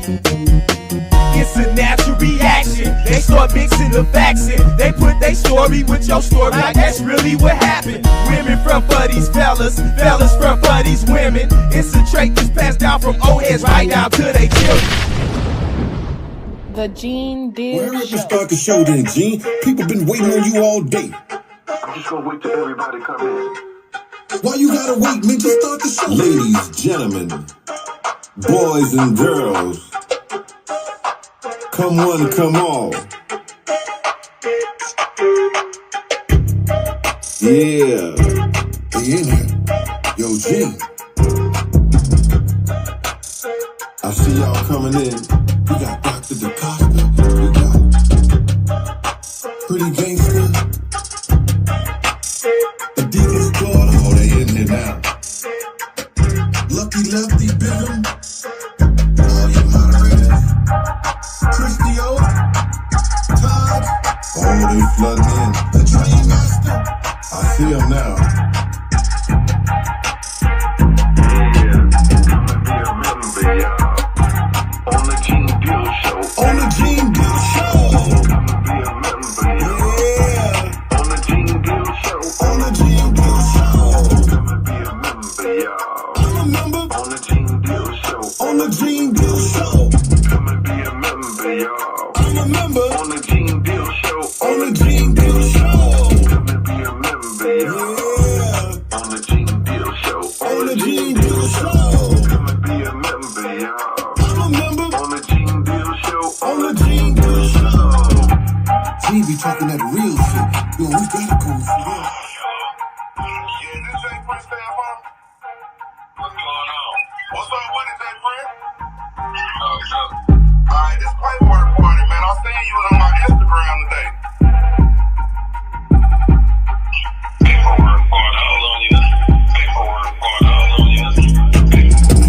It's a natural reaction. They start mixing the facts in. They put their story with your story, like that's really what happened. Women front for these fellas, fellas front for these women. It's a trait that's passed down from old heads right down to their children. The Gene Deal Well, hurry up Show. and start the show then, Gene. People been waiting on you all day. I'm just gonna wait till everybody come in. Why you gotta wait, man? Just start the show. Ladies, gentlemen, boys and girls, come one, come all. Yeah, they in here. Yo, Gene. I see y'all coming in. We got Dr. DaCosta. We got Pretty Gangster. The Deacon's daughter. Oh, they in here now. Lucky Lefty Bigham. All your moderators. Christy O. Todd. Oh, they flooding in. The Dream Master. I see him now. On the Gene Deal Show. Come and be a member, yeah. On the Gene Deal Show. On the Gene Deal Show. Come and be a member, y'all. I'm a member. On the Gene Deal Show. On the Gene Deal Show. Come and be a member, y'all. I'm a member. On the Gene Deal Show. On the Gene Deal Show. Come and be a member, y'all. Yeah. On the Gene Deal Show. On the Gene Deal Show. Come and be a member, y'all. I'm a member. On the Gene Deal Show. On the Gene Deal Show. Gene be talking that real shit. Yo, we gotta go for that. Yeah, this ain't Prince Stafford. What's going on? What's up with it, Prince? Oh, sure. Alright, this paperwork party, man. I seen you on my Instagram today. Paperwork party, all on you. Paperwork party, all on you.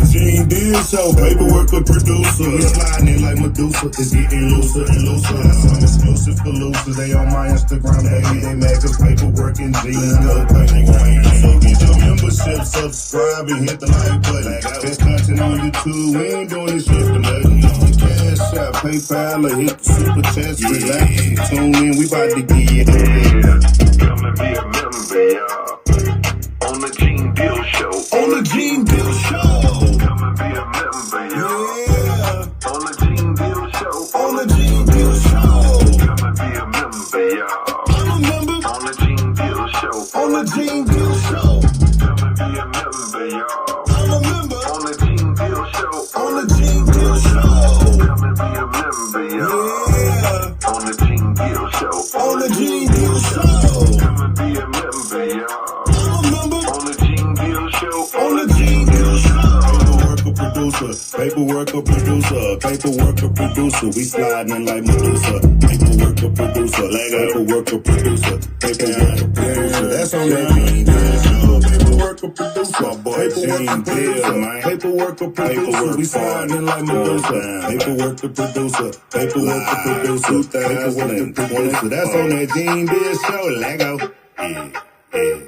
Gene Deal Show, paperwork a producer. We sliding in like Medusa. It's getting looser and looser. Some exclusive for losers. They on my Instagram, baby. They mad cause paperwork and Gene good paperwork. So get your membership, subscribe, and hit the like button. Best content on YouTube. We ain't doing this shit for nothing. Cash App, PayPal, or hit the super chats. Relax, tune in. We about to get it. Come and be a member, y'all. On the Gene Deal Show. On the Gene Deal Show. Come and be a member, y'all. Yeah. On the Gene Deal Show. On the Gene Deal Show. Come and be a member, y'all. I'm a member. On the Gene Deal Show. On the Gene Deal Show. Come and be a member, y'all. I'm a member. On the Gene Deal Show. On the Gene Deal Show. Come and be a member, y'all. Yeah. On the Gene Deal Show. On the Gene Deal Show. Come and be a member, y'all. I'm a member. On the Gene Deal Show. On the Gene Deal Show. Paperwork a producer. Paperwork a producer. Paperwork a producer. We sliding in like Medusa. Paperwork a producer. Paperwork a producer. Paperwork a producer. That's on that Gene Deal Show. Paperwork a producer. My boy Gene Deal, man. Paperwork a producer. We sliding in like Medusa. Paperwork a producer. Paperwork a producer. Paperwork a producer. That's on that Gene Deal Show. Lego. Yeah, yeah.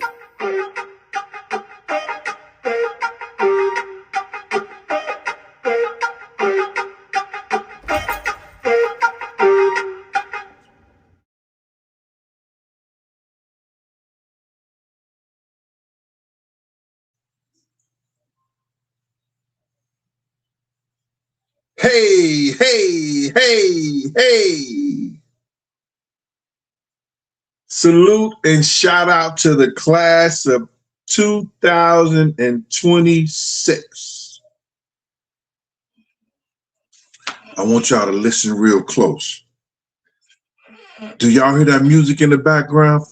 Hey, hey, hey, hey. Salute and shout out to the class of 2026. I want y'all to listen real close. Do y'all hear that music in the background?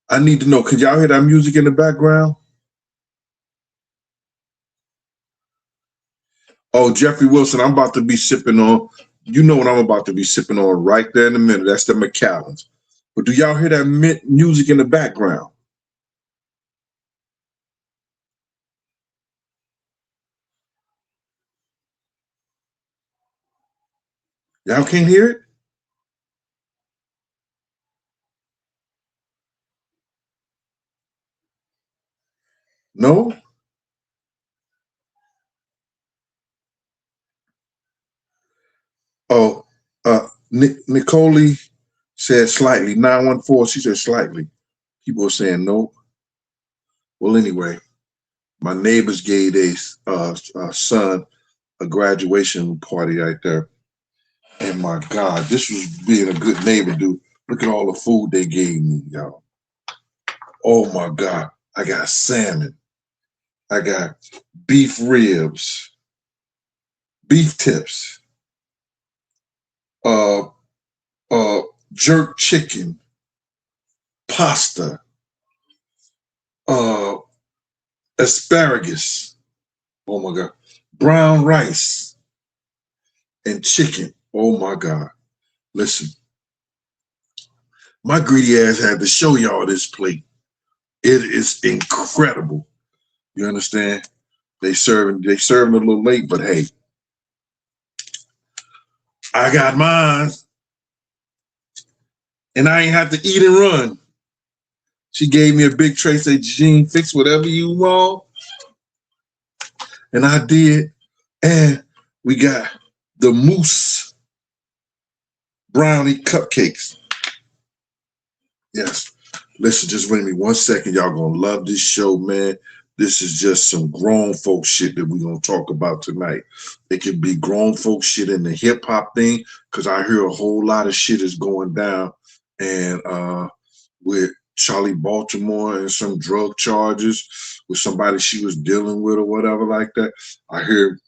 I need to know, could y'all hear that music in the background? Oh, Jeffrey Wilson, I'm about to be sipping on, you know what I'm about to be sipping on right there in a minute. That's the Macallans. But do y'all hear that music in the background? Y'all can't hear it? No? Oh, Nicole said slightly. 914. She said slightly. People are saying no. Well, anyway, my neighbors gave their son a graduation party right there. And my God, this was being a good neighbor, dude. Look at all the food they gave me, y'all. Oh my God. I got salmon. I got beef ribs, beef tips, jerk chicken, pasta, asparagus. Oh my God. Brown rice and chicken. Oh my God. Listen, my greedy ass had to show y'all this plate. It is incredible. You understand? They serving a little late, but hey, I got mine. And I ain't have to eat and run. She gave me a big tray, said, Gene, fix whatever you want. And I did. And we got the mousse brownie cupcakes. Yes. Listen, just wait me 1 second. Y'all gonna love this show, man. This is just some grown folk shit that we're gonna talk about tonight. It could be grown folk shit in the hip hop thing, because I hear a whole lot of shit is going down, and with Charlie Baltimore and some drug charges with somebody she was dealing with or whatever like that. I hear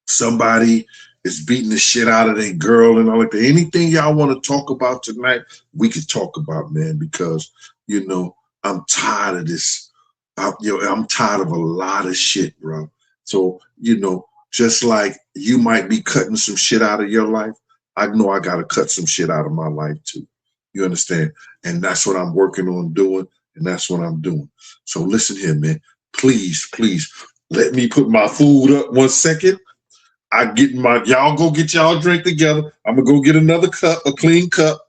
somebody is beating the shit out of their girl and all like that. Anything y'all want to talk about tonight, we can talk about, man, because, you know, I'm tired of this. I'm tired of a lot of shit, bro. So, you know, just like you might be cutting some shit out of your life, I know I got to cut some shit out of my life too. You understand? And that's what I'm working on doing, and that's what I'm doing. So listen here, man. Please, please, let me put my food up 1 second. Y'all go get y'all drink together. I'm gonna go get another cup, a clean cup.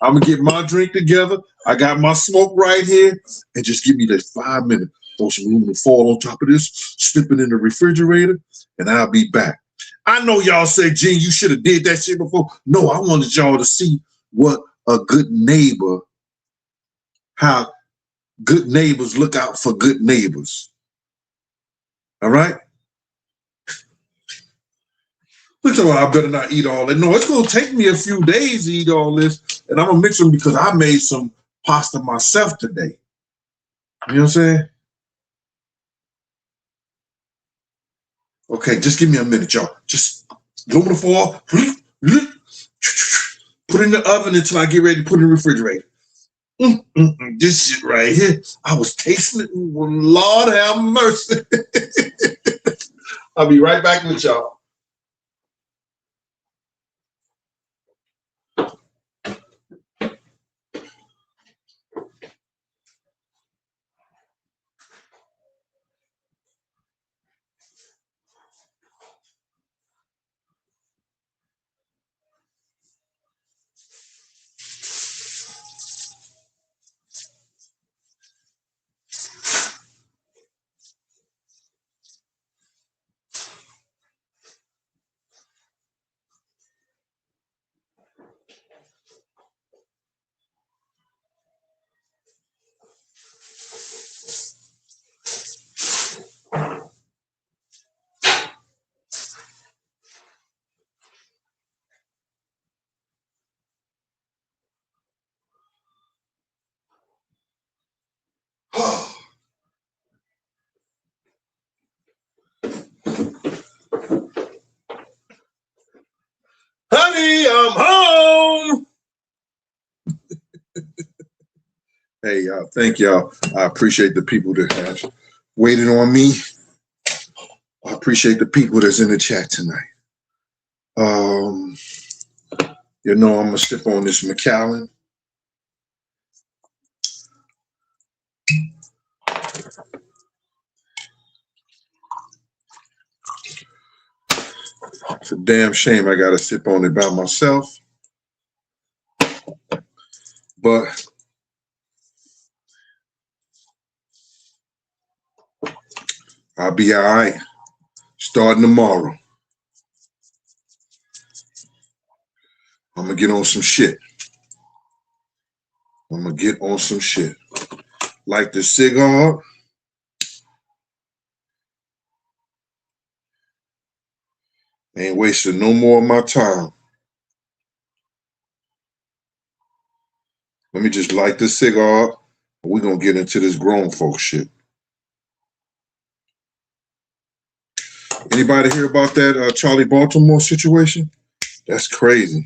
I'm gonna get my drink together. I got my smoke right here, and just give me that 5 minutes. Throw some aluminum foil on top of this, slip it in the refrigerator, and I'll be back. I know y'all say, Gene, you should have did that shit before. No, I wanted y'all to see what a good neighbor, how good neighbors look out for good neighbors. All right? Looks like I better not eat all that. No, it's going to take me a few days to eat all this, and I'm going to mix them because I made some pasta myself today. You know what I'm saying? Okay, just give me a minute, y'all. Just aluminum foil, put it in the oven until I get ready to put it in the refrigerator. This shit right here, I was tasting it. Lord have mercy. I'll be right back with y'all. Honey, I'm home. Hey, y'all, thank y'all. I appreciate the people that have waited on me. I appreciate the people that's in the chat tonight. You know, I'm gonna sip on this Macallan. It's a damn shame I gotta sip on it by myself. But I'll be all right starting tomorrow. I'm gonna get on some shit. I'm gonna get on some shit. Light the cigar. Ain't wasting no more of my time. Let me just light this cigar. We're gonna get into this grown folk shit. Anybody hear about that Charlie Baltimore situation? That's crazy.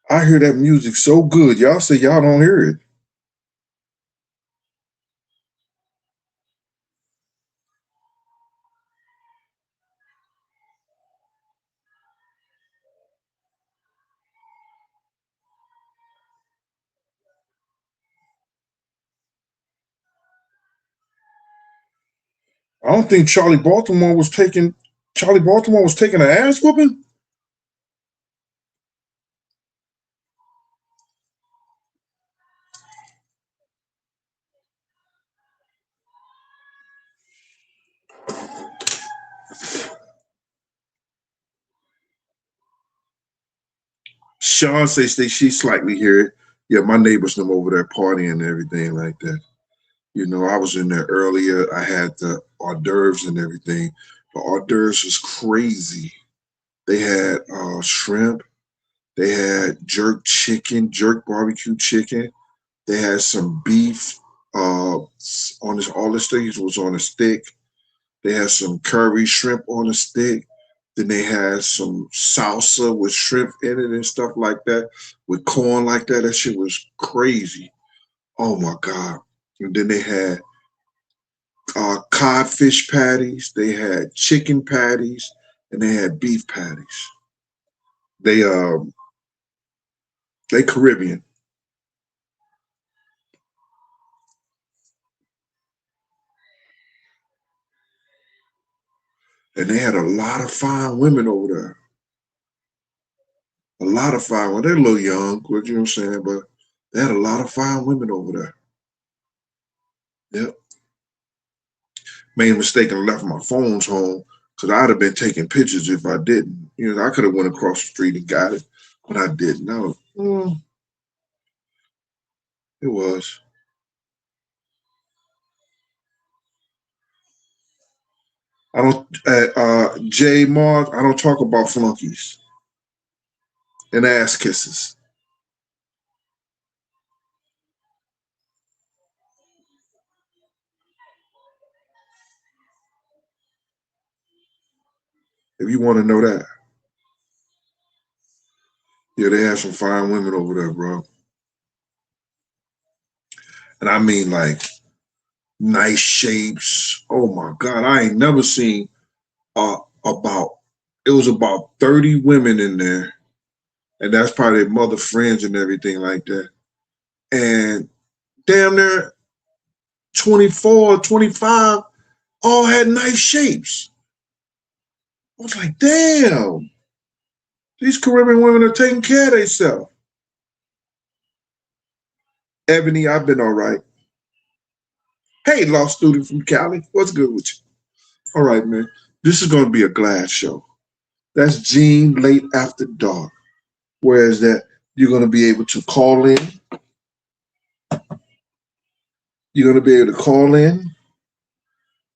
I hear that music so good. Y'all say y'all don't hear it. I don't think Charlie Baltimore was taking an ass whooping. Sean says she slightly hear it. Yeah, my neighbors them over there partying and everything like that. You know, I was in there earlier. I had the hors d'oeuvres and everything. The hors d'oeuvres was crazy. They had shrimp. They had jerk chicken, jerk barbecue chicken. They had some beef on this. All the things was on a stick. They had some curry shrimp on a stick. Then they had some salsa with shrimp in it and stuff like that, with corn like that. That shit was crazy. Oh my God. And then they had codfish patties, they had chicken patties, and they had beef patties. They Caribbean. And they had a lot of fine women over there. A lot of fine women. They're a little young, you know what I'm saying? But they had a lot of fine women over there. Yep. Made a mistake and left my phones home because I'd have been taking pictures if I didn't. You know, I could have went across the street and got it, but I didn't. No, it was. I don't, J Mars, I don't talk about flunkies and ass kisses. If you want to know that. Yeah, they have some fine women over there, bro. And I mean like nice shapes. Oh my God. I ain't never seen it was about 30 women in there. And that's probably their mother friends and everything like that. And damn near 24, 25 all had nice shapes. I was like, damn, these Caribbean women are taking care of themselves. Ebony, I've been all right. Hey, law student from Cali, what's good with you? All right, man. This is going to be a glad show. That's Gene Late After Dark. Whereas that you're going to be able to call in. You're going to be able to call in,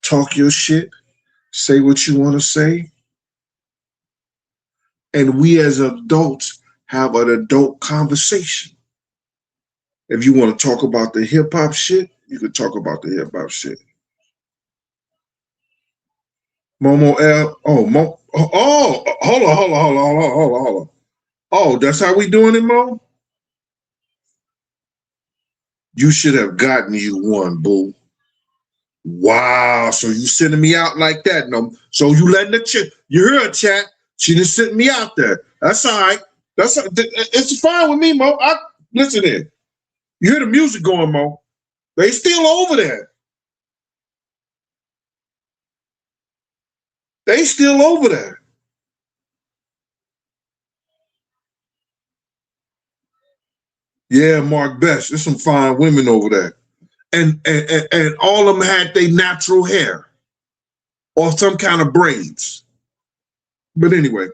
talk your shit, say what you want to say. And we as adults have an adult conversation. If you want to talk about the hip hop shit, you can talk about the hip hop shit. Momo L. Hold on. Oh, that's how we doing it, Mo? You should have gotten you one, boo. Wow, so you sending me out like that? No, so you letting the chat? You heard her, chat? She just sent me out there. That's all right. It's fine with me, Mo. Listen in. You hear the music going, Mo? They still over there. They still over there. Yeah, Mark Best. There's some fine women over there. And all of them had their natural hair or some kind of braids. But anyway,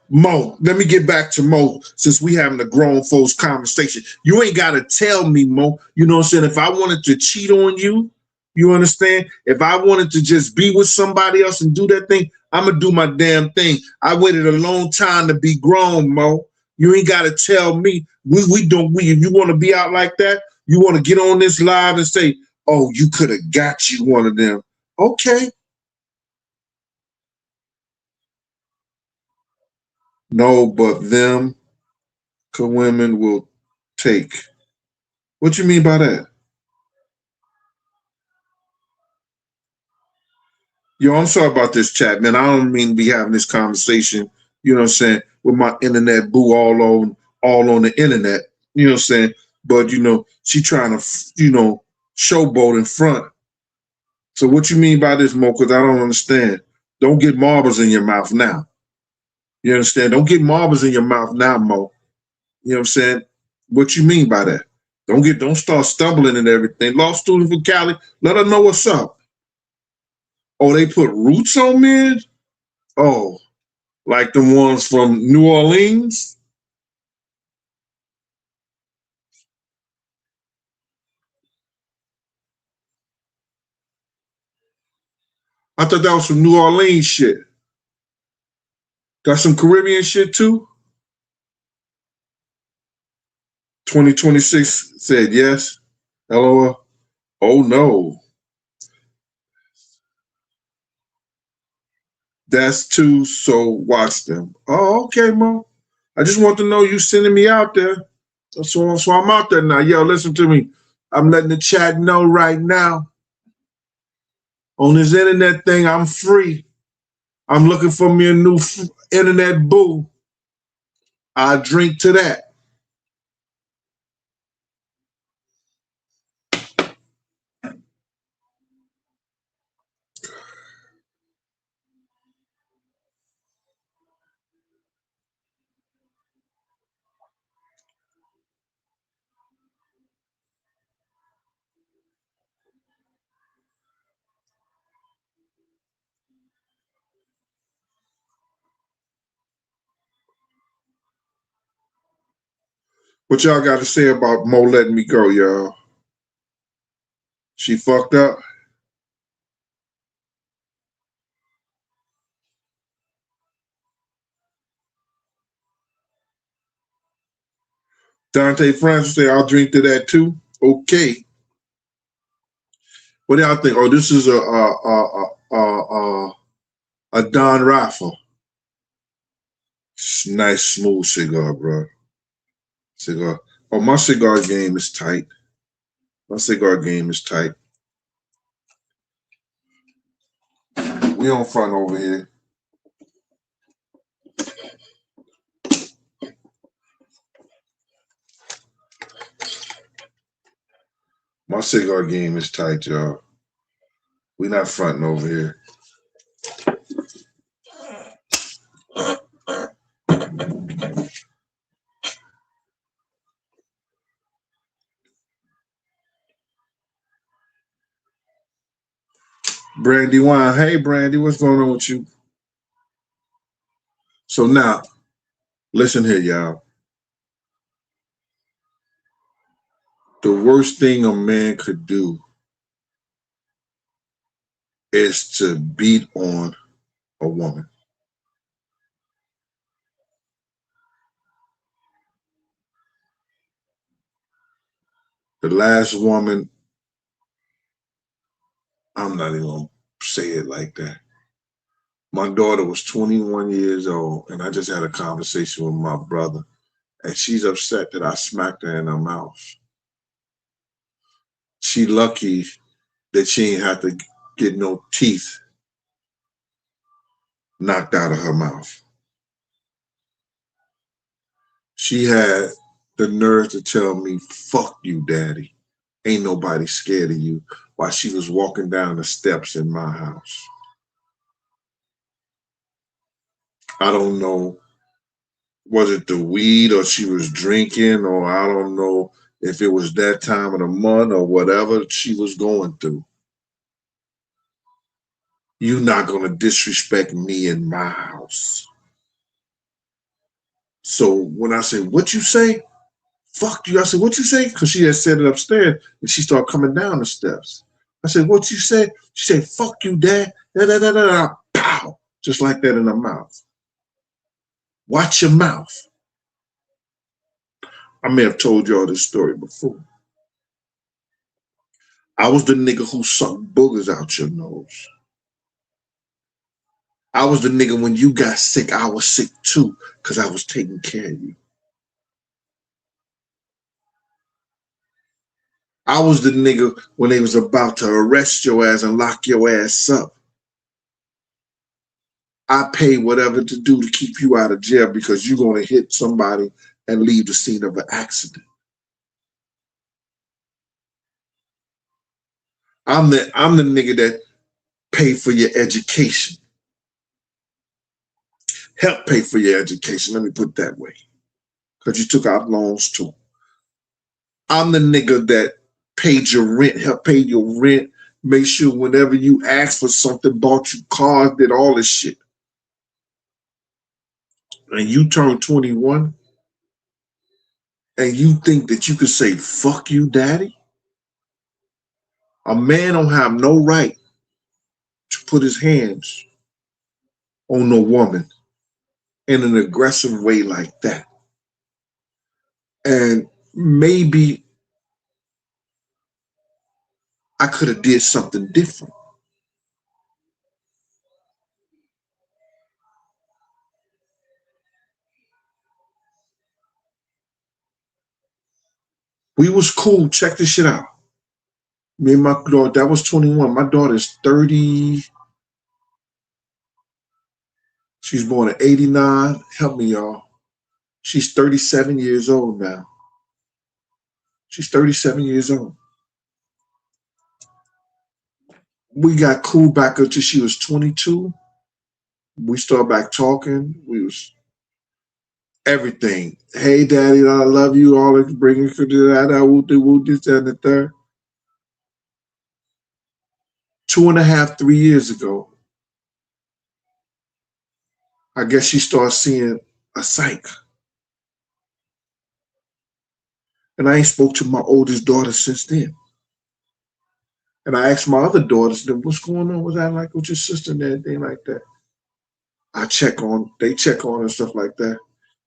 Mo, let me get back to Mo since we having a grown folks conversation. You ain't got to tell me, Mo. You know what I'm saying? If I wanted to cheat on you, you understand? If I wanted to just be with somebody else and do that thing, I'm going to do my damn thing. I waited a long time to be grown, Mo. You ain't got to tell me. If you want to be out like that, you want to get on this live and say, oh, you could have got you one of them. Okay. No, but them women will take. What you mean by that? Yo, I'm sorry about this chat, man. I don't mean to be having this conversation, you know what I'm saying, with my internet boo all on the internet, you know what I'm saying? But, you know, she trying to, you know, showboat in front. So what you mean by this, Mo? Because I don't understand. Don't get marbles in your mouth now. You understand? Don't get marbles in your mouth now, Mo. You know what I'm saying? What you mean by that? Don't start stumbling and everything. Law student from Cali, let her know what's up. Oh, they put roots on men? Oh, like the ones from New Orleans? I thought that was some New Orleans shit. That's some Caribbean shit too? 2026 said yes. LOL. Oh no. That's two, so watch them. Oh, okay, Mo. I just want to know you sending me out there. So I'm out there now. Yo, listen to me. I'm letting the chat know right now. On this internet thing, I'm free. I'm looking for me a new internet boo. I drink to that. What y'all got to say about Mo letting me go, y'all? She fucked up? Dante Francis say, I'll drink to that too. Okay. What do y'all think? Oh, this is a Don Raffle. Nice, smooth cigar, bro. Cigar. Oh, my cigar game is tight. My cigar game is tight. We on front over here. My cigar game is tight, y'all. We not fronting over here. Brandy Wine. Hey, Brandy, what's going on with you? So now, listen here, y'all. The worst thing a man could do is to beat on a woman. The last woman, I'm not even going to say it like that. My daughter was 21 years old, and I just had a conversation with my brother, and she's upset that I smacked her in her mouth. She lucky that she ain't have to get no teeth knocked out of her mouth. She had the nerve to tell me, fuck you, daddy. Ain't nobody scared of you, while she was walking down the steps in my house. I don't know Was it the weed or she was drinking or I don't know if it was that time of the month or whatever she was going through. You're not going to disrespect me in my house. So when I say, what you say? Fuck you. I said, what you say? Because she had said it upstairs and she started coming down the steps. I said, what you say? She said, fuck you, dad. Da, da, da, da, da. Pow. Just like that in her mouth. Watch your mouth. I may have told y'all this story before. I was the nigga who sucked boogers out your nose. I was the nigga when you got sick, I was sick too, because I was taking care of you. I was the nigga when they was about to arrest your ass and lock your ass up. I paid whatever to do to keep you out of jail because you're going to hit somebody and leave the scene of an accident. I'm the nigga that paid for your education. Help pay for your education, let me put it that way. Because you took out loans too. I'm the nigga that paid your rent, helped pay your rent, make sure whenever you asked for something, bought you cars, did all this shit. And you turn 21 and you think that you could say, fuck you, daddy? A man don't have no right to put his hands on a woman in an aggressive way like that. And maybe I could have did something different. We was cool. Check this shit out. Me and my daughter, that was 21. My daughter's 30. She's born in 89. Help me, y'all. She's 37 years old now. She's 37 years old. We got cool back until she was 22. We started back talking. We was everything. Hey, daddy, I love you. All that bringing for that. Woo, this, that, and the third. 2.5, 3 years ago, I guess she started seeing a psych. And I ain't spoke to my oldest daughter since then. And I asked my other daughters, what's going on? Was that like with your sister and everything like that? They check on her and stuff like that.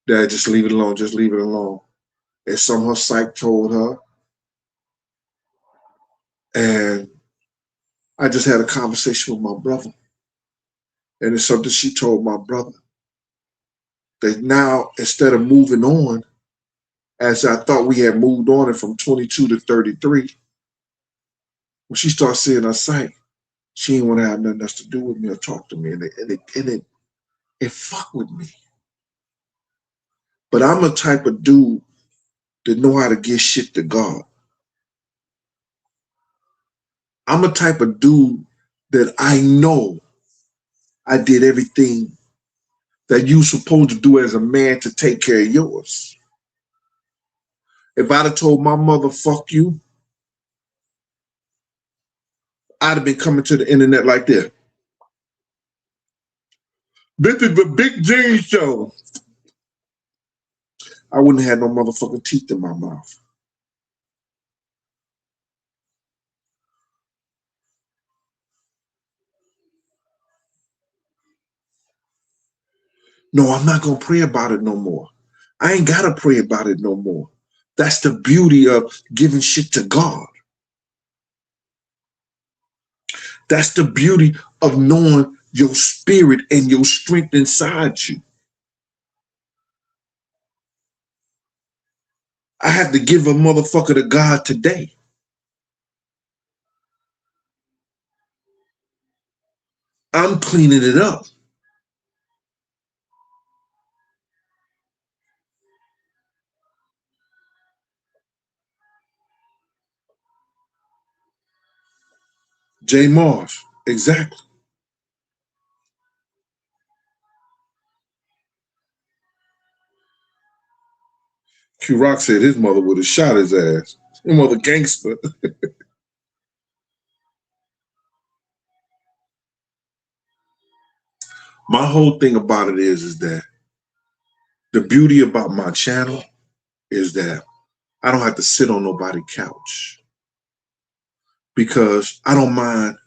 Dad, just leave it alone, just leave it alone. And some her psych told her. And I just had a conversation with my brother. And it's something she told my brother. That now, instead of moving on, as I thought we had moved on from 22 to 33, when she started seeing her sight, she didn't want to have nothing else to do with me or talk to me. And it fucked with me. But I'm a type of dude that know how to give shit to God. I'm a type of dude that I know I did everything that you're supposed to do as a man to take care of yours. If I'd have told my mother, fuck you, I'd have been coming to the internet like this. This is the Big Gene Show. I wouldn't have had no motherfucking teeth in my mouth. No, I'm not going to pray about it no more. I ain't got to pray about it no more. That's the beauty of giving shit to God. That's the beauty of knowing your spirit and your strength inside you. I have to give a motherfucker to God today. I'm cleaning it up. Jay Marsh, exactly. Q Rock said his mother would have shot his ass. His mother gangster. My whole thing about it is that the beauty about my channel is that I don't have to sit on nobody's couch because I don't mind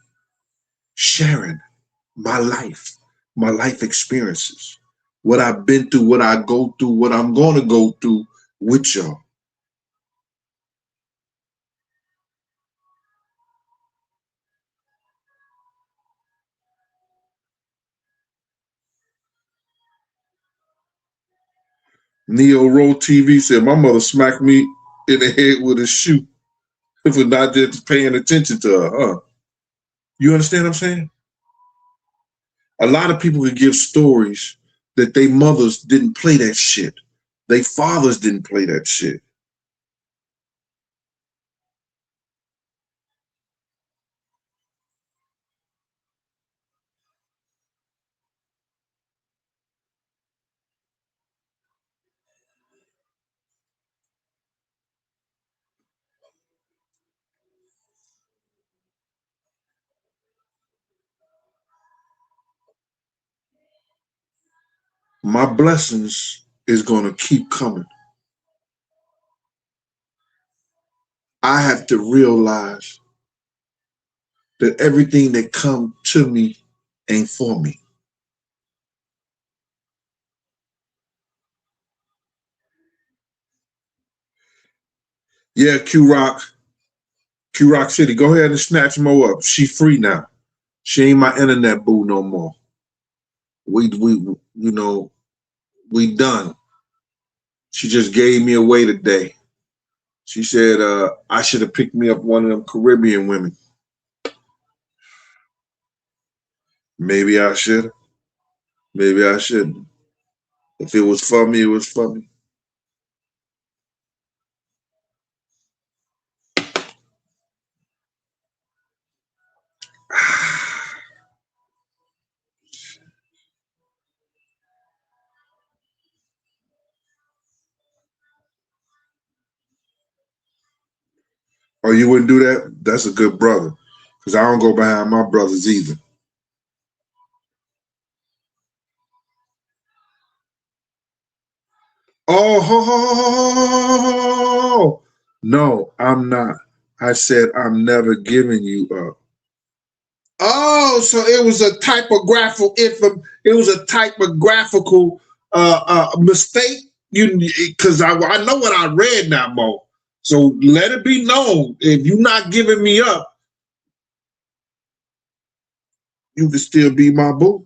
sharing my life experiences, what I've been through, what I go through, what I'm going to go through with y'all. Neo Roll TV said, my mother smacked me in the head with a shoe for not just paying attention to her, huh? You understand what I'm saying? A lot of people could give stories that their mothers didn't play that shit. Their fathers didn't play that shit. My blessings is going to keep coming. I have to realize that everything that comes to me ain't for me. Yeah, Q-Rock City, go ahead and snatch Mo up. She free now. She ain't my internet boo no more. We done. She just gave me away today. She said I should have picked me up one of them Caribbean women. Maybe I should. Maybe I shouldn't. If it was for me, it was for me. Oh, you wouldn't do that? That's a good brother. Because I don't go behind my brothers either. Oh, no, I'm not. I said I'm never giving you up. Oh, so it was a typographical mistake. Because I know what I read now, Mo. So let it be known, if you're not giving me up, you can still be my boo.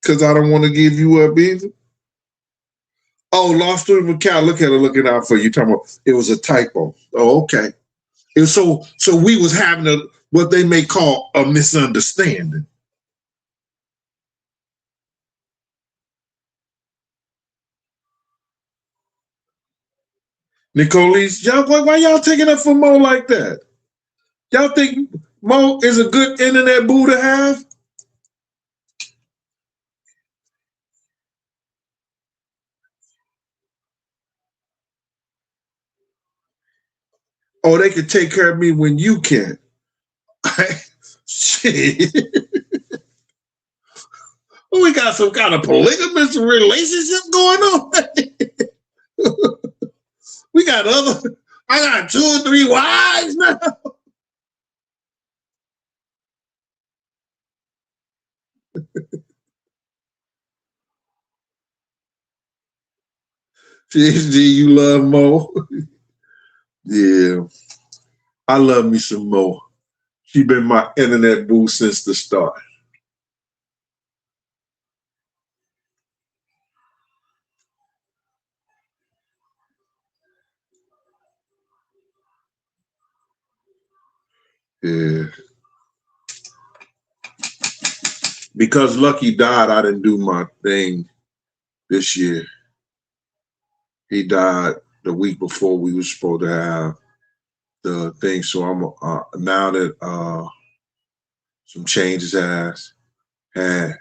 Because I don't want to give you up either. Oh, Lost Student Macau, look at her looking out for you. Talking about it was a typo. Oh, okay. And so we was having what they may call a misunderstanding. Nicolese, why y'all taking up for Mo like that? Y'all think Mo is a good internet boo to have? Oh, they can take care of me when you can. Shit. We got some kind of polygamous relationship going on. I got 2 or 3 wives now. GHG, you love Mo? Yeah. I love me some Mo. She been my internet boo since the start. Yeah. Because Lucky died, I didn't do my thing this year. He died the week before we were supposed to have the thing. So I'm now that some changes had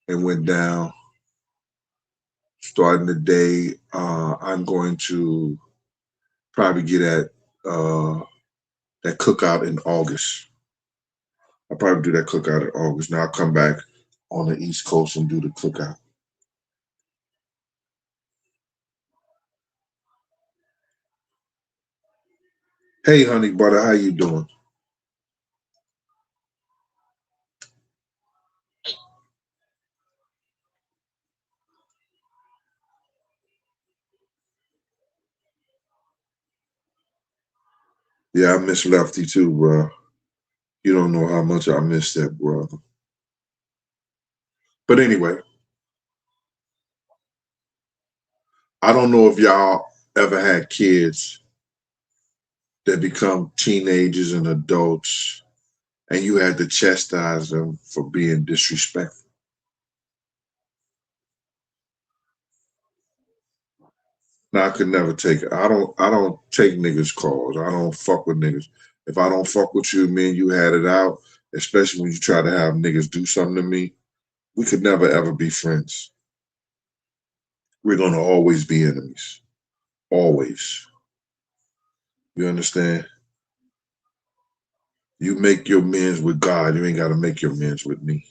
and went down, Starting the day, I'm going to probably get at that cookout in August. I'll probably do that cookout in August. Now I'll come back on the East Coast and do the cookout. Hey, honey butter, how you doing? Yeah, I miss Lefty too, bro. You don't know how much I miss that brother. But anyway, I don't know if y'all ever had kids that become teenagers and adults and you had to chastise them for being disrespectful. Now I could never take it. I don't take niggas calls. I don't fuck with niggas. If I don't fuck with you, me and you had it out, especially when you try to have niggas do something to me, we could never ever be friends. We're gonna always be enemies. Always. You understand? You make your amends with God. You ain't gotta make your amends with me.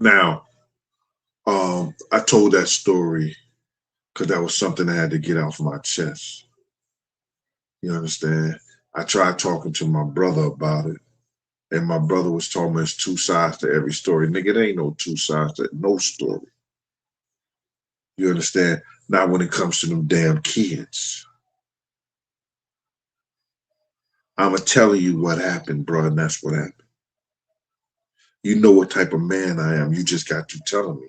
Now, I told that story because that was something I had to get off my chest. You understand? I tried talking to my brother about it, and my brother was telling me there's two sides to every story. Nigga, there ain't no two sides to no story. You understand? Not when it comes to them damn kids. I'ma telling you what happened, bro, and that's what happened. You know what type of man I am. You just got to telling me.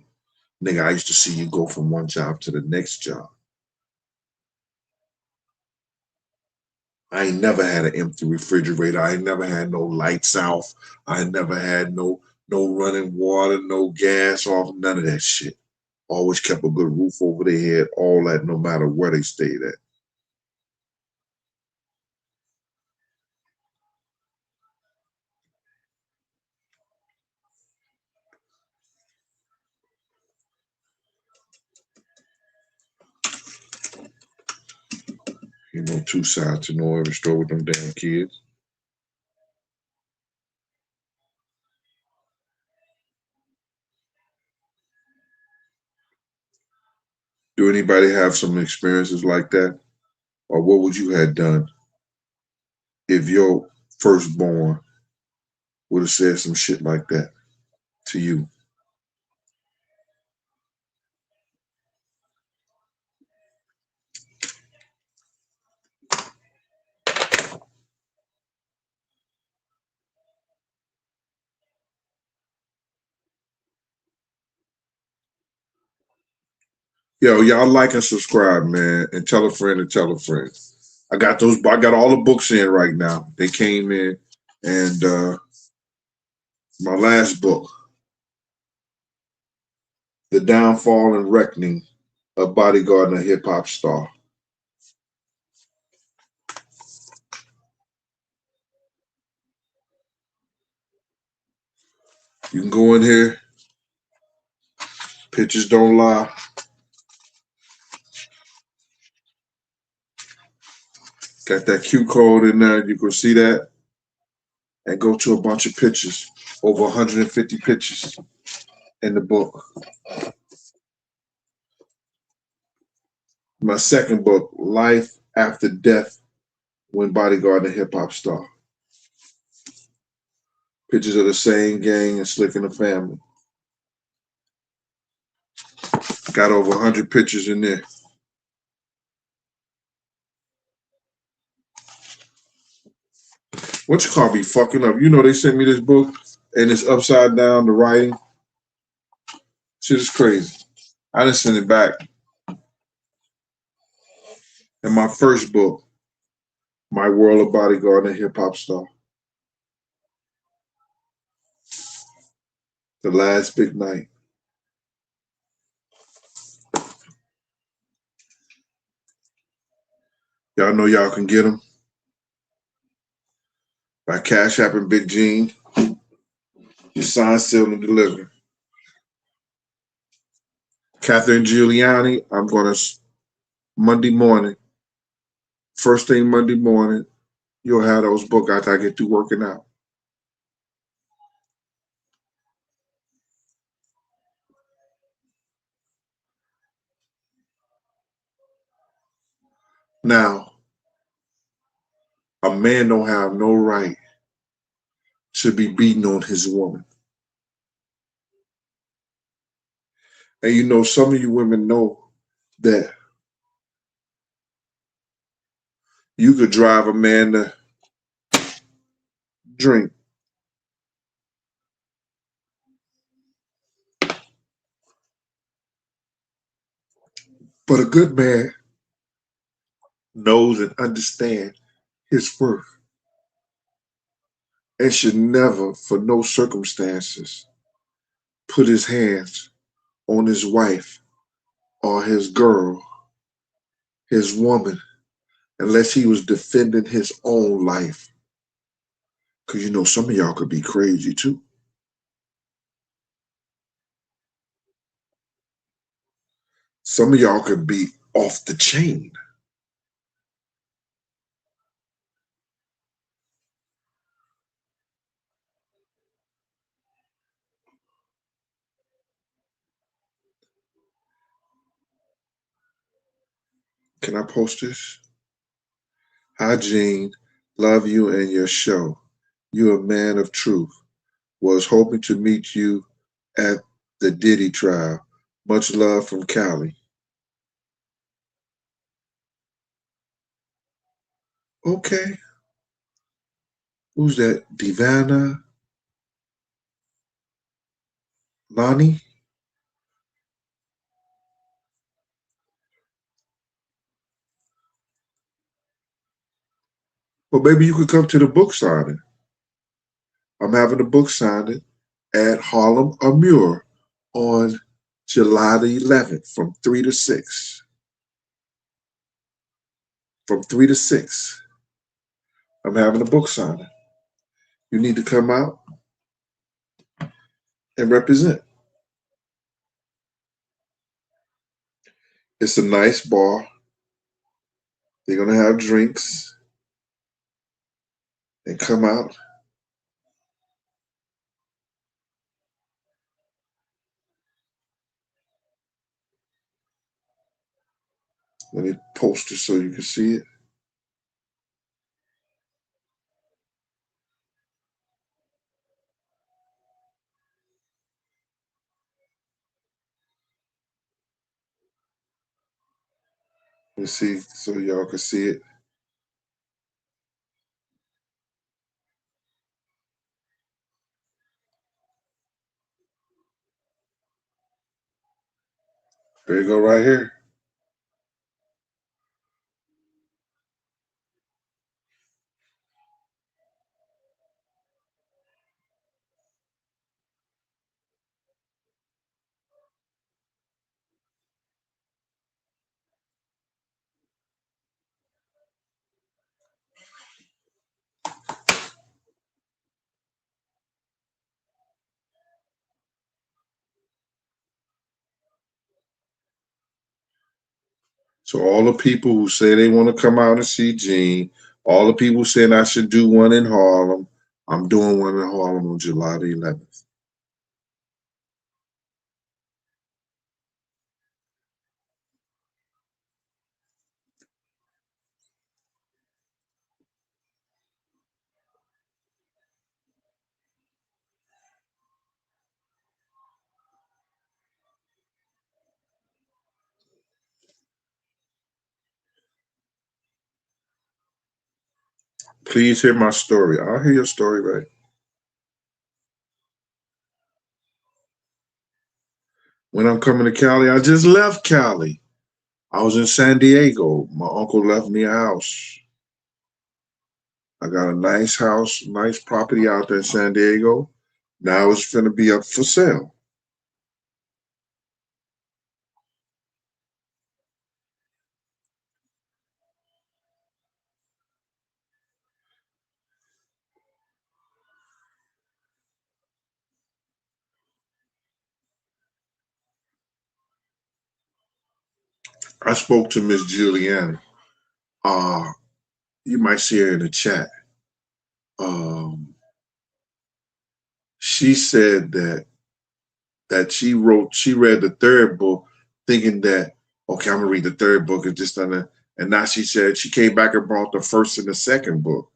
Nigga, I used to see you go from one job to the next job. I ain't never had an empty refrigerator. I ain't never had no lights off. I ain't never had no running water, no gas off, none of that shit. Always kept a good roof over their head, all that, no matter where they stayed at. You know, two sides to know every story with them damn kids. Do anybody have some experiences like that? Or what would you have done if your firstborn would have said some shit like that to you? Yo, y'all like and subscribe, man, and tell a friend and tell a friend. I got all the books in right now. They came in, and my last book, The Downfall and Reckoning of Bodyguard and a Hip Hop Star. You can go in here. Pictures don't lie. Got that Q code in there. You can see that. And go to a bunch of pictures. Over 150 pictures in the book. My second book, Life After Death When Bodyguard and a Hip Hop Star. Pictures of the same gang and Slick and the family. Got over 100 pictures in there. What you call me fucking up? You know they sent me this book and it's upside down, the writing. Shit is crazy. I didn't send it back. And my first book, My World of Bodyguard and a Hip Hop Star. The Last Big Night. Y'all know y'all can get them. By Cash App and Big Gene. You sign, seal, and deliver. Catherine Giuliani, I'm going to, Monday morning, first thing Monday morning, you'll have those book after I get through working out. Now, a man don't have no right to be beating on his woman. And you know, some of you women know that you could drive a man to drink. But a good man knows and understands his worth and should never, for no circumstances, put his hands on his wife or his girl, his woman, unless he was defending his own life. Because you know, some of y'all could be crazy too. Some of y'all could be off the chain. Can I post this? Hi, Gene. Love you and your show. You a man of truth. Was hoping to meet you at the Diddy trial. Much love from Cali. Okay. Who's that? Divana? Lonnie? Well, maybe you could come to the book signing. I'm having a book signing at Harlem Amur on July the 11th from 3 to 6. From 3 to 6. I'm having a book signing. You need to come out and represent. It's a nice bar. They're going to have drinks and come out. Let me post it so you can see it. Let me see so y'all can see it. There you go right here. So all the people who say they want to come out and see Gene, all the people saying I should do one in Harlem, I'm doing one in Harlem on July the 11th. Please hear my story. I'll hear your story, right? When I'm coming to Cali, I just left Cali. I was in San Diego. My uncle left me a house. I got a nice house, nice property out there in San Diego. Now it's going to be up for sale. I spoke to Miss Giuliani. You might see her in the chat. She said that she read the third book thinking that, okay, I'm gonna read the third book and just done that. And now she said she came back and brought the first and the second book.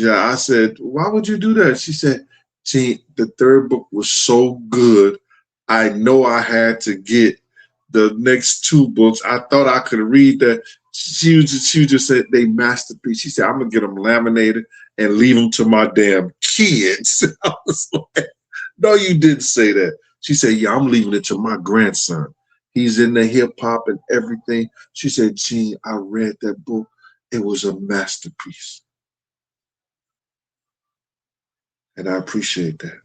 I said, why would you do that? She said, the third book was so good. I know I had to get the next two books. I thought I could read that. She just said they masterpiece. She said, I'm gonna get them laminated and leave them to my damn kids. I was like, no, you didn't say that. She said, yeah, I'm leaving it to my grandson. He's in the hip hop and everything. She said, Gene, I read that book. It was a masterpiece. And I appreciate that.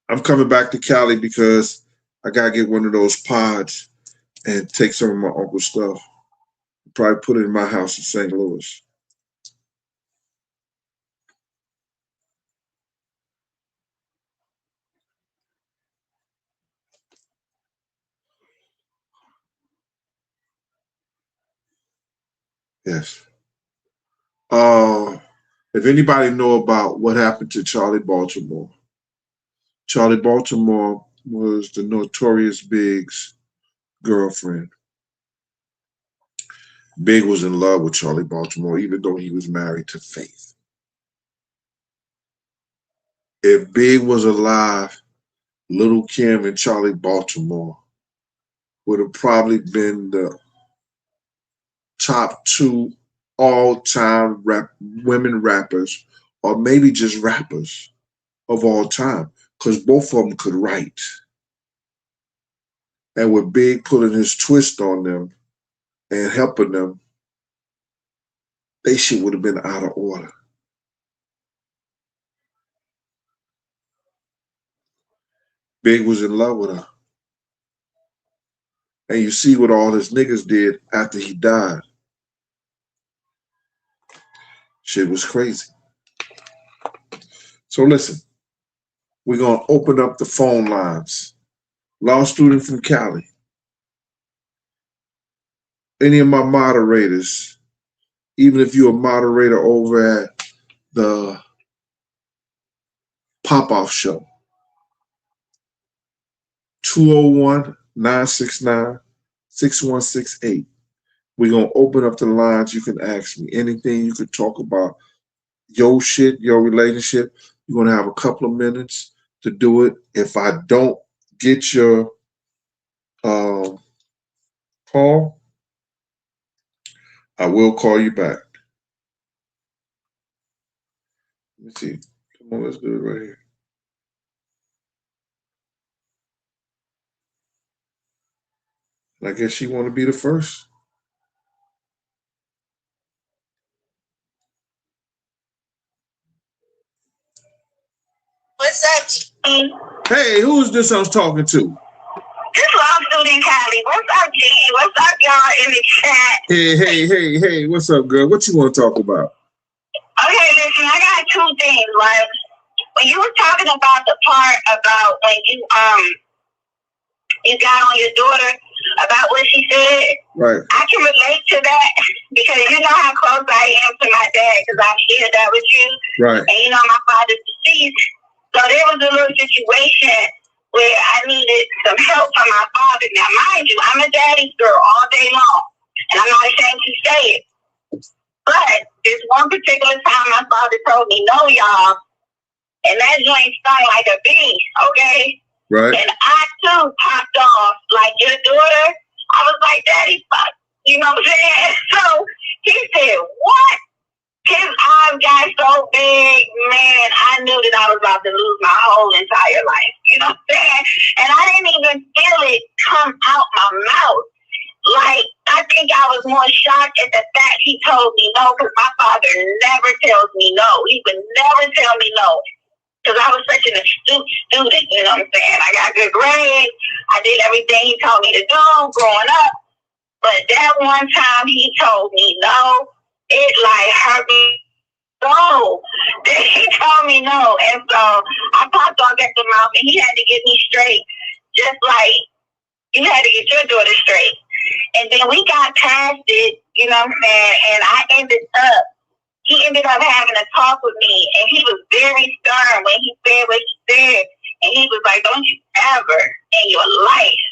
I'm coming back to Cali because I gotta get one of those pods and take some of my uncle's stuff. Probably put it in my house in St. Louis. Yes. If anybody know about what happened to Charlie Baltimore was the Notorious Big's girlfriend. Big was in love with Charlie Baltimore, even though he was married to Faith. If Big was alive, Little Kim and Charlie Baltimore would have probably been the top two all-time women rappers, or maybe just rappers of all time, because both of them could write. And with Big putting his twist on them and helping them, they shit would have been out of order. Big was in love with her. And you see what all his niggas did after he died. Shit was crazy. So listen, we're going to open up the phone lines. Law student from Cali. Any of my moderators, even if you're a moderator over at the Pop-Off Show, 201-969-6168. We're going to open up the lines. You can ask me anything. You can talk about your shit, your relationship. You're going to have a couple of minutes to do it. If I don't get your call, I will call you back. Let me see. Come on, let's do it right here. I guess you want to be the first. What's up, G? Hey, who is this I was talking to? This Law Student Cali. What's up, G? What's up, y'all in the chat? Hey, what's up, girl? What you want to talk about? Okay, listen, I got two things. Like, when you were talking about the part about when you got on your daughter about what she said, right? I can relate to that because you know how close I am to my dad because I shared that with you. Right. And you know my father's deceased. So there was a little situation where I needed some help from my father. Now, mind you, I'm a daddy's girl all day long. And I'm not ashamed to say it. But this one particular time my father told me, no, y'all. And that joint stung like a bee, okay? Right. And I too popped off like your daughter. I was like, Daddy, fuck. You know what I'm saying? So he said, what? His eyes got so big, man, I knew that I was about to lose my whole entire life. You know what I'm saying? And I didn't even feel it come out my mouth. Like, I think I was more shocked at the fact he told me no, because my father never tells me no. He would never tell me no. Because I was such an astute student, you know what I'm saying? I got good grades. I did everything he told me to do growing up. But that one time he told me no, it like hurt me so. He told me no. And so I popped off at the mouth and he had to get me straight. just like you had to get your daughter straight. And then we got past it, you know what I'm saying? And he ended up having a talk with me, and he was very stern when he said what he said. And he was like, don't you ever in your life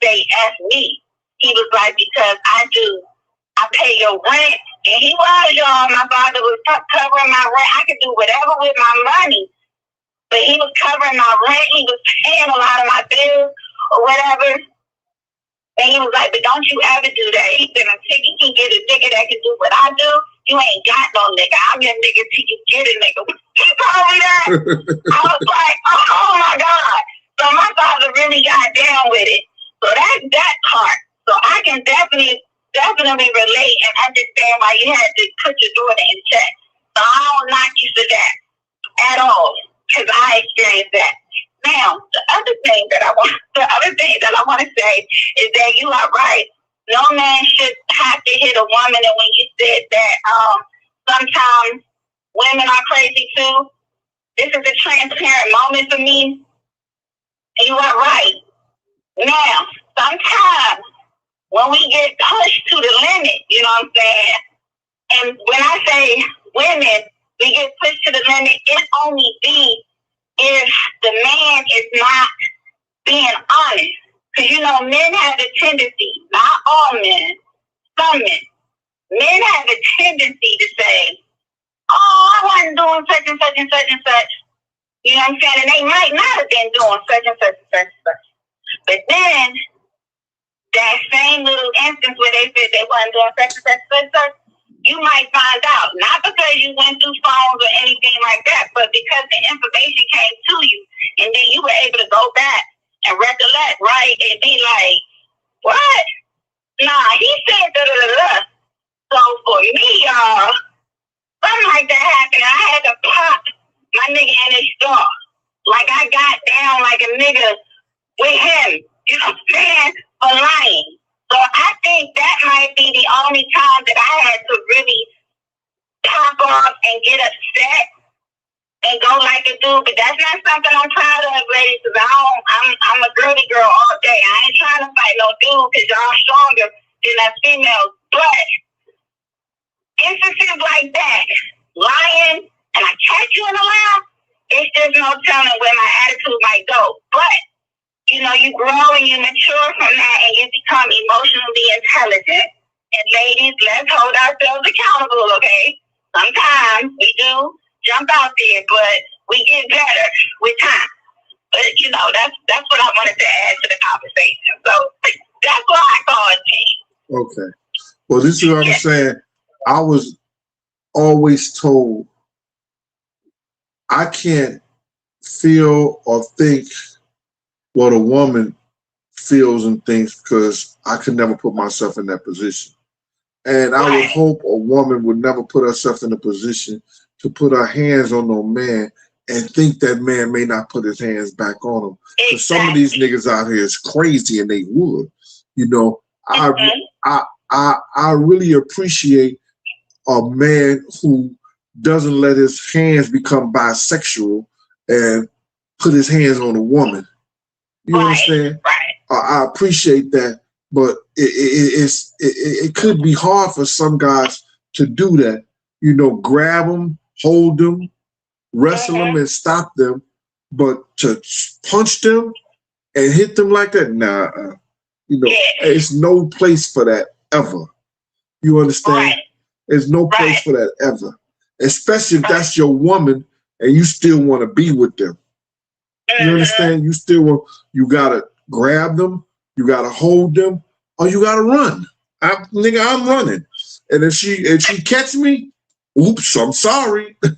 say F me. He was like, because I pay your rent. And he was, y'all, my father was covering my rent. I could do whatever with my money. But he was covering my rent. He was paying a lot of my bills or whatever. And he was like, but don't you ever do that. He said, until you can get a nigga that can do what I do, you ain't got no nigga. I'm your nigga till you get a nigga. He told me that. I was like, oh my God. So my father really got down with it. So that's that part. So I can definitely relate and understand why you had to put your daughter in check. So I don't knock you for that at all, because I experienced that. Now, the other thing that I want to say is that you are right. No man should have to hit a woman. And when you said that sometimes women are crazy too, this is a transparent moment for me. And you are right. Now, sometimes when we get pushed to the limit, you know what I'm saying? And when I say women, we get pushed to the limit, it only be if the man is not being honest. Because, you know, men have a tendency, not all men, some men. Men have a tendency to say, oh, I wasn't doing such and such and such and such. You know what I'm saying? And they might not have been doing such and such and such and such. But then, that same little instance where they said they wasn't doing such and such and such, you might find out, not because you went through phones or anything like that, but because the information came to you, and then you were able to go back and recollect, right, and be like, what? Nah, he said da-da-da-da. So for me, y'all, something like that happened. I had to pop my nigga in his store. Like I got down like a nigga with him, you know what I'm saying, for lying. So I think that might be the only time that I had to really pop off and get upset and go like a dude. But that's not something I'm proud of, ladies, because I'm a girly girl all day. I ain't trying to fight no dude because y'all stronger than us females. But instances like that, lying, and I catch you in a lie, it's just no telling where my attitude might go. But you know, you grow and you mature from that and you become emotionally intelligent. And ladies, let's hold ourselves accountable, okay? Sometimes we do jump out there, but we get better with time. But, you know, that's what I wanted to add to the conversation. So that's why I call it G. Okay. Well, this is what I'm saying. I was always told I can't feel or think what a woman feels and thinks because I could never put myself in that position. And I would hope a woman would never put herself in a position to put her hands on no man and think that man may not put his hands back on him. Because some of these niggas out here is crazy and they would. You know, I really appreciate a man who doesn't let his hands become bisexual and put his hands on a woman. You understand? I appreciate that, but it could be hard for some guys to do that. You know, grab them, hold them, wrestle them, and stop them. But to punch them and hit them like that, nah. You know, it's no place for that ever. You understand? There's no place for that ever. Especially if that's your woman and you still want to be with them. You understand? You still you gotta grab them, you gotta hold them, or you gotta run. I'm running. And if she catch me, oops, I'm sorry. I'm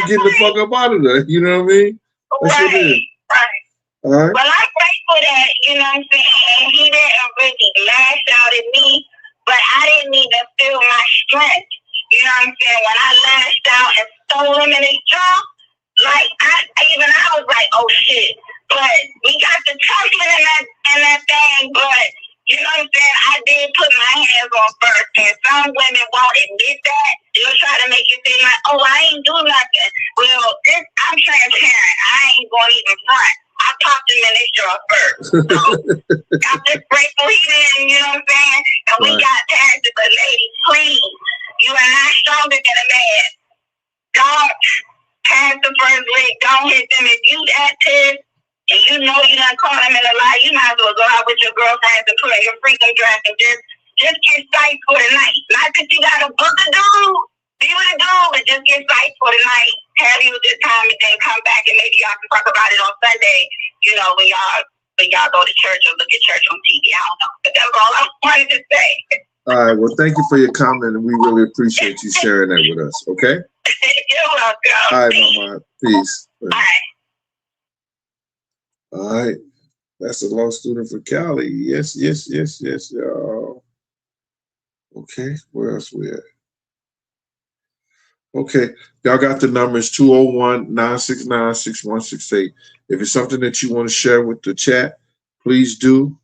getting the fuck up out of there. You know what I mean? That's what it is. All right. Well, I'm grateful that, you know what I'm saying, he didn't really lash out at me, but I didn't even feel my strength. You know what I'm saying? When I lashed out and stole him in his jaw, like I was like, oh shit. But we got the tussling in that thing, but you know what I'm saying? I did put my hands on first, and some women won't admit that. They'll try to make it seem like, oh, I ain't do nothing. Well, I'm transparent. I ain't going to even front. I popped him in his jaw first. So I'm just grateful he didn't, you know what I'm saying? And we got past it, but lady, please, you are not stronger than a man. Don't pass the first leg. Don't hit them. If you that pissed and you know you done caught him in a lie, you might as well go out with your girlfriends and put on your freaking dress and just get sight for the night. Not that you got to book a dude, be with a dude, but just get sight for the night. Have you a good time and then come back and maybe y'all can talk about it on Sunday, you know, when y'all go to church or look at church on TV. I don't know. But that's all I wanted to say. All right. Well, thank you for your comment, and we really appreciate you sharing that with us. Okay. You're welcome. All right, Mama. Peace. All right. All right. That's a law student for Cali. Yes, y'all. Okay. Where else we at? Okay. Y'all got the numbers 201-969-6168. If it's something that you want to share with the chat, please do.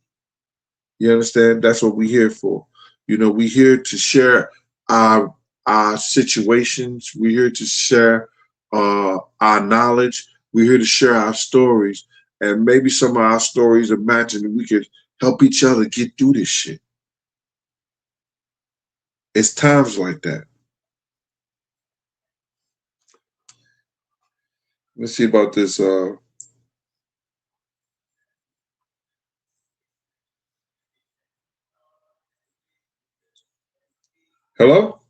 You understand? That's what we're here for. You know, we're here to share our situations. We're here to share our knowledge. We're here to share our stories. And maybe some of our stories imagine we could help each other get through this shit. It's times like that. Let's see about this. Hello?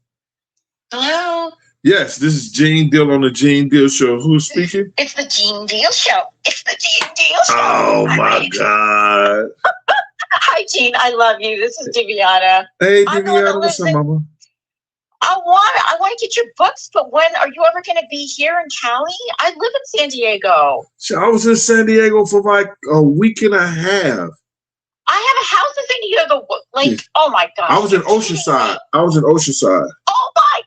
Hello? Yes, this is Gene Deal on the Gene Deal Show. Who's speaking? It's the Gene Deal Show. It's the Gene Deal Show. Oh, my God. Hi, Gene. I love you. This is Diviana. Hey, Diviana, what's up, Mama? I want to get your books, but when are you ever going to be here in Cali? I live in San Diego. So I was in San Diego for like a week and a half. I have a house in San Diego. Like, yeah. Oh my God. I was in Oceanside. Oh my.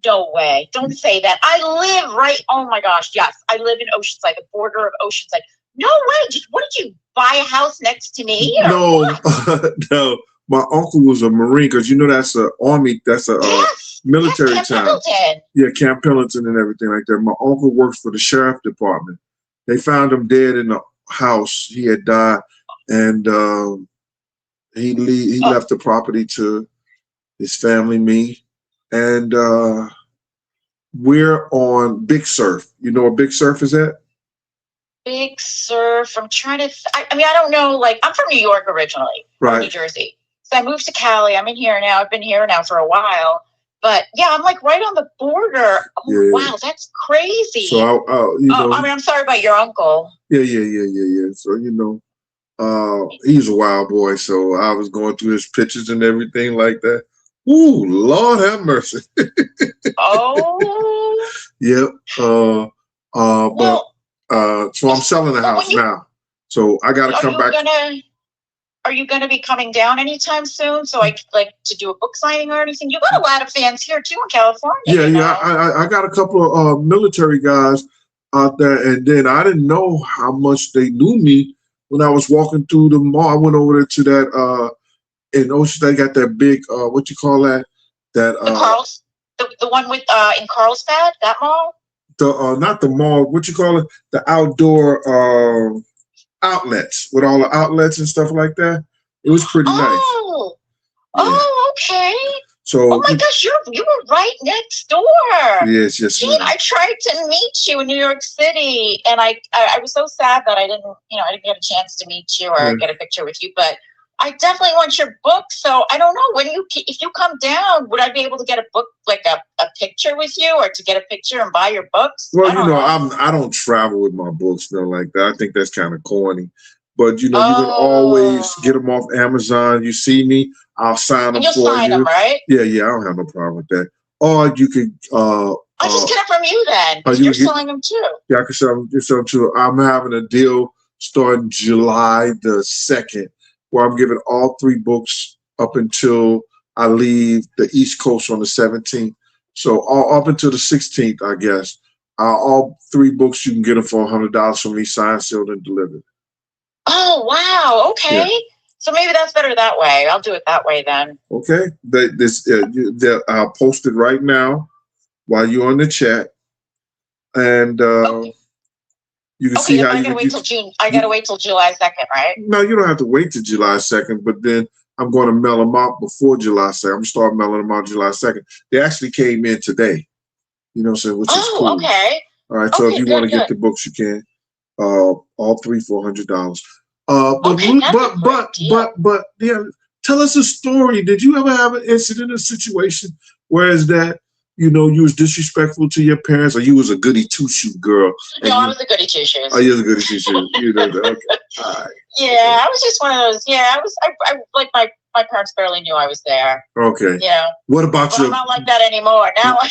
No way. Don't say that. I live right. Oh my gosh. Yes. I live in Oceanside, the border of Oceanside. No way. What did you buy a house next to me? No, no. My uncle was a Marine, because you know that's a army, that's a military town. Yeah, Camp Pendleton and everything like that. My uncle works for the sheriff department. They found him dead in the house. He had died, and he left the property to his family, me, and we're on Big Surf. You know where Big Surf is at? Big Surf. I'm trying to. I mean, I don't know. Like, I'm from New York originally, right? New Jersey. So I moved to Cali. I'm in here now. I've been here now for a while. But yeah, I'm like right on the border. Oh, yeah. Wow, that's crazy. So you know, I mean, I'm sorry about your uncle. Yeah. So you know, he's a wild boy. So I was going through his pictures and everything like that. Ooh, Lord have mercy. Oh. Yep. So I'm selling the house now. So I got to come back. Are you going to be coming down anytime soon? So I like to do a book signing or anything? You got a lot of fans here too in California. Yeah. I got a couple of military guys out there, and then I didn't know how much they knew me when I was walking through the mall. I went over there to that in Ocean. They got that big what you call that? That the one with in Carlsbad, that mall. Not the mall. What you call it? The outdoor outlets with all the outlets and stuff like that. It was pretty nice. Oh, okay. So, oh my gosh, you were right next door. Yes. Gene, I tried to meet you in New York City, and I was so sad that I didn't get a chance to meet you or get a picture with you. But I definitely want your book. So I don't know if you come down, would I be able to get a book, like a picture with you, or to get a picture and buy your books? Well, I don't travel with my books, nothing like that. I think that's kind of corny. But you can always get them off Amazon. You see me, I'll sign them for you. You'll sign them, right? Yeah, I don't have no problem with that. Or you could. I'll just get it from you then. You're selling them too. Yeah, I can sell them too. I'm having a deal starting July the 2nd. Where I'm giving all 3 books up until I leave the East Coast on the 17th. So up until the 16th, I guess. All 3 books, you can get them for $100 from me, signed, sealed, and delivered. Oh, wow. Okay. Yeah. So maybe that's better that way. I'll do it that way then. Okay. I'll post it right now while you're on the chat. And You can Okay, see then how I you gotta can wait till June. I gotta wait till July 2nd, right? No, you don't have to wait till July 2nd, but then I'm going to mail them out before July 2nd. I'm going to start mailing them out July 2nd. They actually came in today, you know what I'm saying, which is cool. Okay. All right, so if Okay, you want to good, get the books, you can. All three for $100. But Okay, that's a great deal. yeah, tell us a story. Did you ever have an incident, a situation, whereas that you was disrespectful to your parents, or you was a goody two shoe girl? No, I was a goody two shoes. Oh, you was a goody two shoe. You know that. Okay. All right. Yeah, I was just one of those. Yeah, I like my parents barely knew I was there. Okay. Yeah. What about But your? I'm not like that anymore. Now I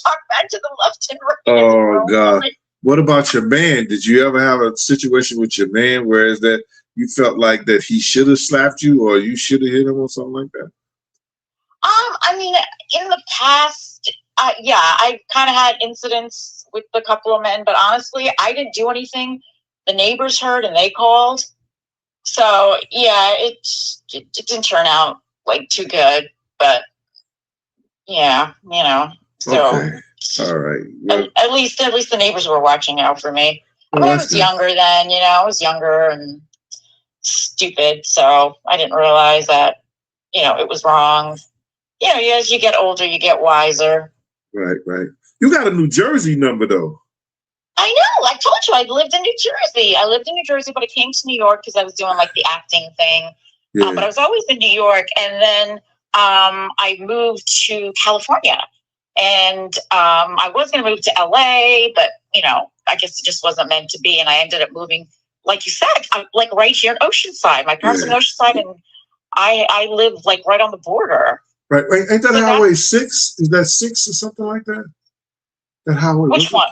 talk back to the left and right. Oh God. What about your man? Did you ever have a situation with your man whereas that you felt like that he should have slapped you or you should have hit him or something like that? I mean, in the past, yeah, I kind of had incidents with a couple of men, but honestly, I didn't do anything. The neighbors heard and they called. So yeah, it didn't turn out like too good, but yeah, so. Okay. All right. Yeah. At least the neighbors were watching out for me. I mean, I was younger then, I was younger and stupid, so I didn't realize that, it was wrong. As you get older, you get wiser. Right. You got a New Jersey number though. I know. I told you I lived in New Jersey. But I came to New York because I was doing like the acting thing. Yeah. But I was always in New York, and then I moved to California. And I was going to move to LA, but, I guess it just wasn't meant to be. And I ended up moving, like you said, like right here in Oceanside. My parents are in Oceanside, and I live like right on the border. Right. Ain't that Highway 6? Is that 6 or something like that? That highway? Which one?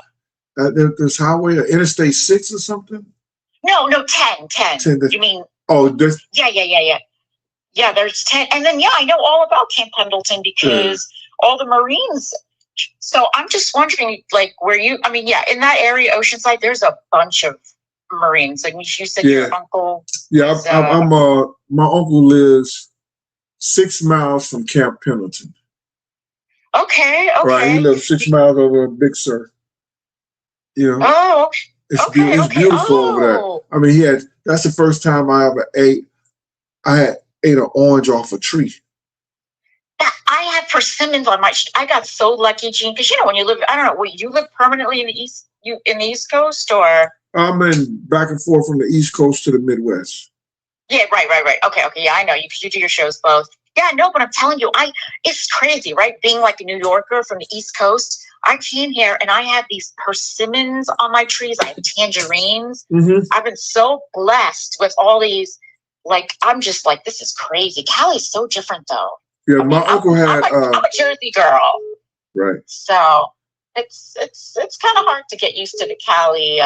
There's highway or Interstate 6 or something? No, 10. 10. You mean? Oh, there's. Yeah. Yeah, there's 10. And then, I know all about Camp Pendleton because all the Marines. So I'm just wondering, like, in that area, Oceanside, there's a bunch of Marines. Like you said, your uncle. Yeah, my uncle lives 6 miles from Camp Pendleton. Okay. Right, he lives 6 miles over Big Sur. Oh, it's beautiful over there. I mean, that's the first time I ever ate. I ate an orange off a tree. I had persimmons on my. I got so lucky, Gene, because when you live, I don't know, you live permanently in the East. You in the East Coast, or? I'm in back and forth from the East Coast to the Midwest. Yeah, right. Okay, yeah, I know you because you do your shows both. Yeah, no, but I'm telling you, it's crazy, right? Being like a New Yorker from the East Coast, I came here and I had these persimmons on my trees. I have tangerines. Mm-hmm. I've been so blessed with all these. Like, I'm just like, this is crazy. Cali's so different, though. Yeah, my uncle had. I'm a Jersey girl. Right. So it's kind of hard to get used to the Cali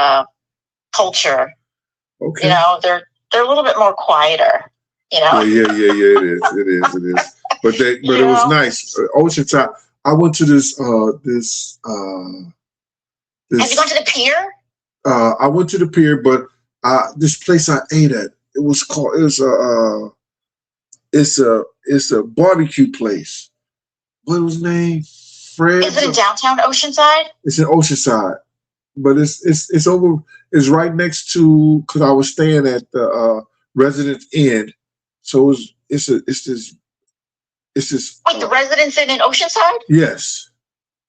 culture. Okay. They're a little bit more quieter. Yeah. It is. But it was nice. Oceanside. I went to this. Have you gone to the pier? I went to the pier, but this place I ate at. It was called. It's a barbecue place. What was the name? Fred. Is it in downtown Oceanside? It's in Oceanside, but it's over. It's right next to because I was staying at the Residence Inn, so it's this. Wait, the Residence Inn in Oceanside? Yes.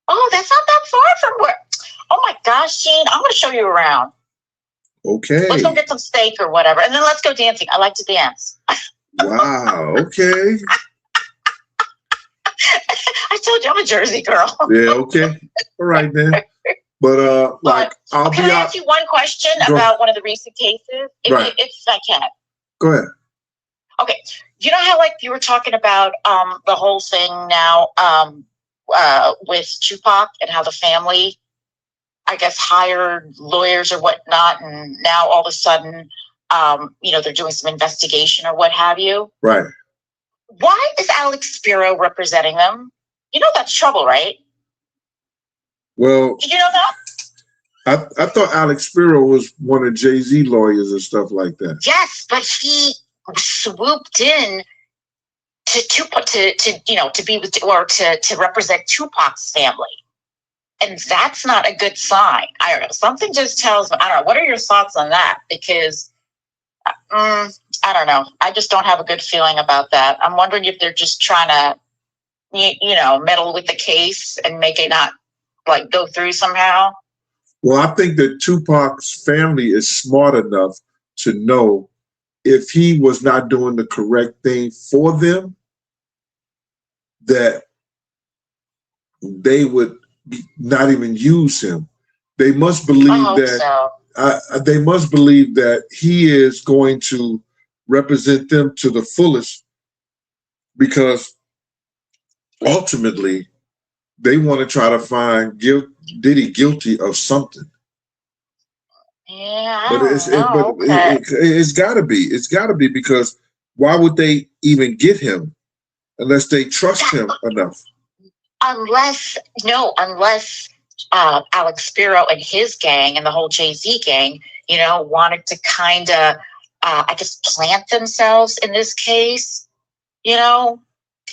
Oh, that's not that far from where. Oh my gosh, Gene! I'm going to show you around. Okay. Let's go get some steak or whatever, and then let's go dancing. I like to dance. Wow. Okay. I told you I'm a Jersey girl. Yeah. Okay. All right then. But I'll can I ask you one question about one of the recent cases? If I can. Go ahead. Okay. You know how you were talking about the whole thing now with Tupac and how the family, I guess, hired lawyers or whatnot, and now all of a sudden, they're doing some investigation or what have you. Right. Why is Alex Spiro representing them? That's trouble, right? Well, did you know that? I thought Alex Spiro was one of Jay-Z lawyers and stuff like that. Yes, but he swooped in to be with or to represent Tupac's family. And that's not a good sign. I don't know. Something just tells me, I don't know. What are your thoughts on that? Because I don't know. I just don't have a good feeling about that. I'm wondering if they're just trying to, meddle with the case and make it not like go through somehow. Well, I think that Tupac's family is smart enough to know if he was not doing the correct thing for them, that they would not even use him. They must believe they must believe that he is going to represent them to the fullest, because ultimately they want to try to find Diddy guilty of something. Yeah, But it's got to be. It's got to be, because why would they even get him unless they trust him enough? Unless Alex Spiro and his gang and the whole Jay-Z gang, wanted to kind of, I guess, plant themselves in this case, and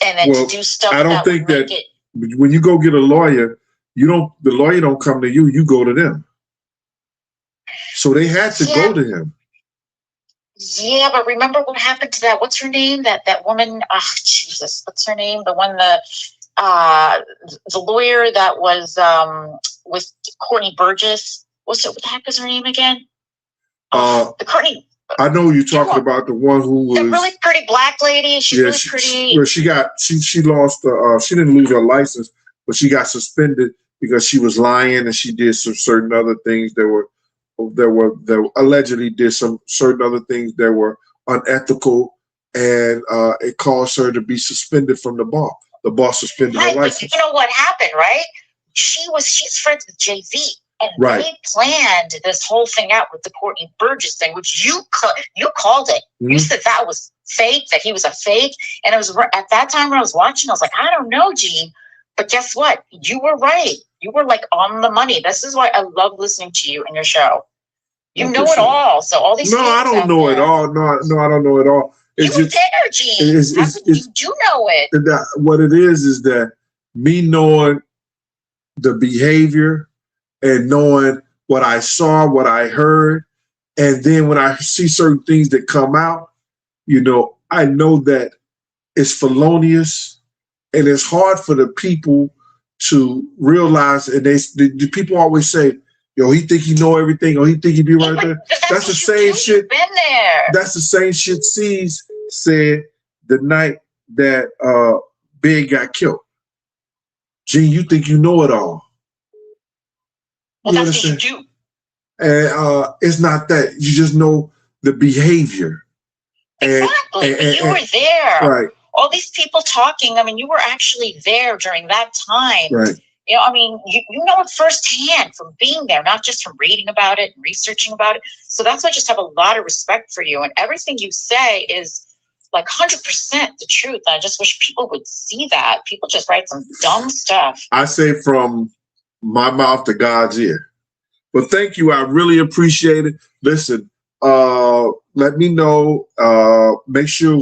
then to do stuff. I don't think that when you go get a lawyer, the lawyer don't come to you, you go to them. So they had to go to him. Yeah, but remember what happened to that? What's her name? That woman? Oh, Jesus, what's her name? The one that the lawyer that was with Courtney Burgess. What the heck is her name again? The Courtney. I know you're talking about the one who was the really pretty black lady. She's really pretty. Well, she lost. She didn't lose her license, but she got suspended because she was lying and she did some certain other things that allegedly did some certain other things that were unethical, and it caused her to be suspended from the bar. The boss suspended her license. But you know what happened, right? She's friends with Jay-Z, and they planned this whole thing out with the Courtney Burgess thing, which you called it. Mm-hmm. You said that was fake, that he was a fake, and it was at that time when I was watching, I was like, I don't know, Gene, but guess what? You were right. You were like on the money. This is why I love listening to you and your show. You know it all. So all these. No, I don't know it all. No, I don't know it all. It's you there, Gene. You do know it. What it is that me knowing the behavior and knowing what I saw, what I heard, and then when I see certain things that come out, I know that it's felonious, and it's hard for the people to realize. And the people always say, "Yo, he think he know everything, or he think he be right there." That's the same shit. You've been there. That's the same shit C's said the night that Big got killed. Gene, you think you know it all. Well, that's what you do. And it's not that. You just know the behavior. Exactly. And you were there. Right. All these people talking, I mean, you were actually there during that time. Right. You know it firsthand from being there, not just from reading about it and researching about it. So that's why I just have a lot of respect for you. And everything you say is like 100% the truth. And I just wish people would see that. People just write some dumb stuff. I say from my mouth to God's ear. But thank you. I really appreciate it. Listen, let me know. Make sure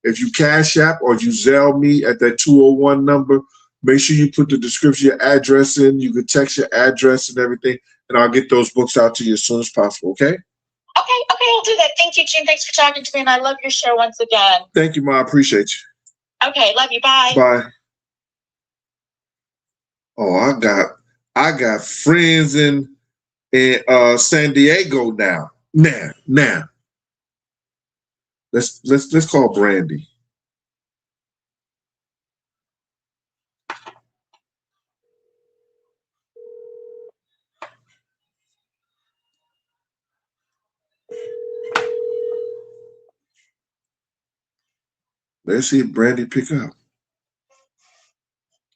if you Cash App or you Zelle me at that 201 number, make sure you put the description, your address in. You can text your address and everything, and I'll get those books out to you as soon as possible, okay? Okay, I'll do that. Thank you, Jim. Thanks for talking to me, and I love your show once again. Thank you, Ma. I appreciate you. Okay, love you. Bye. Bye. Oh, I got friends in San Diego now. Now. Let's call Brandy. Let's see if Brandy pick up.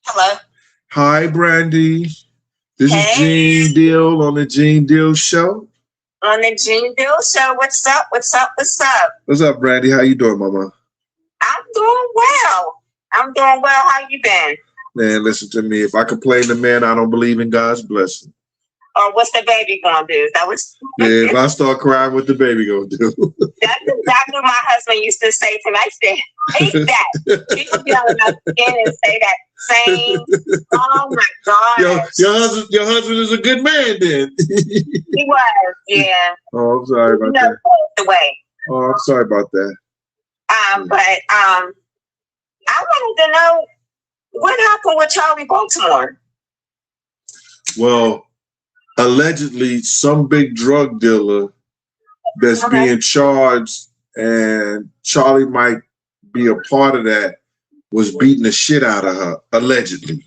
Hello. Hi, Brandy. This is Gene Deal on the Gene Deal Show. On the Gene Deal Show. What's up? What's up, Brandy? How you doing, Mama? I'm doing well. How you been? Man, listen to me. If I complain to man, I don't believe in God's blessing. Or what's the baby gonna do? Yeah, if I start crying, what the baby gonna do? That's exactly what my husband used to say to me. I said, hate that. People be on my skin and say that same. Oh my God. Your husband is a good man then. He was, yeah. Oh, I'm sorry about that. The way. Oh, I'm sorry about that. But I wanted to know what happened with Charlie Baltimore. Well, allegedly, some big drug dealer that's being charged, and Charlie might be a part of that, was beating the shit out of her, allegedly.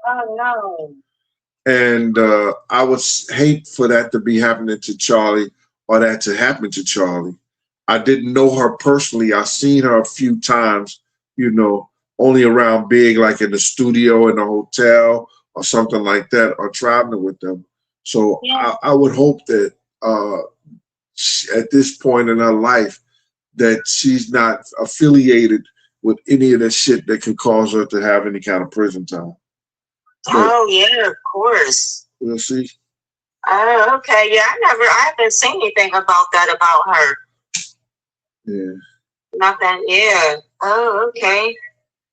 Oh no. And I would hate for that to be happening to Charlie, or that to happen to Charlie. I didn't know her personally. I've seen her a few times, you know, only around big, like in the studio, in the hotel, or something like that, or traveling with them. So yeah. I would hope that at this point in her life that she's not affiliated with any of that shit that could cause her to have any kind of prison time. Oh yeah, of course. We'll see. Oh, okay. Yeah, I haven't seen anything about that about her. Yeah. Nothing. Yeah. Oh, okay.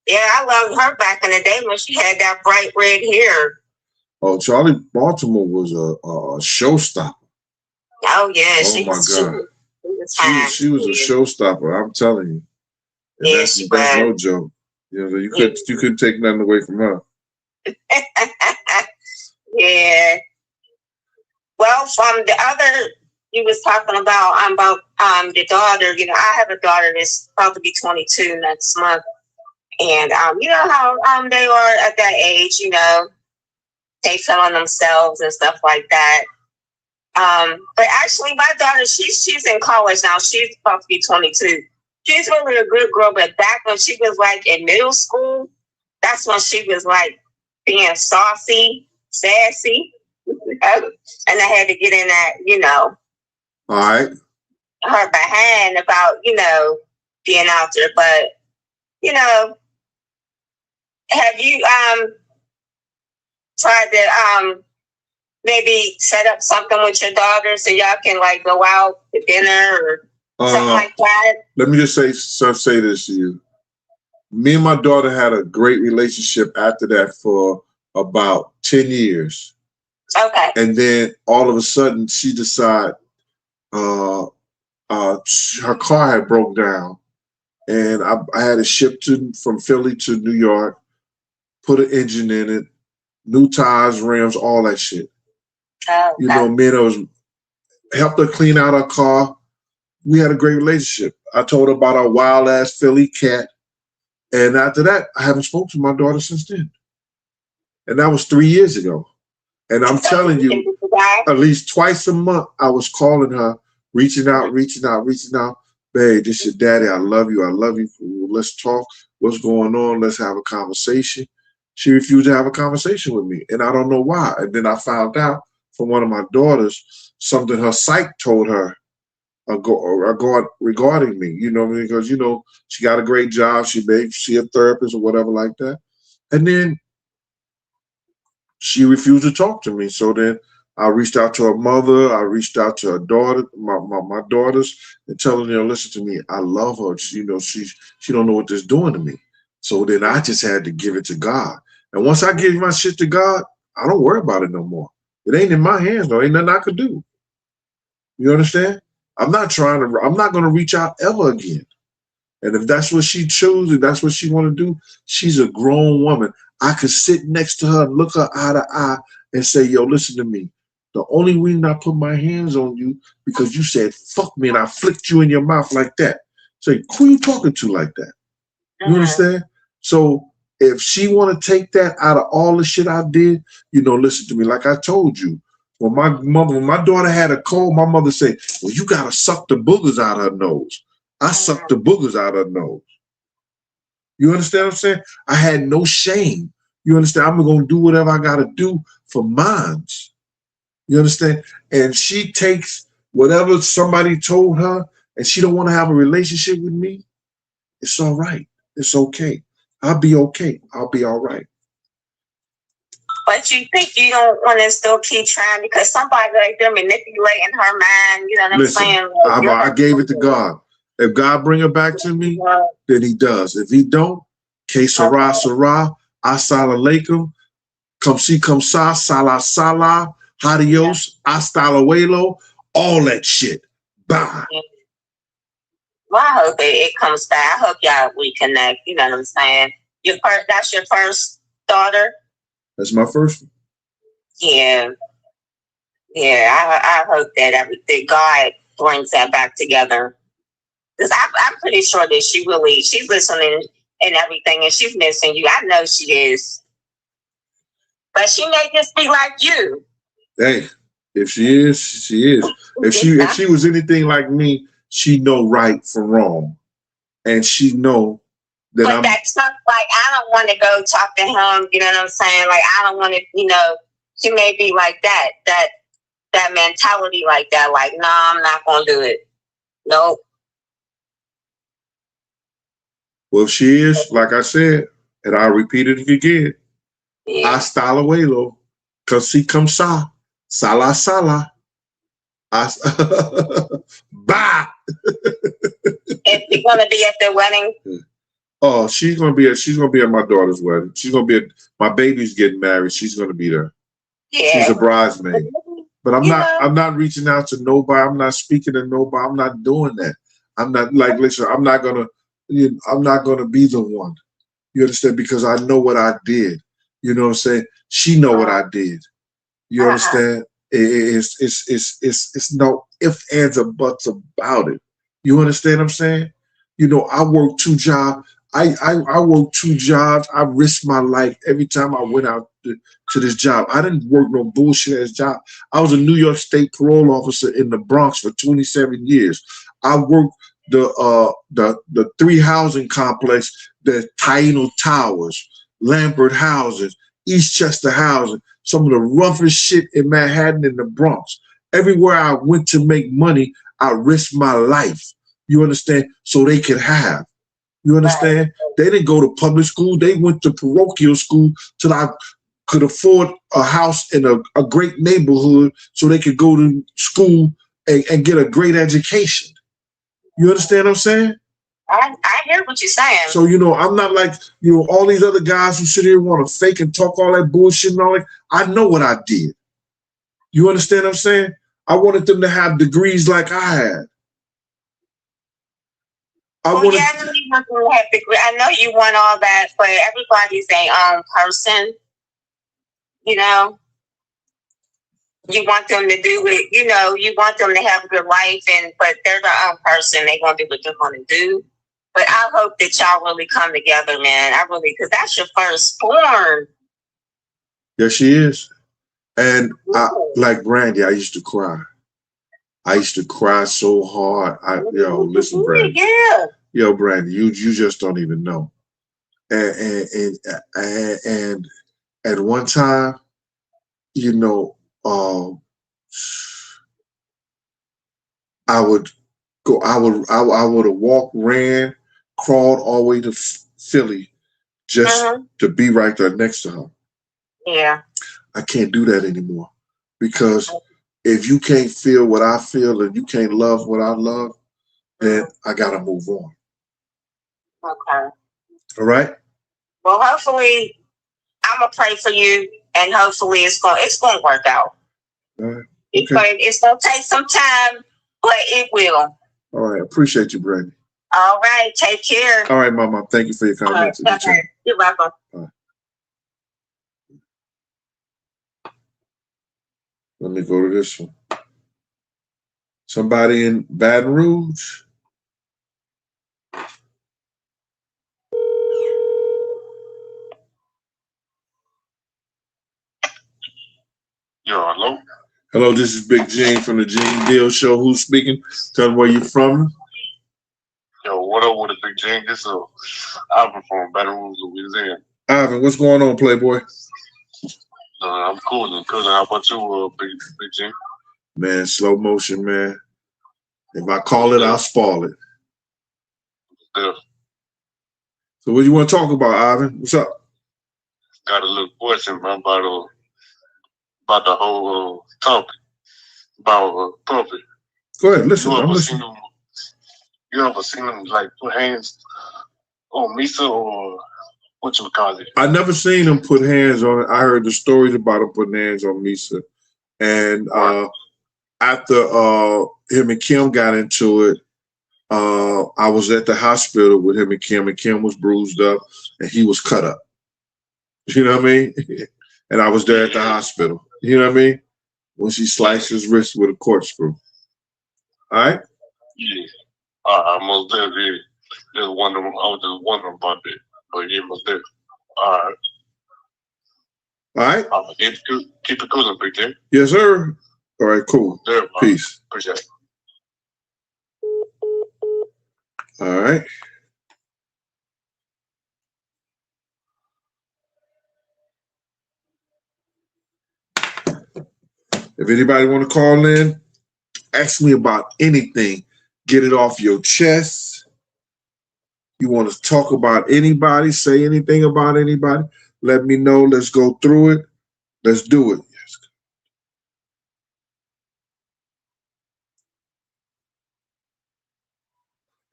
Yeah, I loved her back in the day when she had that bright red hair. Oh, Charlie Baltimore was a showstopper. Oh yeah, oh she my was. God. She was a showstopper. I'm telling you. And yeah, that's no joke. You know, you couldn't take nothing away from her. Yeah. Well, from the other, you was talking about the daughter. You know, I have a daughter that's about to be 22 next month, and you know how they are at that age. You know, they feel on themselves and stuff like that. But actually, my daughter, she's in college now. She's about to be 22. She's really a good girl, but back when she was like in middle school, that's when she was like being saucy, sassy. And I had to get in that, you know, all right, her behind about, you know, being out there. But, you know, have you tried to maybe set up something with your daughter so y'all can like go out to dinner or something like that? Let me just say this to you. Me and my daughter had a great relationship after that for about 10 years. Okay. And then all of a sudden she decided her car had broke down, and I had it shipped from Philly to New York, put an engine in it, new tires, rims, all that shit. Okay. You know, me and I was helped her clean out her car. We had a great relationship. I told her about our wild ass Philly cat. And after that, I haven't spoken to my daughter since then. And that was 3 years ago. And I'm telling you, at least twice a month, I was calling her, reaching out. Babe, this your daddy. I love you. Let's talk. What's going on? Let's have a conversation. She refused to have a conversation with me. And I don't know why. And then I found out from one of my daughters something her psych told her regarding me, you know, because, you know, she got a great job. She a therapist or whatever like that. And then she refused to talk to me. So then I reached out to her mother. I reached out to her daughter, my daughters, and telling them, listen to me, I love her. She don't know what this is doing to me. So then I just had to give it to God. And once I give my shit to God, I don't worry about it no more. It ain't in my hands, though. Ain't nothing I could do. You understand? I'm not going to reach out ever again. And if that's what she chooses, if that's what she want to do, she's a grown woman. I could sit next to her and look her eye to eye and say, yo, listen to me. The only reason I put my hands on you because you said, fuck me, and I flicked you in your mouth like that. Say, who you talking to like that? You understand? So if she want to take that out of all the shit I did, you know, listen to me. Like I told you, when my daughter had a cold, my mother said, well, you got to suck the boogers out of her nose. I sucked the boogers out of her nose. You understand what I'm saying? I had no shame. You understand? I'm going to do whatever I got to do for mine. You understand? And she takes whatever somebody told her and she don't want to have a relationship with me. It's all right. It's okay. I'll be okay. I'll be all right. But you think you don't want to still keep trying because somebody like them manipulating her mind, you know what I'm saying? I gave it to God. If God bring her back to me, then he does. If he don't, que sera, sera, assalamu alaikum, come see, come sa, sala, sala, adios, hasta luego, all that shit. Bye. Well, I hope it comes back. I hope y'all reconnect. You know what I'm saying? That's your first daughter? That's my first one. Yeah. Yeah, I hope that everything God brings that back together. Because I'm pretty sure that she's listening and everything, and she's missing you. I know she is. But she may just be like you. Hey, if she is, she is. If she was anything like me, she know right from wrong. And she know that but that's not like, I don't want to go talk to him, you know what I'm saying? Like, I don't want to, she may be like that mentality like that. Like, nah, I'm not going to do it. Nope. Well, she is, like I said, and I'll repeat it again. Hasta luego, cause si come sa, sala sala. Bye. Is she gonna be at the wedding? Oh, she's gonna be at my daughter's wedding. She's gonna be at my baby's getting married. She's gonna be there. Yeah. She's a bridesmaid. But I'm not reaching out to nobody. I'm not speaking to nobody. I'm not doing that. I'm not like, listen, I'm not gonna be the one. You understand? Because I know what I did. You know what I'm saying? She know what I did. You understand? It's no ifs, ands, or buts about it. You understand what I'm saying? I worked 2 jobs. I worked 2 jobs. I risked my life every time I went out to this job. I didn't work no bullshit ass job. I was a New York State parole officer in the Bronx for 27 years. I worked the 3 housing complex, the Taino Towers, Lambert houses, Eastchester housing, some of the roughest shit in Manhattan and the Bronx. Everywhere I went to make money, I risked my life. You understand? So they could have. You understand? They didn't go to public school. They went to parochial school till I could afford a house in a great neighborhood so they could go to school and get a great education. You understand what I'm saying? I hear what you're saying. So, I'm not like, all these other guys who sit here and want to fake and talk all that bullshit and all that. I know what I did. You understand what I'm saying? I wanted them to have degrees like I had. I know you want them to have degrees. I know you want all that, but everybody's their own person. You want them to do it, you want them to have a good life, but they're their own person. They're going to do what they're going to do. But I hope that y'all really come together, man. I really, because that's your firstborn. Yes, she is. And like Brandy, I used to cry. I used to cry so hard. Listen, Brandy. Yeah. Yo, Brandy, you just don't even know. And at one time, I would have walked, ran, crawled all the way to Philly just to be right there next to her. Yeah. I can't do that anymore because if you can't feel what I feel and you can't love what I love, then I gotta move on. Okay. All right. Well, hopefully, I'm gonna pray for you, and hopefully, it's gonna work out. All right. Okay. It's gonna take some time, but it will. All right. Appreciate you, Brandy. All right. Take care. All right, Mama. Thank you for your comments. Right. You're welcome. All right. Let me go to this one. Somebody in Baton Rouge. Yo, hello? Hello, this is Big Gene from the Gene Deal Show. Who's speaking? Tell them where you from. Yo, what up with the Big Gene? This is Ivan from Baton Rouge, Louisiana. Ivan, what's going on, Playboy? I'm cool. How about you, Big Gene? Man, slow motion, man. If I call it, I'll spoil it. Yeah. So what do you want to talk about, Ivan? What's up? Got a little question about the whole topic about puppet. Go ahead, listen. I'm listening. You ever seen him like put hands on Misa or what you call it? I never seen him put hands on it. I heard the stories about him putting hands on Misa. And after him and Kim got into it, I was at the hospital with him and Kim was bruised up and he was cut up. You know what I mean? And I was there at the hospital. You know what I mean? When she sliced his wrist with a corkscrew. All right? Yeah. I most definitely I was just wondering about that. But yeah, most definitely. All right. All right? I'm going to keep it cool, big day. Yes, sir. All right, cool. There, Peace. Appreciate it. All right. If anybody want to call in, ask me about anything. Get it off your chest. You want to talk about anybody, say anything about anybody, let me know. Let's go through it. Let's do it.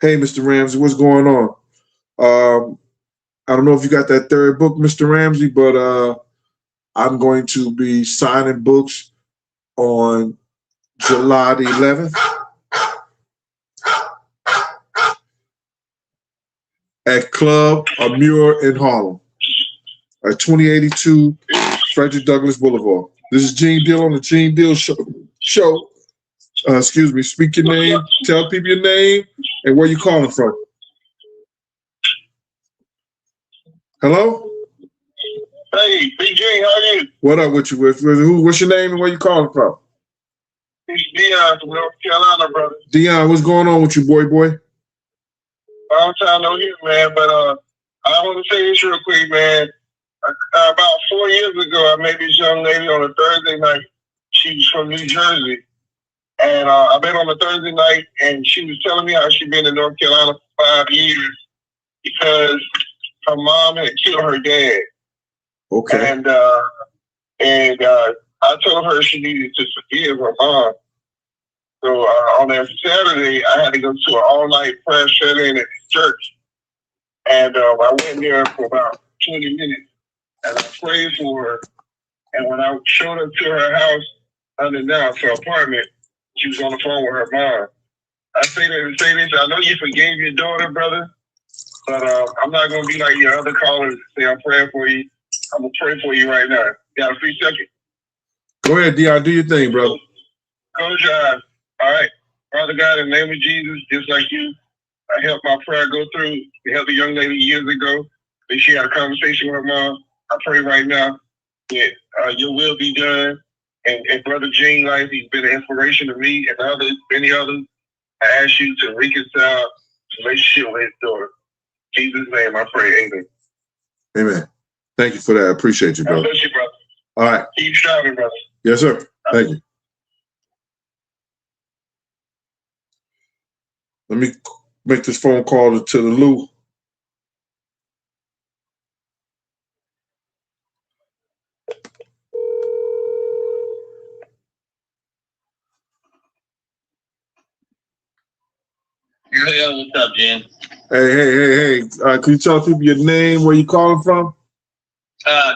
Hey, Mr. Ramsey, what's going on? I don't know if you got that third book, Mr. Ramsey, but I'm going to be signing books on July the 11th at Club Amur in Harlem at 2082 Frederick Douglass Boulevard. This is Gene Deal on the Gene Deal Show. Excuse me. Speak your name. Tell people your name and where you calling from. Hello? Hey, BG, how are you? What up with you? What's your name and where you calling from? It's Dion from North Carolina, brother. Dion, what's going on with you, boy? Long time no hear, man. But I want to say this real quick, man. About 4 years ago, I met this young lady on a Thursday night. She was from New Jersey. And I met on a Thursday night, and she was telling me how she'd been in North Carolina for 5 years because her mom had killed her dad. Okay. And I told her she needed to forgive her mom. So on that Saturday, I had to go to an all-night prayer shut-in at the church. And I went there for about 20 minutes, and I prayed for her. And when I showed up to her house, unannounced, her apartment, she was on the phone with her mom. I say that to say this. I know you forgave your daughter, brother, but I'm not going to be like your other callers and say I'm praying for you. I'm going to pray for you right now. You got a free second? Go ahead, Dion. Do your thing, brother. Close your eyes. All right. Father God, in the name of Jesus, just like you, I helped my prayer go through. We helped a young lady years ago. And she had a conversation with her mom. I pray right now that your will be done. And Brother Gene Life, he's been an inspiration to me and others, many others. I ask you to reconcile the relationship with his daughter. In Jesus' name, I pray. Amen. Amen. Thank you for that. I appreciate you, brother. God bless you, brother. All right. Keep striving, brother. Yes, sir. Thank you. Let me make this phone call to the Lou. Yeah, what's up, Jen? Hey. Can you tell people your name, where you calling from?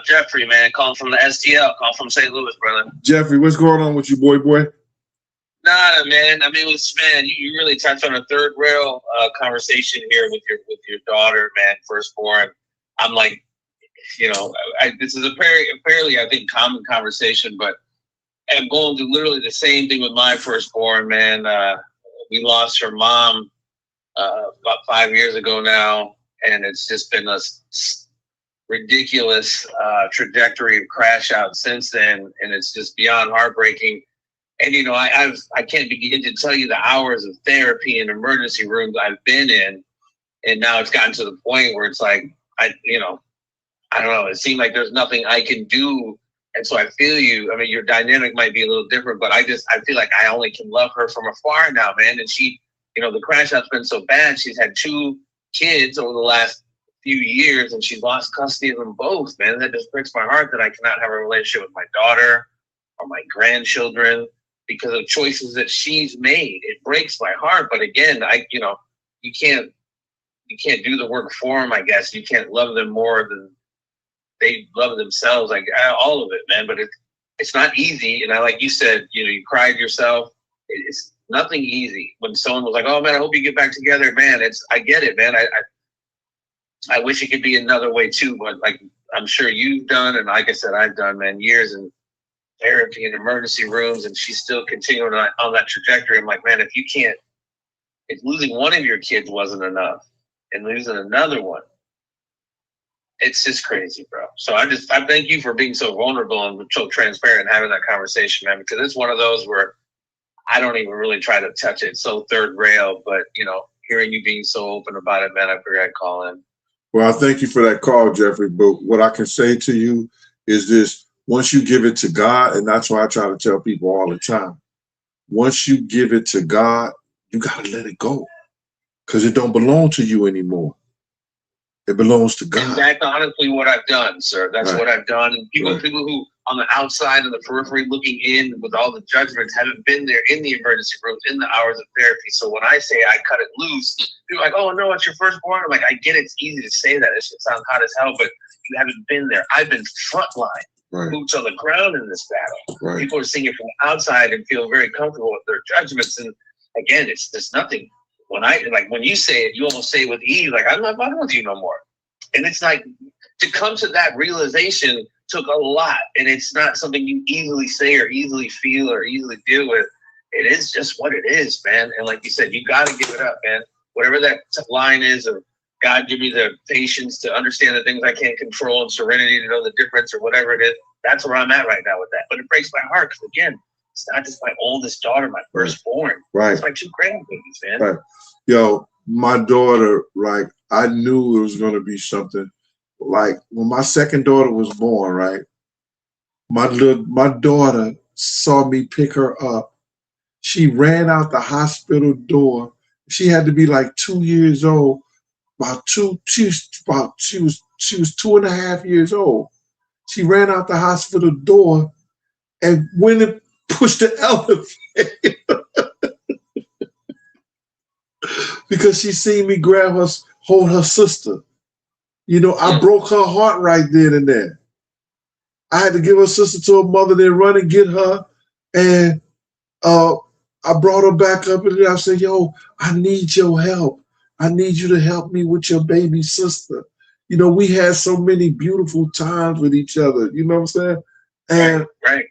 Jeffrey, man, calling from the STL, calling from St. Louis, brother. Jeffrey, what's going on with you, boy? Nada, man. I mean, you really touched on a third rail conversation here with your daughter, man, firstborn. I'm like, this is a fairly, I think, common conversation, but I'm going through literally the same thing with my firstborn, man. We lost her mom about 5 years ago now, and it's just been a ridiculous trajectory of crash out since then, and it's just beyond heartbreaking. And I can't begin to tell you the hours of therapy and emergency rooms I've been in, and now it's gotten to the point where it's like I don't know. It seemed like there's nothing I can do, and so I feel you. I mean, your dynamic might be a little different, but I feel like I only can love her from afar now, man. And she, the crash out's been so bad. She's had 2 kids over the last few years, and she's lost custody of them both, man. That just breaks my heart that I cannot have a relationship with my daughter or my grandchildren because of choices that she's made. It breaks my heart. But again, you can't do the work for them. I guess you can't love them more than they love themselves. Like all of it, man. But it's not easy. And like you said, you cried yourself. It's nothing easy. When someone was like, "Oh man, I hope you get back together," man. I get it, man. I wish it could be another way too, but like I'm sure you've done, and like I said, I've done, man, years in therapy and emergency rooms, and she's still continuing on that trajectory. I'm like, man, if losing one of your kids wasn't enough, and losing another one, it's just crazy, bro. So I thank you for being so vulnerable and so transparent and having that conversation, man, because it's one of those where I don't even really try to touch it. It's so third rail, but hearing you being so open about it, man, I figured I'd call in. Well, I thank you for that call, Jeffrey. But what I can say to you is this: once you give it to God, and that's why I try to tell people all the time, once you give it to God, you got to let it go, because it don't belong to you anymore. It belongs to God. And that's honestly what I've done, sir. That's right. What I've done. And people who on the outside and the periphery looking in with all the judgments haven't been there in the emergency rooms, in the hours of therapy. So when I say I cut it loose, people are like, "Oh no, it's your firstborn." I'm like, I get it. It's easy to say that. It sounds hot as hell, but you haven't been there. I've been frontline, boots on the ground in this battle. Right. People are seeing it from the outside and feel very comfortable with their judgments. And again, there's nothing. When you say it, you almost say it with ease, like, I'm not bothering with you no more. And it's like, to come to that realization took a lot. And it's not something you easily say or easily feel or easily deal with. It is just what it is, man. And like you said, you got to give it up, man. Whatever that line is of God, give me the patience to understand the things I can't control and serenity to know the difference or whatever it is. That's where I'm at right now with that. But it breaks my heart because, again, it's not just my oldest daughter, my firstborn. Right. It's my two grandbabies, man. Right. Yo, my daughter, like, I knew it was going to be something. Like, when my second daughter was born, right, my daughter saw me pick her up. She ran out the hospital door. She had to be like 2 years old. She was 2.5 years old. She ran out the hospital door and went and pushed the elevator. Because she seen me grab her, hold her sister. I broke her heart right then and there. I had to give her sister to her mother, then run and get her. And I brought her back up and I said, "Yo, I need your help. I need you to help me with your baby sister." We had so many beautiful times with each other. You know what I'm saying? And right.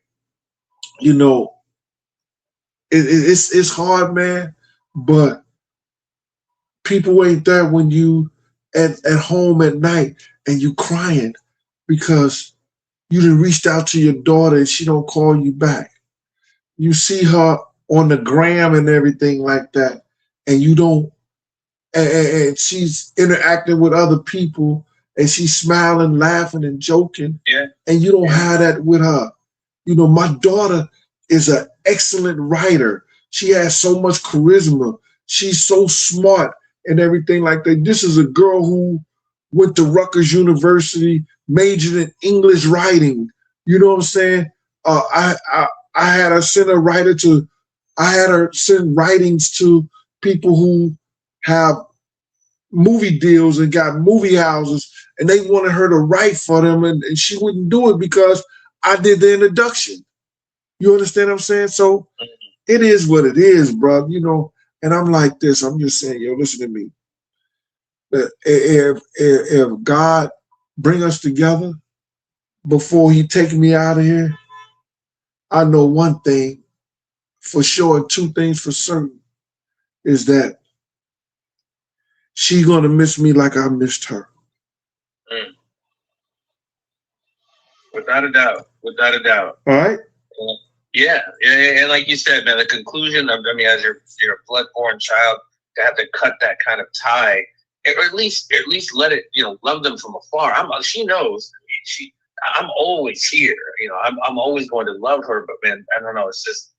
It's hard, man, but people ain't there when you at home at night and you crying because you done reached out to your daughter and she don't call you back. You see her on the gram and everything like that, and you don't, and she's interacting with other people and she's smiling, laughing, and joking. Yeah. And you don't have that with her. My daughter is an excellent writer. She has so much charisma. She's so smart and everything like that. This is a girl who went to Rutgers University, majored in English writing. You know what I'm saying? I had her send send writings to people who have movie deals and got movie houses, and they wanted her to write for them, and she wouldn't do it because I did the introduction. You understand what I'm saying? So it is what it is, bro. And I'm like this. I'm just saying, yo, listen to me. If God bring us together before he take me out of here, I know one thing for sure, and two things for certain, is that she's going to miss me like I missed her. Without a doubt. Without a doubt. All right? Yeah. And like you said, man, the conclusion of, as your blood-born child, to have to cut that kind of tie, or at least let it, love them from afar. She knows. I'm always here. I'm always going to love her. But man, I don't know. It's just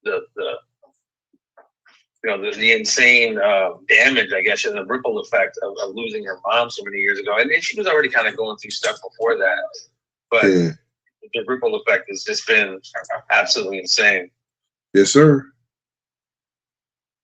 the insane damage, I guess, and the ripple effect of losing her mom so many years ago. And she was already kind of going through stuff before that. But the ripple effect has just been absolutely insane. Yes, sir.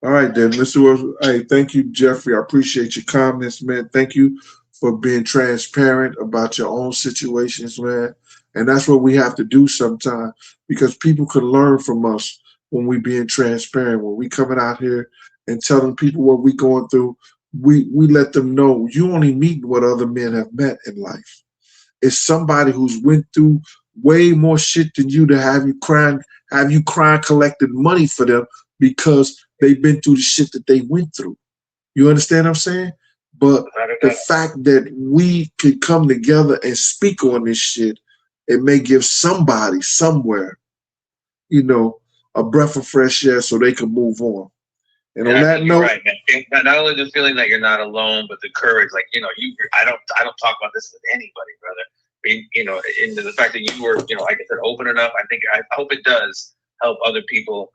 All right, then, Mr. Wilson. Hey, thank you, Jeffrey. I appreciate your comments, man. Thank you for being transparent about your own situations, man. And that's what we have to do sometimes because people can learn from us when we being transparent. When we coming out here and telling people what we going through, we let them know you only meet what other men have met in life. It's somebody who's went through way more shit than you to have you crying, collecting money for them because they've been through the shit that they went through. You understand what I'm saying? But the fact that we could come together and speak on this shit, it may give somebody somewhere, a breath of fresh air so they can move on. And on that note, right, man. Not only the feeling that you're not alone, but the courage. Like, I don't talk about this with anybody, brother. I mean, into the fact that you were, like I said, open enough. I hope it does help other people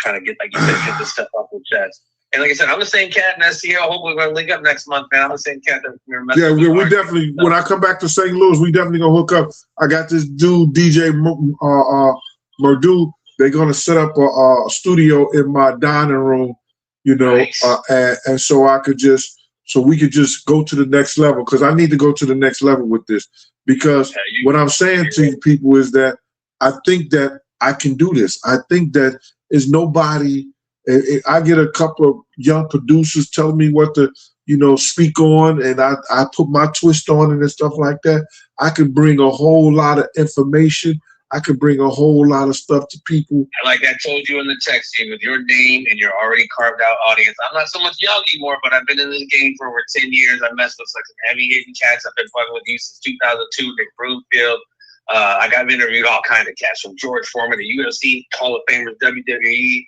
kind of get, like you said, get this stuff off their chest. And like I said, I'm the same cat in SEO. Hopefully we're gonna link up next month, man. I'm the same cat that we're messing with. Yeah, we definitely. When I come back to St. Louis, we definitely gonna hook up. I got this dude, DJ Murdu. They're gonna set up a studio in my dining room, Nice. and so we could just go to the next level because I need to go to the next level with this. Because what I'm saying to you people is that I think that I can do this. I think that is nobody. I get a couple of young producers telling me what to, speak on, and I put my twist on it and stuff like that. I can bring a whole lot of information. I can bring a whole lot of stuff to people. Like I told you in the text, with your name and your already carved out audience. I'm not so much young anymore, but I've been in this game for over 10 years. I messed with some heavy hitting cats. I've been fucking with you since 2002, Nick Broomfield. I got interviewed all kind of cats, from George Foreman to UFC, Hall of Famers, WWE,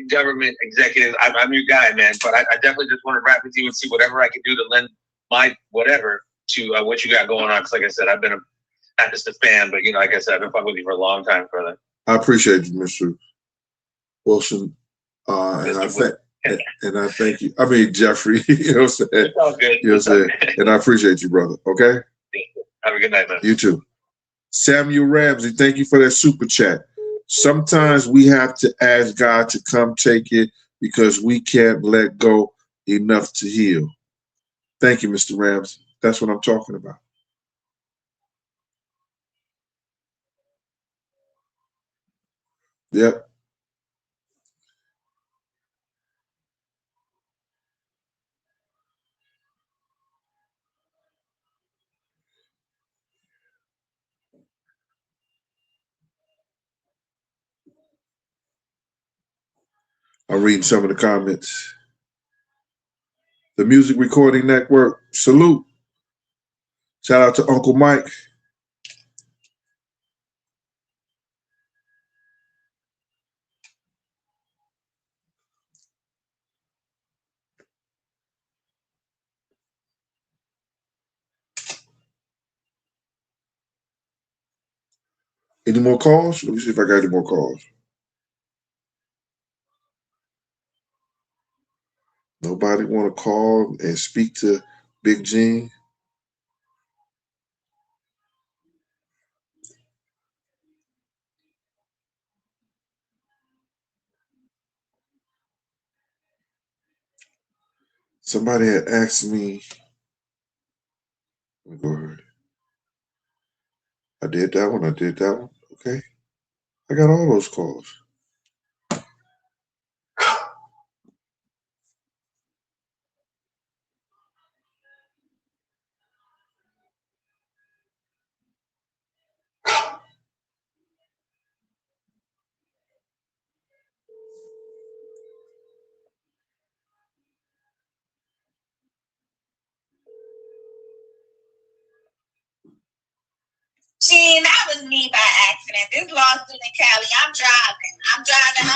government executives. I'm your guy, man. But I definitely just want to rap with you and see whatever I can do to lend my whatever to what you got going on. Because like I said, I've been not just a fan, but like I said, I've been fucking with you for a long time, brother. I appreciate you, Mr. Wilson, and I thank you. I mean, Jeffrey. You know what I'm saying? It's all good. You know what I'm saying? And I appreciate you, brother. Okay. Have a good night, man. You too. Samuel Ramsey, thank you for that super chat. Sometimes we have to ask God to come take it because we can't let go enough to heal. Thank you, Mr. Ramsey. That's what I'm talking about. Yep. I'm reading some of the comments. The Music Recording Network, salute. Shout out to Uncle Mike. Any more calls? Let me see if I got any more calls. Nobody want to call and speak to Big Gene? Somebody had asked me. Let me go ahead. I did that one. Okay. I got all those calls. Gene, that was me by accident. This lawsuit in Cali. I'm driving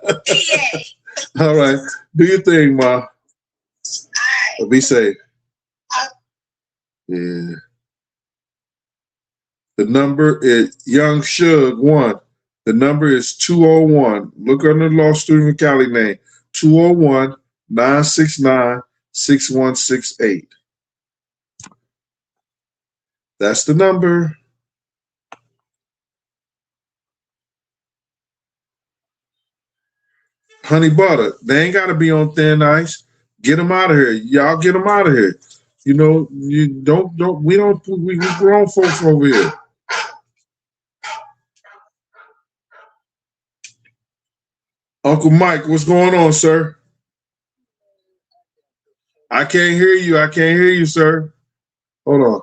home. PA. All right. Do your thing, Ma. All right. Be safe. Yeah. The number is Young Shug 1. The number is 201. Look under the Law Student in Cali name. 201-969-6168. That's the number. Honey Butter. They ain't got to be on thin ice. Get them out of here. Y'all get them out of here. You know, we grown folks over here. Uncle Mike, what's going on, sir? I can't hear you. I can't hear you, sir. Hold on.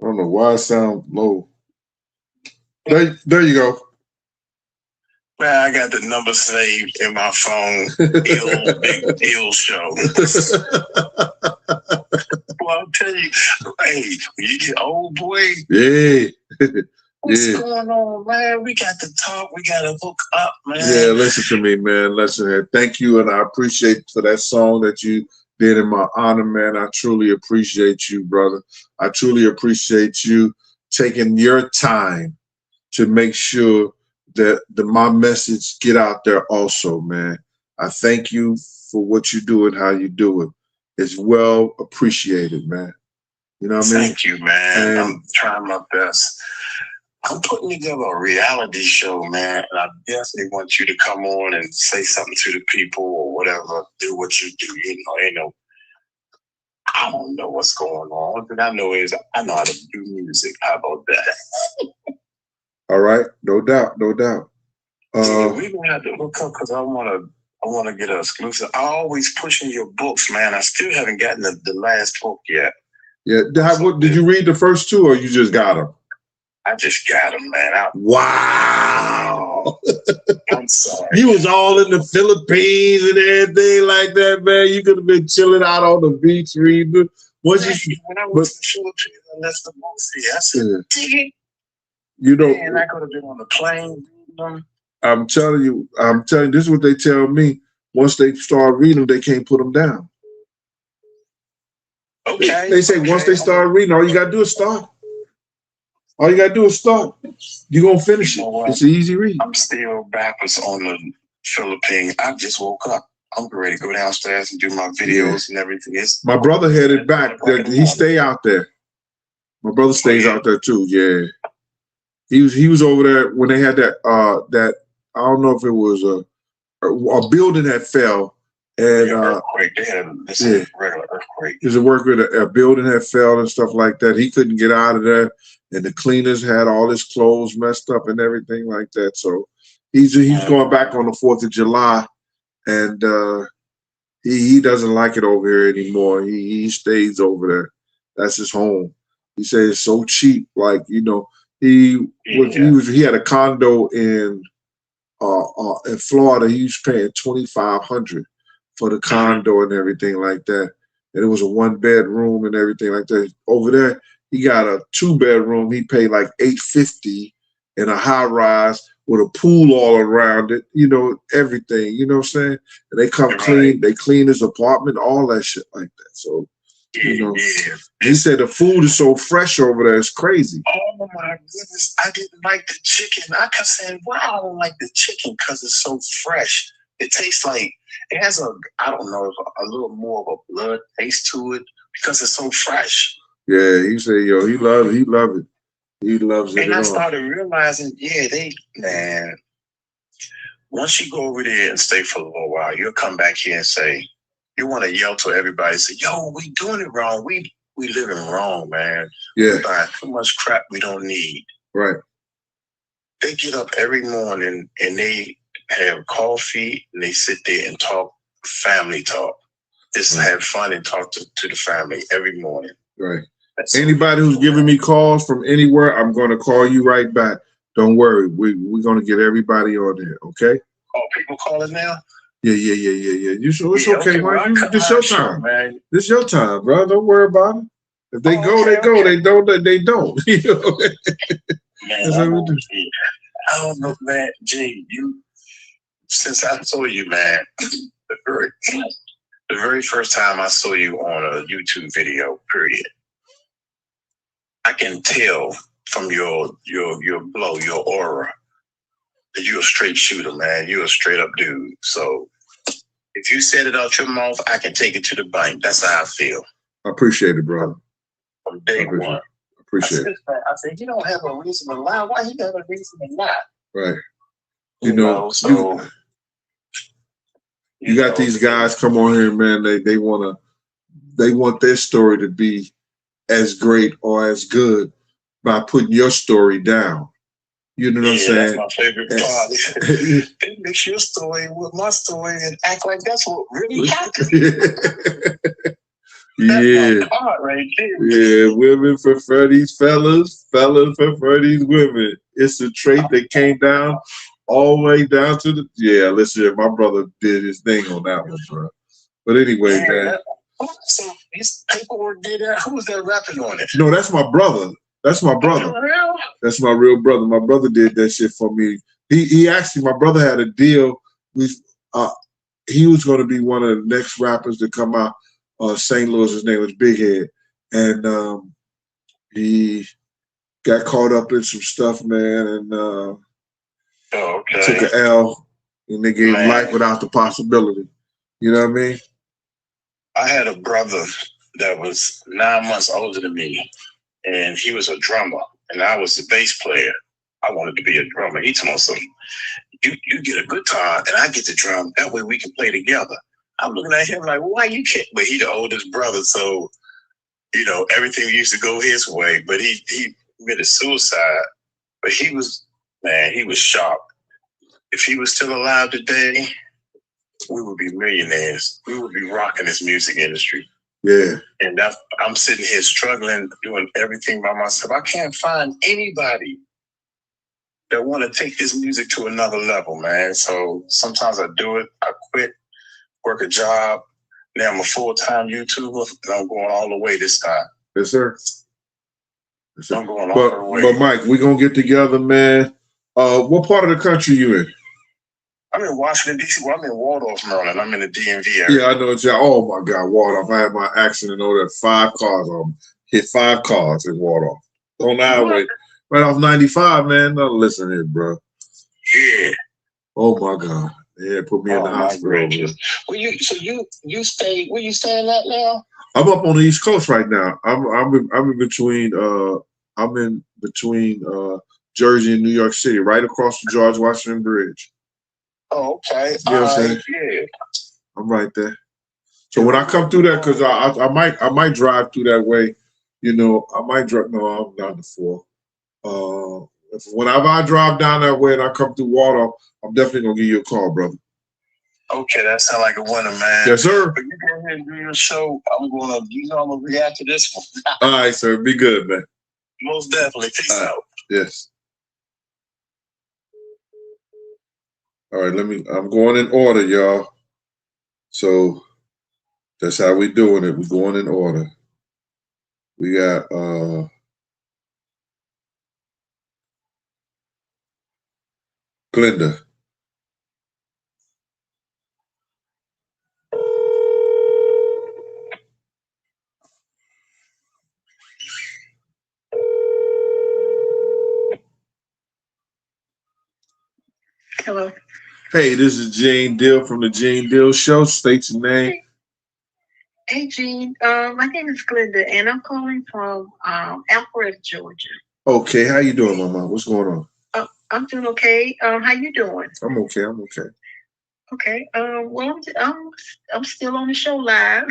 I don't know why it sounds low. There you go. Man, I got the number saved in my phone. Big Ill Show. Well, I'll tell you, hey, when you get old, boy. Yeah. What's going on, man? We got to talk. We got to hook up, man. Yeah, listen to me, man. Listen here. Thank you, and I appreciate for that song that you did in my honor, man. I truly appreciate you, brother. I truly appreciate you taking your time to make sure that my message get out there also, man. I thank you for what you do and how you do it. It's well appreciated, man. You know what I mean? Thank you, man. And I'm trying my best. I'm putting together a reality show, man, and I definitely want you to come on and say something to the people or whatever. Do what you do. You know, I don't know what's going on. All that I know is I know how to do music. How about that? all right, no doubt, no doubt. We're gonna have to hook up because I want to get an exclusive. I always pushing your books, man. I still haven't gotten the last book yet. Yeah, did you read the first two or you just got them? I just got them, man. Wow. I'm sorry. You was all in the Philippines and everything like that, man. You could have been chilling out on the beach reading. When I was in the Philippines, I left the books here. I said, you know, man, I could have been on the plane reading them. I'm telling you, this is what they tell me. Once they start reading them, they can't put them down. Okay. They say once they start reading, all you got to do is start. All you got to do is start. You're going to finish it. It's an easy read. I'm still backwards on the Philippines. I just woke up. I'm ready to go downstairs and do my videos and everything. My brother headed back. He stay out there. My brother stays out there too. Yeah. He was over there when they had that I don't know if it was a building that fell and earthquake. They had a regular earthquake. There's a worker a building that fell and stuff like that. He couldn't get out of there, and the cleaners had all his clothes messed up and everything like that. So he's going back on the 4th of July, and he doesn't like it over here anymore. He stays over there. That's his home. He says it's so cheap. Like, you know, he had a condo in Florida. He was paying $2,500 for the condo and everything like that. And it was a 1-bedroom and everything like that. Over there, he got a 2-bedroom. He paid like $850 in a high rise with a pool all around it, you know, everything, you know what I'm saying? And they come clean, they clean his apartment, all that shit like that. So, you know, he said the food is so fresh over there, it's crazy. Oh my goodness, I didn't like the chicken. I kept saying, why I don't like the chicken? Because it's so fresh. It tastes like, it has I don't know, a little more of a blood taste to it because it's so fresh. Yeah, he said, yo, he loves it. He loves it. And I started realizing, man, once you go over there and stay for a little while, you'll come back here and say, you want to yell to everybody, say, yo, we doing it wrong. We living wrong, man. Yeah. We buying too much crap we don't need. Right. They get up every morning and they have coffee and they sit there and talk, family talk. Just have fun and talk to the family every morning. Right. Anybody who's giving me calls from anywhere, I'm going to call you right back. Don't worry. We're going to get everybody on there, okay? Oh, people calling now? Yeah. You sure it's okay, man. This your time, man. This your time, bro. Don't worry about it. If they go, they go. They don't, they don't. You know? Man, I don't know, man. Gee, since I saw you, man, the very first time I saw you on a YouTube video, period, I can tell from your glow, your aura, that you're a straight shooter, man. You're a straight up dude. So if you said it out your mouth, I can take it to the bank. That's how I feel. I appreciate it, brother. From day one. Appreciate it. I said, you don't have a reason to lie. Why you got a reason to lie? Right. You know, you got these guys come on here, man. They want their story to be as great or as good by putting your story down. You know what I'm saying? That's my favorite part. They mix your story with my story and act like that's what really happened. Yeah. That's my part right there. Yeah, women prefer these fellas. Fellas prefer these women. It's a trait that came down all the way down to the. Yeah, listen, my brother did his thing on that one, bro. But anyway, man. So these paperwork did that. Who was that rapping on it? No, that's my brother. That's my brother. That's my real brother. My brother did that shit for me. He actually, my brother had a deal. He was going to be one of the next rappers to come out. St. Louis, his name was Big Head, and he got caught up in some stuff, man, and took an L, and they gave him life without the possibility. You know what I mean? I had a brother that was 9 months older than me, and he was a drummer, and I was the bass player. I wanted to be a drummer. He told me, so you get a guitar, and I get the drum. That way we can play together. I'm looking at him like, why you can't? But he the oldest brother, so, you know, everything used to go his way. But he committed suicide. But he was sharp. If he was still alive today, we would be millionaires. We would be rocking this music industry. Yeah. And I'm sitting here struggling, doing everything by myself. I can't find anybody that want to take this music to another level, man. So sometimes I do it. I quit, work a job. Now I'm a full-time YouTuber, and I'm going all the way this time. Yes, sir. Yes, sir. I'm going all the way. But Mike, we're going to get together, man. What part of the country you in? I'm in Washington, D.C. Well, I'm in Waldorf, Maryland. I'm in the DMV area. Yeah, I know. Oh, my God, Waldorf. I had my accident over there. 5 cars. Hit 5 cars in Waldorf. On the highway. Right off 95, man. No, listen here, bro. Yeah. Oh, my God. Yeah, put me in the hospital. Well, you stay, where you staying at now? I'm up on the East Coast right now. I'm in between Jersey and New York City, right across the George Washington Bridge. Oh, okay. You know what I'm saying? Yeah. I'm right there. So when I come through that, because I might drive through that way, you know, I might drive. No, I'm down to 4. Whenever I drive down that way and I come through Waldorf, I'm definitely gonna give you a call, brother. Okay, that sounds like a winner, man. Yes, sir. But you go ahead and do your show. I'm gonna react to this one. All right, sir. Be good, man. Most definitely. Peace out. Yes. All right, I'm going in order, y'all. So that's how we doing it. We're going in order. We got Glenda. Hello. Hey, this is Gene Deal from the Gene Deal Show. State your name. Hey, Gene. My name is Glenda, and I'm calling from Alpharetta, Georgia. Okay, how you doing, Mama? What's going on? I'm doing okay. How you doing? I'm okay. I'm okay. Okay. Well, I'm still on the show live.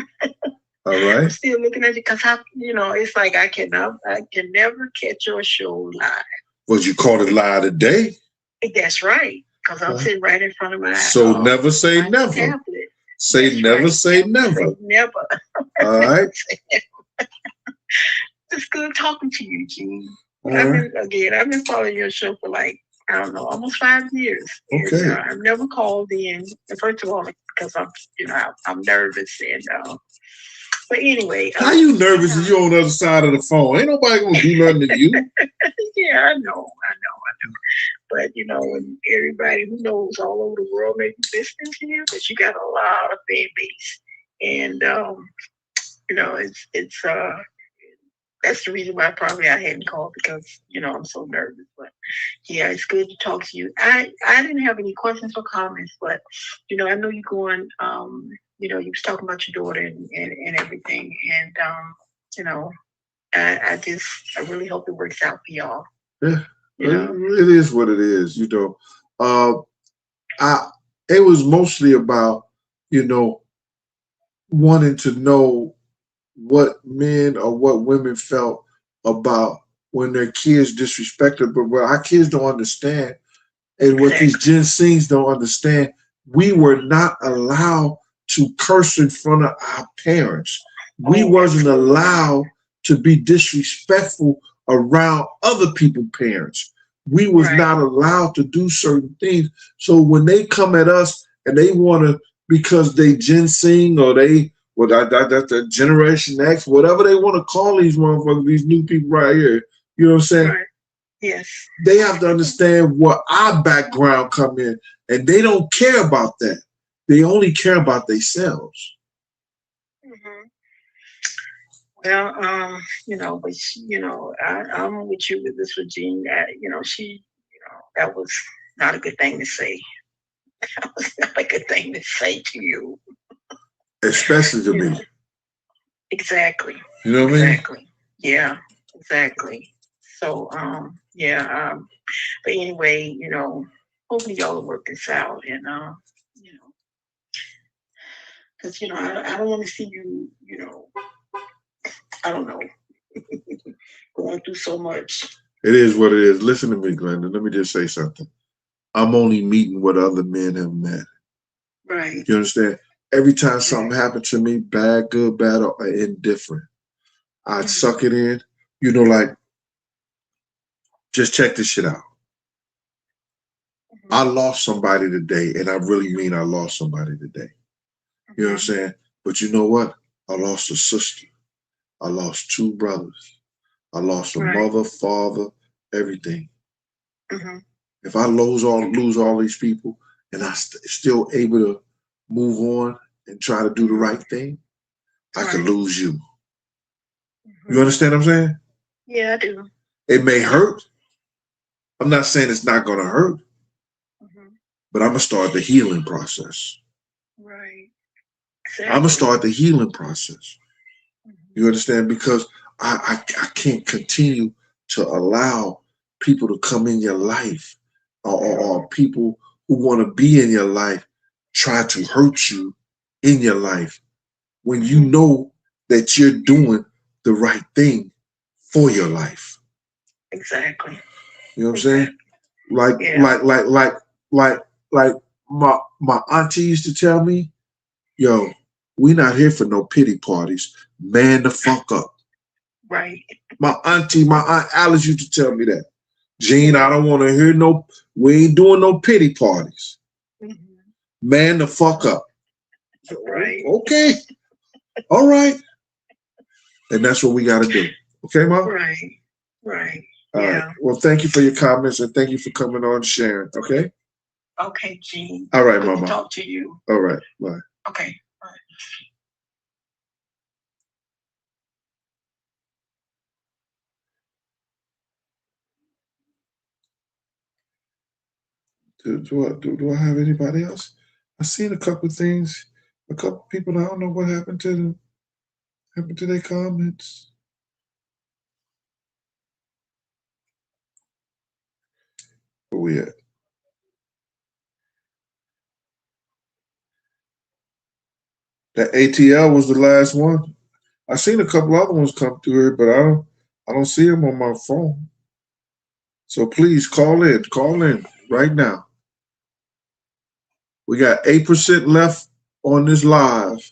All right. I'm still looking at you because it's like I can never catch your show live. Was you caught it live today? That's right. Because I'm sitting right in front of my So never say never. Tablet. Say never, say never. Say never. All right. It's good talking to you, Gene. Right. I've been following your show for almost 5 years. Okay. And, I've never called in. First of all, because I'm nervous and but anyway. How you nervous if you're on the other side of the phone? Ain't nobody gonna do nothing to you. Yeah, I know. But when everybody who knows all over the world may be listening to you, but you got a lot of fan base. And it's that's the reason why probably I hadn't called, because I'm so nervous. But yeah, it's good to talk to you. I didn't have any questions or comments, but I know you're going. You was talking about your daughter and everything, and I really hope it works out for y'all. Yeah, it is what it is. It was mostly about, you know, wanting to know what men or what women felt about when their kids disrespected. But what our kids don't understand, and what these Gen Zs don't understand, we were not allowed to curse in front of our parents. We wasn't allowed to be disrespectful around other people's parents. We was not allowed to do certain things. So when they come at us and they want to, because they Gen Z or they, well, that's the Generation X, whatever they want to call these motherfuckers, these new people right here. You know what I'm saying? Right. Yes. They have to understand what our background come in, and they don't care about that. They only care about themselves. Mm-hmm. Well, you know, but you know, I'm with you with this, Regine. That you know, that was not a good thing to say. That was not a good thing to say to you. Especially to me. Exactly. You know what I mean? Exactly. Yeah. Exactly. So, but anyway, you know, hopefully y'all will work this out, and you know, because you know, I don't want to see you, you know, I don't know, going through so much. It is what it is. Listen to me, Glenda. Let me just say something. I'm only meeting what other men have met. Right. You understand? Every time something happened to me, bad, good, bad, or indifferent, I'd suck it in. You know, like, just check this shit out. I lost somebody today, and I really mean I lost somebody today. You know what I'm saying? But you know what? I lost a sister. I lost two brothers. I lost a mother, father, everything. If I lose all these people, and I still able to move on and try to do the right thing, I could lose you. You understand what I'm saying? Yeah, I do. It may hurt. I'm not saying it's not going to hurt, but I'm going to start the healing process. Right. Exactly. I'm going to start the healing process. You understand? Because I can't continue to allow people to come in your life or people who want to be in your life try to hurt you in your life when you know that you're doing the right thing for your life. Exactly. You know what I'm saying? Like my auntie used to tell me, yo, we not here for no pity parties. Man the fuck up. Right. My aunt Alice used to tell me that. Gene, I don't want to hear we ain't doing no pity parties. Man the fuck up. Right. Okay. All right. And that's what we got to do. Okay, Mom? Right. Right. All right. Well, thank you for your comments and thank you for coming on and sharing. Okay? Okay, Gene. All right, Good Mama. to talk to you. All right. Bye. Okay. Bye. Do I have anybody else? I've seen a couple of things. A couple people, I don't know what happened to them. Happened to their comments. Where we at? That ATL was the last one. I seen a couple other ones come through here, but I don't see them on my phone. So please call in right now. We got 8% left on this live.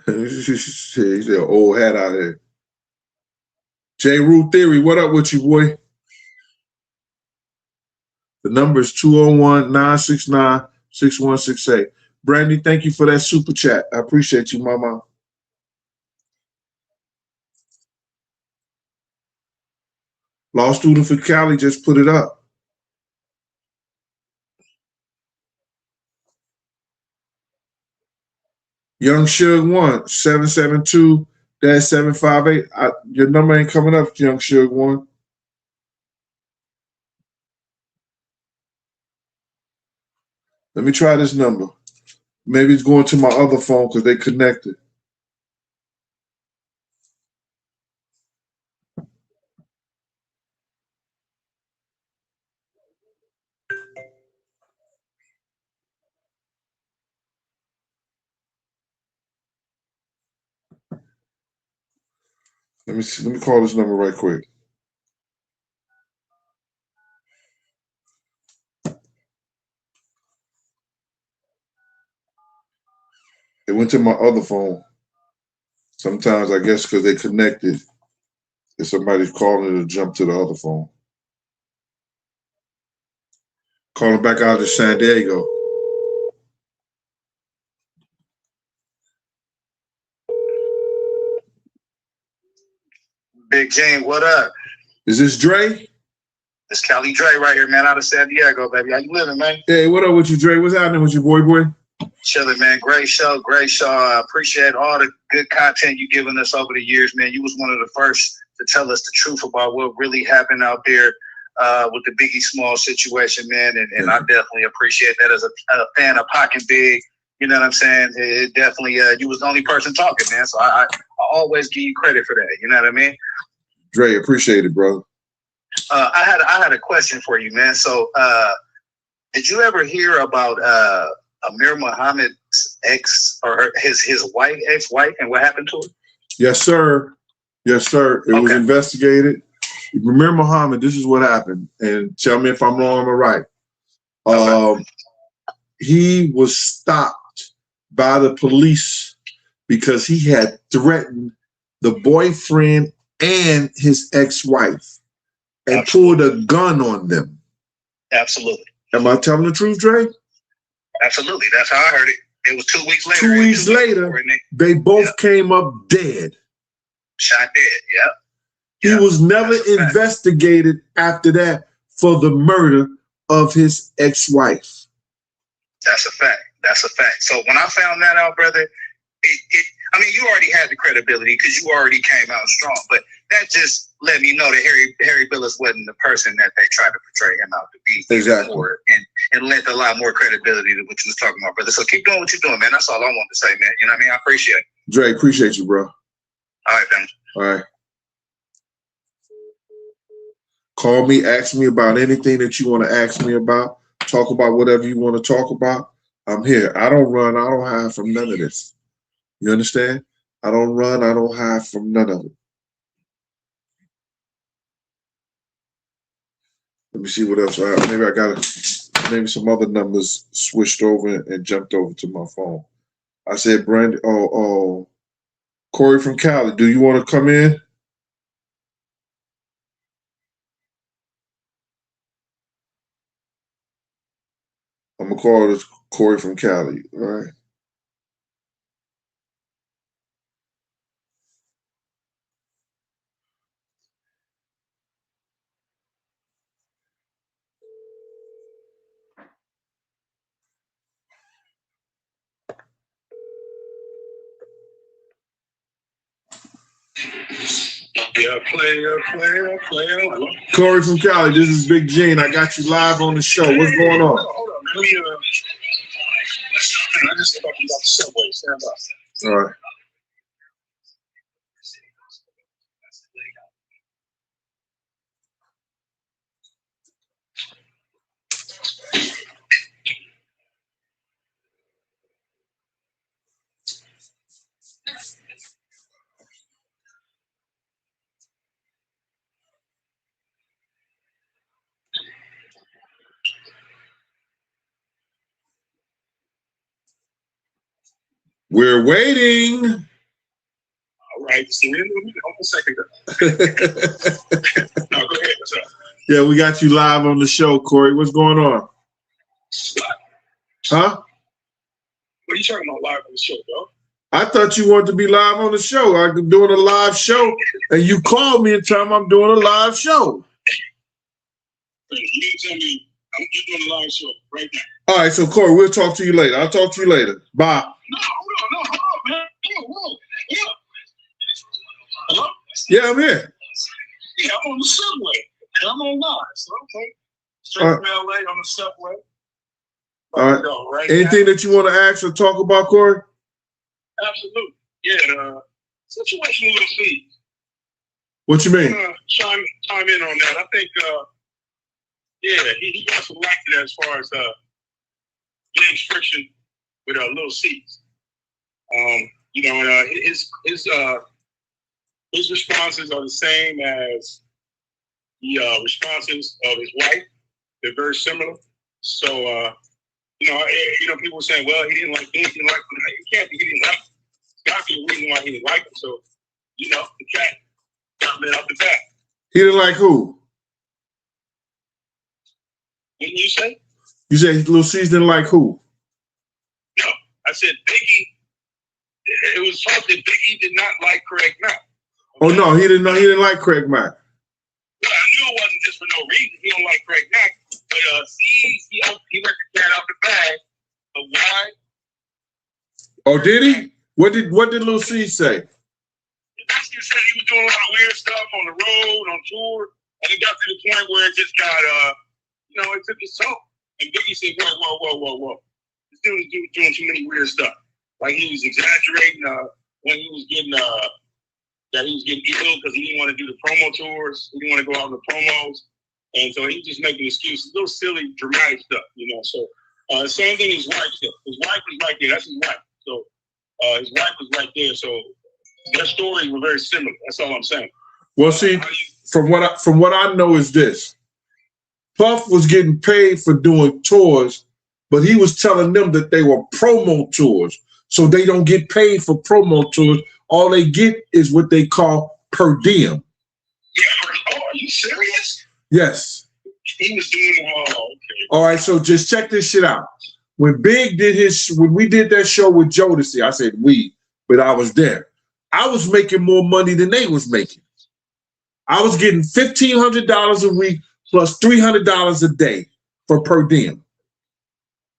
He's an old hat out here. J. Rule Theory, what up with you, boy? The number is 201-969-6168. Brandy, thank you for that super chat. I appreciate you, Mama. Law student for Cali just put it up. Young Suge 1, 772-758. Your number ain't coming up, Young Suge 1. Let me try this number. Maybe it's going to my other phone because they connected. Let me see. Let me call this number right quick. It went to my other phone. Sometimes I guess because they connected, if somebody's calling, it'll jump to the other phone. Calling back out to San Diego. Big Gene, what up? Is this Dre? It's Cali Dre right here, man, out of San Diego, baby. How you living, man? Hey, what up with you, Dre? What's happening with you, boy? Chilling, man. Great show, great show. I appreciate all the good content you given us over the years, man. You was one of the first to tell us the truth about what really happened out there with the Biggie Small situation, man. And I definitely appreciate that as a fan of Pac and Big. You know what I'm saying? It definitely, you was the only person talking, man. So I always give you credit for that. You know what I mean? Dre, appreciate it, brother. I had a question for you, man. So did you ever hear about Amir Muhammad's ex or his ex-wife and what happened to her? Yes, sir. Yes, sir. It was investigated. Amir Muhammad, this is what happened. And tell me if I'm wrong or right. He was stopped by the police because he had threatened the boyfriend and his ex-wife and pulled a gun on them. Absolutely. Am I telling the truth, Dre? Absolutely. That's how I heard it. It was 2 weeks later. 2 weeks later, they both came up dead. Shot dead, yeah. He was never investigated after that for the murder of his ex-wife. That's a fact. That's a fact. So when I found that out, brother, I mean, you already had the credibility because you already came out strong, but that just let me know that Harry Billis wasn't the person that they tried to portray him out to be. Exactly. Before, and lent a lot more credibility to what you was talking about, brother. So keep doing what you're doing, man. That's all I wanted to say, man. You know what I mean? I appreciate it. Dre, appreciate you, bro. All right, man. All right. Call me, ask me about anything that you want to ask me about. Talk about whatever you want to talk about. I'm here. I don't run. I don't hide from none of this. You understand? I don't run. I don't hide from none of it. Let me see what else I have. Maybe I got maybe some other numbers switched over and jumped over to my phone. I said, Brandon, Corey from Cali, do you want to come in? I'm going to call this Corey from Cali, all right? Yeah, player. Corey from Cali, this is Big Gene. I got you live on the show. What's going on? Hold on, man. Let me, I just talking about the subway. Stand by. All right. We're waiting. All right. So hold on a second. No, go ahead. What's up? Yeah, we got you live on the show, Corey. What's going on? Huh? What are you talking about live on the show, bro? I thought you wanted to be live on the show. I'm doing a live show, and you called me and told me I'm doing a live show. You didn't tell me you're doing a live show right now. All right, so Corey, we'll talk to you later. I'll talk to you later. Bye. No, hold on, man. Whoa. Yeah. Hello? Yeah, I'm here. Yeah, I'm on the subway. I'm on live. So, okay. Straight from LA on the subway. All right. Anything that you want to ask or talk about, Corey? Absolutely. Yeah, the situation with fees. What you mean? Chime in on that. I think, he got selected as far as getting friction with little seats. His his responses are the same as the responses of his wife. They're very similar. So, people saying, well, he didn't like this, he didn't like that. It can't be he didn't like it. There's got to be a reason why he didn't like it. So, the cat got lit up the back. He didn't like who? What did you say? You said Lil Cease didn't like who? No, I said Biggie. It was thought that Biggie did not like Craig Mack. Oh no, he didn't know. He didn't like Craig Mack. Well, I knew it wasn't just for no reason. He don't like Craig Mack. But Cease, he let the cat out the bag. But why? Oh, did he? What did Lil Cease say? He basically said he was doing a lot of weird stuff on the road, on tour, and it got to the point where it just got it took his toll. And Biggie said, whoa. This dude was doing too many weird stuff. Like he was exaggerating when he was getting that he was getting ill because he didn't want to do the promo tours. He didn't want to go out on the promos. And so he was just making excuses, little silly, dramatic stuff, So same thing his wife said. His wife was right there. That's his wife. So his wife was right there. So their stories were very similar. That's all I'm saying. Well, see, from what I know is this. Puff was getting paid for doing tours, but he was telling them that they were promo tours. So they don't get paid for promo tours. All they get is what they call per diem. Yeah. Oh, are you serious? Yes. He was doing okay. All right, so just check this shit out. When we did that show with Jodeci, I said we, but I was there. I was making more money than they was making. I was getting $1,500 a week plus $300 a day for per diem.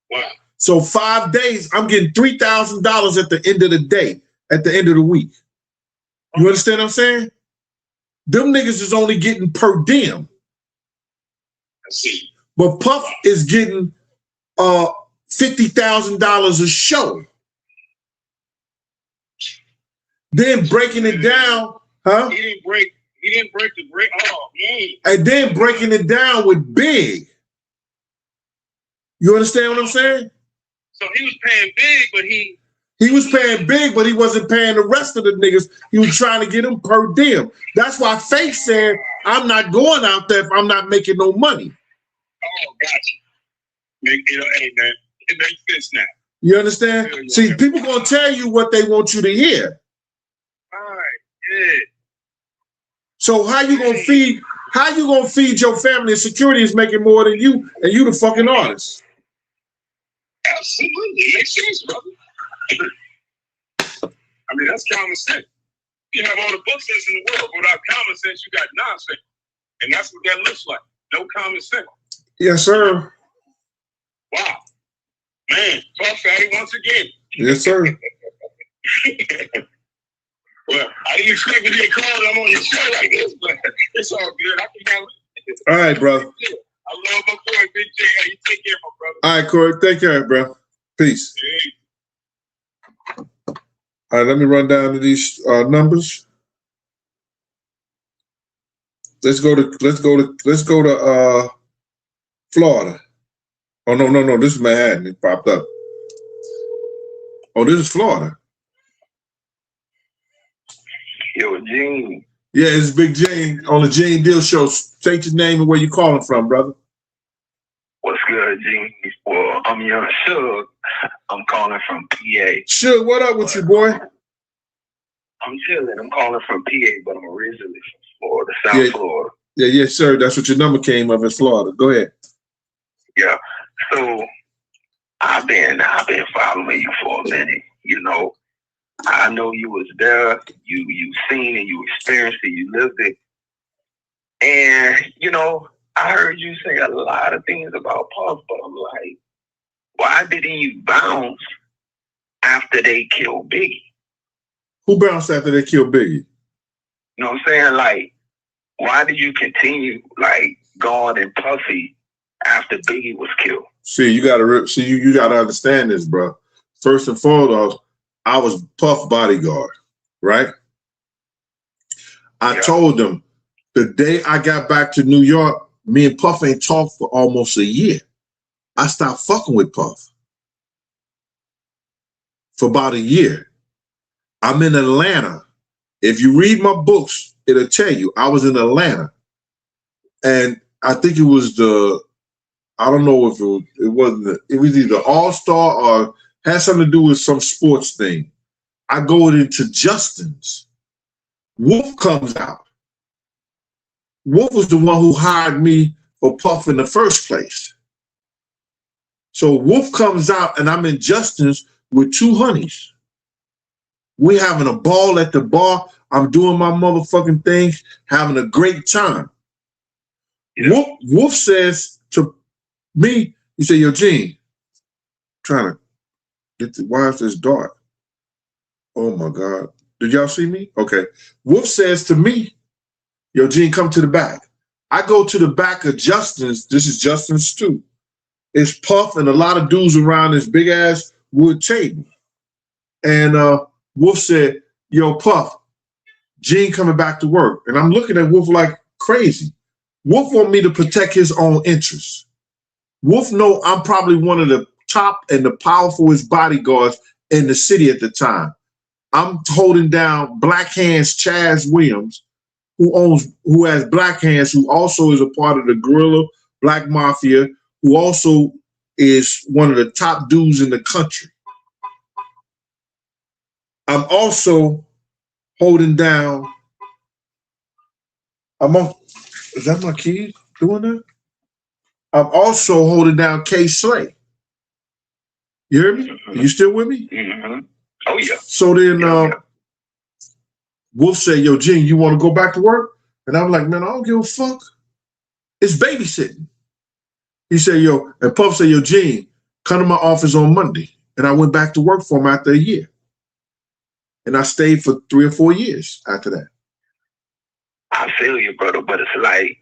Wow. So 5 days, I'm getting $3,000 at the end of the day, at the end of the week. You understand what I'm saying? Them niggas is only getting per diem. I see. But Puff is getting $50,000 a show. Then breaking it down, huh? He didn't break the break. Oh man. And then breaking it down with Big. You understand what I'm saying? So he was paying Big, but he was paying Big, but he wasn't paying the rest of the niggas. He was trying to get them per diem. That's why Faith said, I'm not going out there if I'm not making no money. Oh, gotcha. Hey, man, it makes sense now. You understand? Yeah. See, people gonna tell you what they want you to hear. All right, yeah. So how you gonna feed your family if security is making more than you and you the fucking artist? Absolutely. It makes sense, brother. I mean, that's common sense. You have all the book sense in the world, but without common sense, you got nonsense. And that's what that looks like. No common sense. Yes, sir. Wow. Man, Puff Fatty once again. Yes, sir. Well, I didn't expect to get called. I'm on your show like this, but it's all good. I can handle it. All right, brother. I love my boy, Big J. Hey, you take care, my brother. All right, Corey. Take care, bro. Peace. Hey. All right, let me run down to these numbers. Let's go to Florida. Oh no, this is Manhattan. It popped up. Oh, this is Florida. Yo, Gene. Yeah, it's Big Gene on the Gene Deal Show. State your name and where you calling from, brother. What's good, Gene? Well, I'm Young Suge. I'm calling from PA. Suge, what up with you, boy? I'm chilling. I'm calling from PA, but I'm originally from Florida, South Florida. Yeah, yes, sir. That's what your number came up in Florida. Go ahead. Yeah. So I've been following you for a minute. I know you was there. You seen it. You experienced it. You lived it. And I heard you say a lot of things about Puff, but I'm like, why didn't you bounce after they killed Biggie? Who bounced after they killed Biggie? You know what I'm saying? Like, why did you continue going and Puffy after Biggie was killed? See, you gotta understand this, bro. First and foremost, I was Puff bodyguard, right? I told them the day I got back to New York, me and Puff ain't talked for almost a year. I stopped fucking with Puff for about a year. I'm in Atlanta. If you read my books, it'll tell you I was in Atlanta, and I think it was I don't know if it was either All-Star or had something to do with some sports thing. I go into Justin's. Wolf comes out. Wolf was the one who hired me for Puff in the first place. So Wolf comes out and I'm in Justin's with 2 honeys. We having a ball at the bar. I'm doing my motherfucking thing, having a great time. Yeah. Wolf says to me, he said, yo, Gene, trying to why is this dark? Oh my God. Did y'all see me? Okay. Wolf says to me, yo, Gene, come to the back. I go to the back of Justin's. This is Justin's too. It's Puff and a lot of dudes around this big ass wood table. And Wolf said, yo, Puff, Gene coming back to work. And I'm looking at Wolf like crazy. Wolf want me to protect his own interests. Wolf know I'm probably one of the top and the powerfulest bodyguards in the city at the time. I'm holding down Black Hands Chaz Williams, who has Black Hands, who also is a part of the Guerrilla Black Mafia, who also is one of the top dudes in the country. I'm also holding down, is that my kid doing that? I'm also holding down K Slay. You hear me? Are you still with me? Mm-hmm. Oh, yeah. So then Wolf said, yo, Gene, you want to go back to work? And I'm like, man, I don't give a fuck. It's babysitting. He said, yo, and Puff said, yo, Gene, come to my office on Monday. And I went back to work for him after a year. And I stayed for 3 or 4 years after that. I feel you, brother, but it's like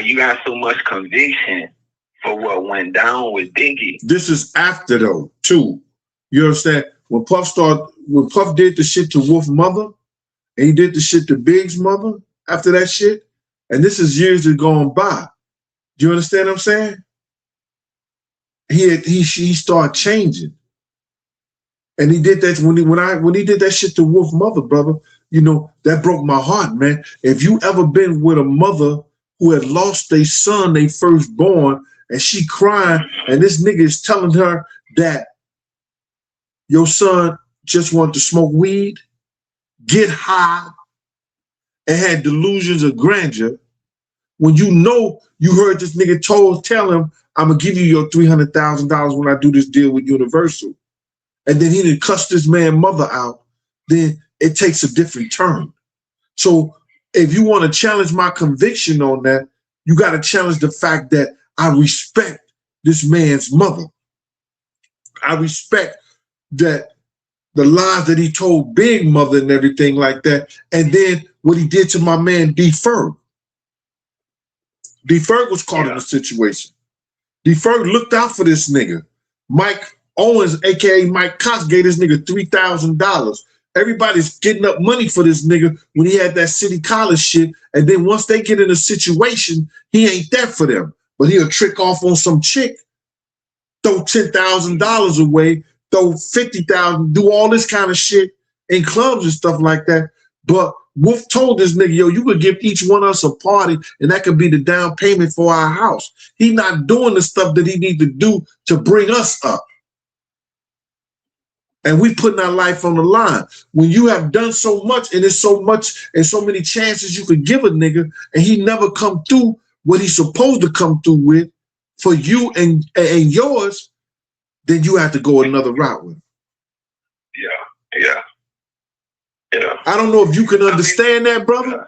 you got so much conviction for what went down with Diggy. This is after though, too. You understand? When Puff did the shit to Wolf's mother, and he did the shit to Big's mother after that shit, and this is years that gone by. Do you understand what I'm saying? He started changing. And he did that when he did that shit to Wolf's mother, brother, you know, that broke my heart, man. If you ever been with a mother who had lost their son, they firstborn, and she crying, and this nigga is telling her that your son just wanted to smoke weed, get high, and had delusions of grandeur, when you know you heard this nigga tell him, I'm gonna give you your $300,000 when I do this deal with Universal, and then he didn't cuss this man's mother out, then it takes a different turn. So if you want to challenge my conviction on that, you got to challenge the fact that I respect this man's mother. I respect that the lies that he told Big Mother and everything like that, and then what he did to my man D Ferg. D Ferg was caught in a situation. D Ferg looked out for this nigga. Mike Owens, aka Mike Cox, gave this nigga $3,000. Everybody's getting up money for this nigga when he had that City College shit, and then once they get in a situation, he ain't there for them. But he'll trick off on some chick, throw $10,000 away, throw $50,000, do all this kind of shit in clubs and stuff like that. But Wolf told this nigga, yo, you could give each one of us a party, and that could be the down payment for our house. He not doing the stuff that he need to do to bring us up. And we putting our life on the line. When you have done so much, and there's so much and so many chances you could give a nigga, and he never come through what he's supposed to come through with for you and yours, then you have to go another route with him. Yeah. I don't know if you can understand that, brother.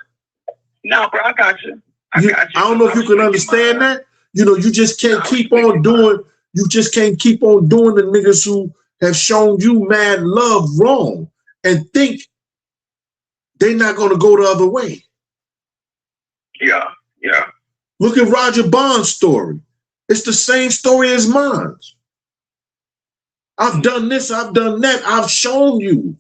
No, bro, I got you. I don't know if you can understand that. You know, you just can't keep on doing. You just can't keep on doing the niggas who have shown you mad love wrong and think they're not going to go the other way. Yeah. Look at Roger Bond's story. It's the same story as mine. I've done this, I've done that, I've shown you.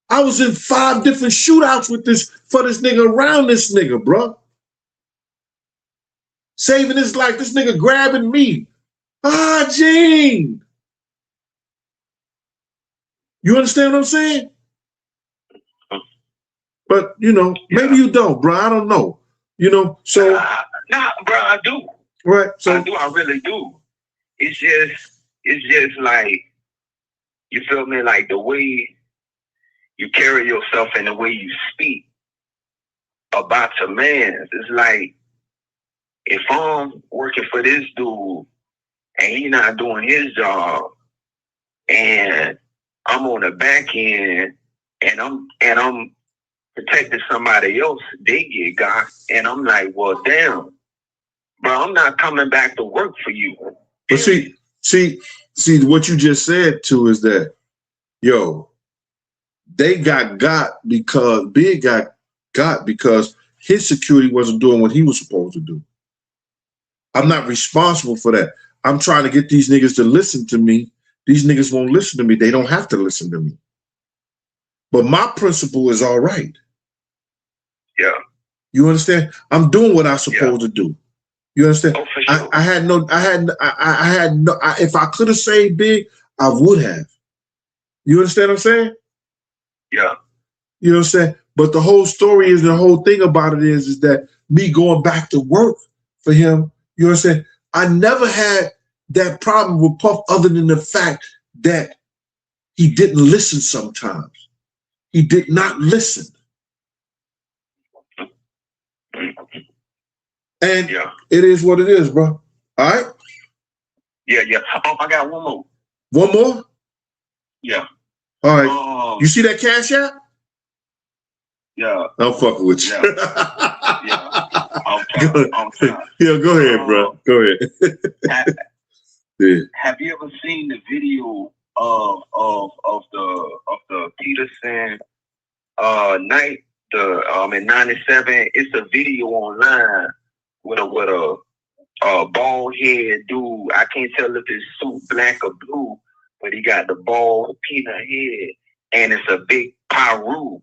I was in 5 different shootouts with this nigga around this nigga, bro. Saving his life, this nigga grabbing me. Gene. You understand what I'm saying? But you know, maybe you don't, bro. I don't know. You know, so nah, bro, I do. Right. So I do. I really do. It's just like, you feel me? Like the way you carry yourself and the way you speak about your man. It's like, if I'm working for this dude and he's not doing his job, and I'm on the back end and I'm protecting somebody else, they get got, and I'm like, well, damn, bro, I'm not coming back to work for you. But see, what you just said too is that, yo, they got because Big got because his security wasn't doing what he was supposed to do. I'm not responsible for that. I'm trying to get these niggas to listen to me. These niggas won't listen to me. They don't have to listen to me. But my principle is all right. Yeah. You understand? I'm doing what I'm supposed to do. You understand? Oh, for sure. I had no, if I could have saved Big, I would have. You understand what I'm saying? Yeah. You know what I'm saying? But the whole story is, the whole thing about it is that me going back to work for him, you know what I'm saying? I never had that problem with Puff other than the fact that he didn't listen sometimes. He did not listen. And it is what it is, bro. All right? Yeah. I got one more. One more? Yeah. All right. You see that Cash App? Yeah. I'm fucking with you. Yeah. Yeah, go ahead, bro. Go ahead. Have you ever seen the video of the Peterson night in '97? It's a video online with a bald head dude. I can't tell if it's suit black or blue, but he got the bald peanut head, and it's a big Paru.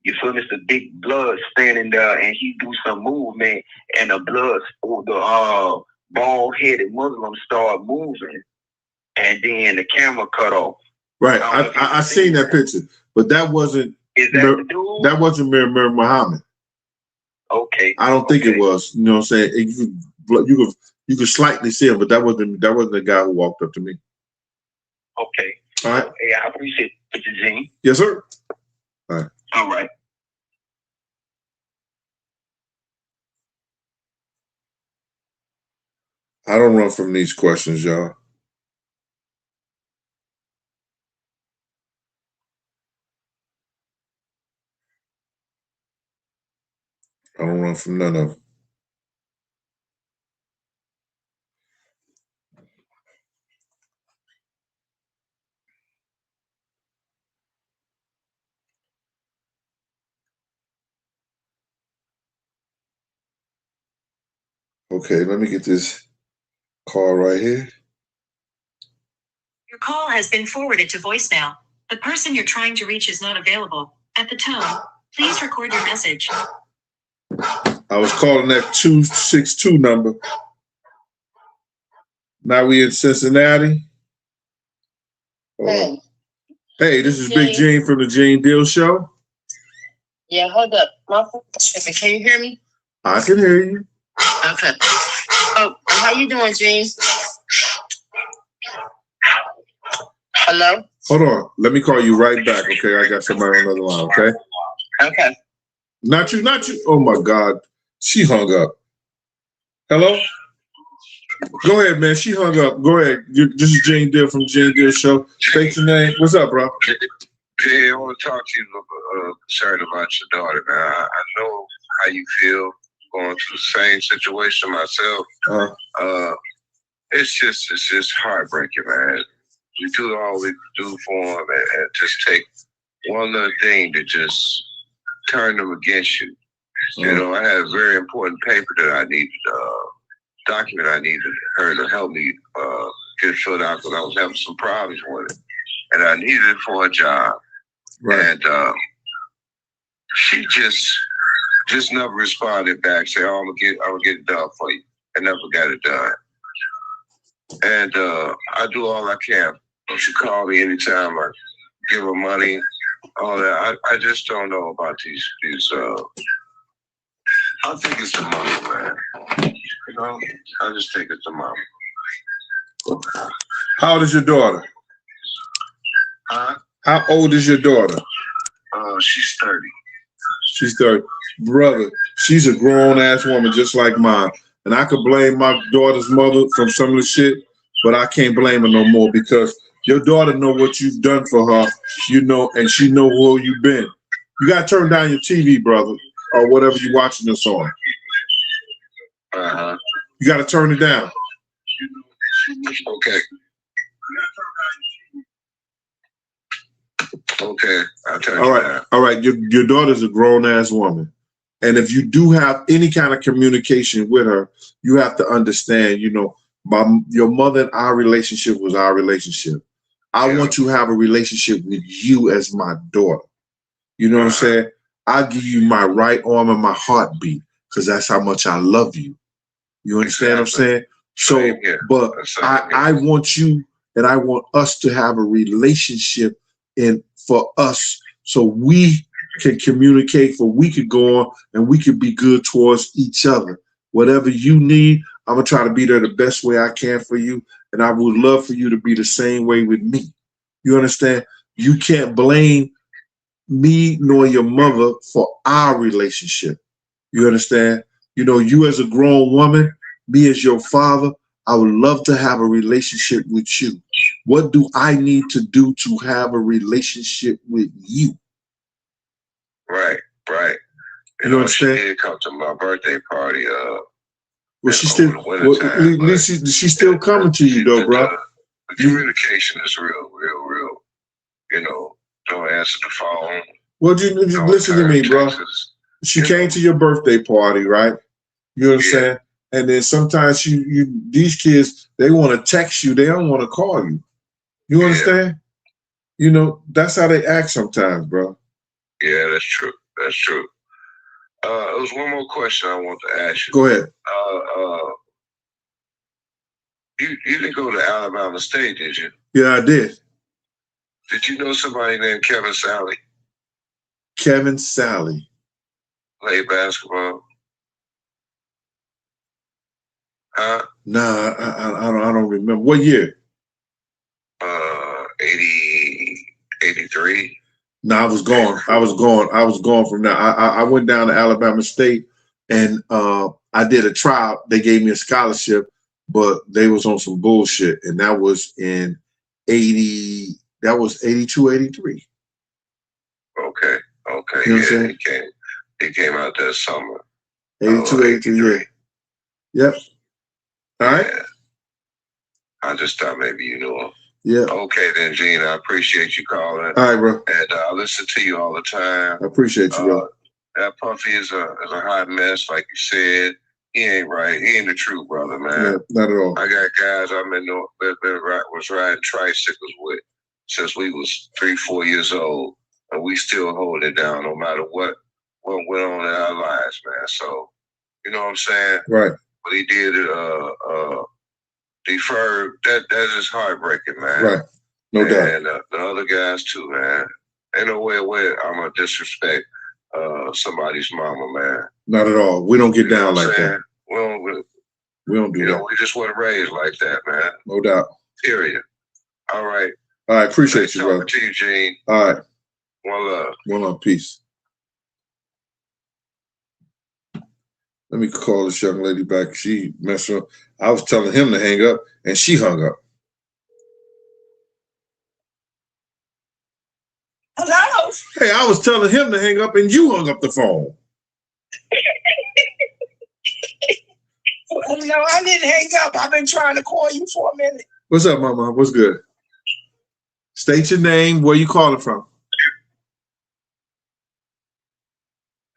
You feel me? It's a big blood standing there, and he do some movement, and the blood, the bald-headed Muslim start moving, and then the camera cut off. Right, I seen that picture, but that wasn't. Is that the dude? That wasn't Mir Muhammad. Okay. I don't think it was. You know what I'm saying? You could slightly see him, but that wasn't the guy who walked up to me. Okay. All right. Hey, I appreciate it, Gene. Yes, sir. All right. All right. I don't run from these questions, y'all. I don't run from none of them. Okay, let me get this call right here. Your call has been forwarded to voicemail. The person you're trying to reach is not available. At the tone, please record your message. I was calling that 262 number. Now we in Cincinnati. Hey. Hey, this is Big Gene from the Gene Deal Show. Yeah, hold up. My phone. Can you hear me? I can hear you. Okay. Oh, how you doing, Gene? Hello? Hold on. Let me call you right back, okay? I got somebody on the other line, okay? Okay. Not you. Oh, my God. She hung up. Hello? Go ahead, man. She hung up. Go ahead. This is Gene Deal from Gene Deal Show. State your name. What's up, bro? Jay, I want to talk to you concerned about your daughter, man. I know how you feel going through the same situation myself. It's just heartbreaking, man. We do all we do for them and just take one little thing to just turn them against you. You know, I had a very important paper that I needed, document I needed her to help me get filled out because I was having some problems with it. And I needed it for a job. Right. And she just never responded back, say, oh, I'm gonna get it done for you. I never got it done. And I do all I can. She call me anytime I give her money, all that. I just don't know about these. I think it's the money, man. You know, I just think it's the money. How old is your daughter? Huh? How old is your daughter? She's 30. She's 30. Brother, she's a grown-ass woman just like mine. And I could blame my daughter's mother from some of the shit, but I can't blame her no more because your daughter know what you've done for her, you know, and she know who you've been. You got to turn down your TV, brother, or whatever you're watching this on. Uh-huh. You got to turn it down. Okay. Okay. I'll turn it down. All right. Your daughter's a grown-ass woman. And if you do have any kind of communication with her, you have to understand, you know, your mother and our relationship was our relationship. I want to have a relationship with you as my daughter. You know what I'm saying? I'll give you my right arm and my heartbeat because that's how much I love you. You understand what I'm saying? So, but I want you and I want us to have a relationship for us so we can communicate, for we could go on and we could be good towards each other. Whatever you need, I'm going to try to be there the best way I can for you. And I would love for you to be the same way with me. You understand? You can't blame me nor your mother for our relationship. You understand? You know, you as a grown woman, me as your father, I would love to have a relationship with you. What do I need to do to have a relationship with you? Right. You understand? She did come to my birthday party. Well, she's still, she's still coming to you, though, bro. The communication is real. You know, don't answer the phone. Well, you listen to me, bro. She came to your birthday party, right? You understand? And then sometimes these kids, they want to text you. They don't want to call you. You understand? You know, that's how they act sometimes, bro. Yeah, that's true. There was one more question I want to ask you. Go ahead. You didn't go to Alabama State, did you? Yeah, I did. Did you know somebody named Kevin Sally? Kevin Sally. Played basketball? Huh? Nah, I don't remember. What year? 83. No, I was gone. I was gone from there. I went down to Alabama State and I did a trial. They gave me a scholarship, but they was on some bullshit. And that was in 82, 83. Okay. You know what I'm saying? He came out that summer. 82, 83. Yep. All right. Yeah. I just thought maybe you knew him. Yeah. Okay, then, Gene. I appreciate you calling. All right, bro. And I listen to you all the time. I appreciate you, bro. That Puffy is a hot mess, like you said. He ain't right. He ain't the truth, brother, man. Yeah, not at all. I got guys was riding tricycles with since we was 3-4 years old, and we still hold it down no matter what went on in our lives, man. So, you know what I'm saying? Right. But he did defer. That is heartbreaking, man. Right. No doubt. And the other guys too, man. Ain't no way I'm gonna disrespect somebody's mama, man. Not at all. We don't get down like that. We don't do that. We just weren't raised like that, man. No doubt. Period. All right. All right. Appreciate you, brother. To you, Gene. All right. One love. One love. Peace. Let me call this young lady back. She messed up. I was telling him to hang up, and she hung up. Hello? Hey, I was telling him to hang up, and you hung up the phone. No, I didn't hang up. I've been trying to call you for a minute. What's up, Mama? What's good? State your name. Where you calling from?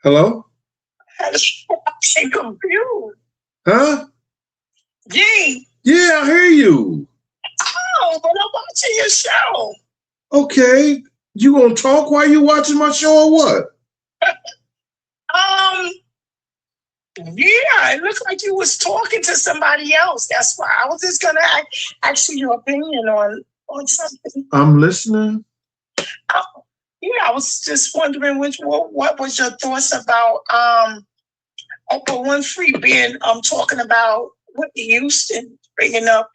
Hello? I'm confused. Huh? Gee. Yeah, I hear you. Oh, but I'm watching your show. Okay. You gonna talk while you watching my show or what? Yeah, it looked like you was talking to somebody else. That's why I was just gonna ask you your opinion on something. I'm listening. Yeah, I was just wondering what was your thoughts about Oprah Winfrey being talking about Whitney Houston, bringing up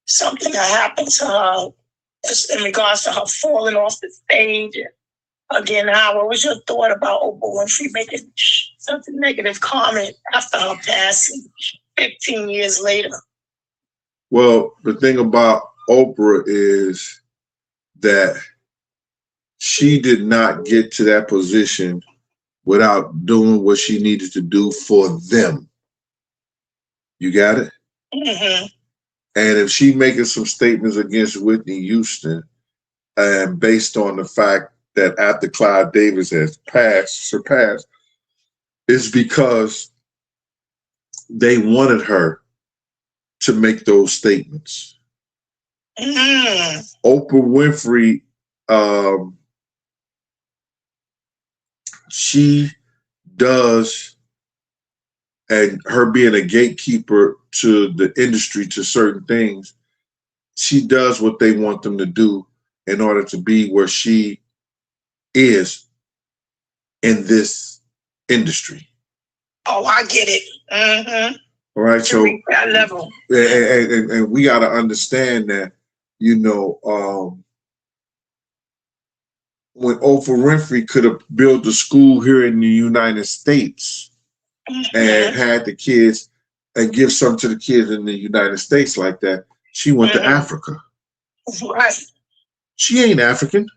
something that happened to her in regards to her falling off the stage. Again, what was your thought about Oprah Winfrey making something negative comment after her passing 15 years later? Well, the thing about Oprah is that she did not get to that position without doing what she needed to do for them. You got it? Mm-hmm. And if she making some statements against Whitney Houston, and based on the fact that after Clive Davis has surpassed, it's because they wanted her to make those statements. Mm-hmm. Oprah Winfrey, she does, and her being a gatekeeper to the industry, to certain things, she does what they want them to do in order to be where she is in this industry. Oh, I get it. Mm-hmm. All right, so that level. And we got to understand that, you know, when Oprah Winfrey could have built a school here in the United States and had the kids and give something to the kids in the United States like that, she went to Africa. Right. She ain't African.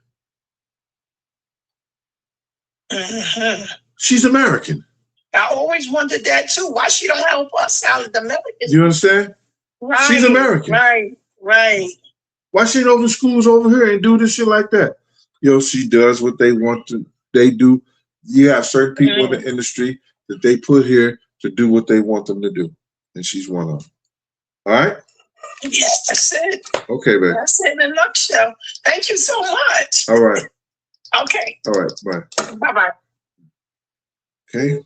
Mm-hmm. She's American. I always wondered that too. Why she don't help us out of the Americans? You understand? Right. She's American. Right. Why she don't open schools over here and do this shit like that? You know, she does what they want to. They do. You have certain people in the industry that they put here to do what they want them to do, and she's one of them. All right. Yeah, that's it. Okay, babe. That's it in a nutshell. Thank you so much. All right. Okay. All right. Bye. Bye-bye. Okay.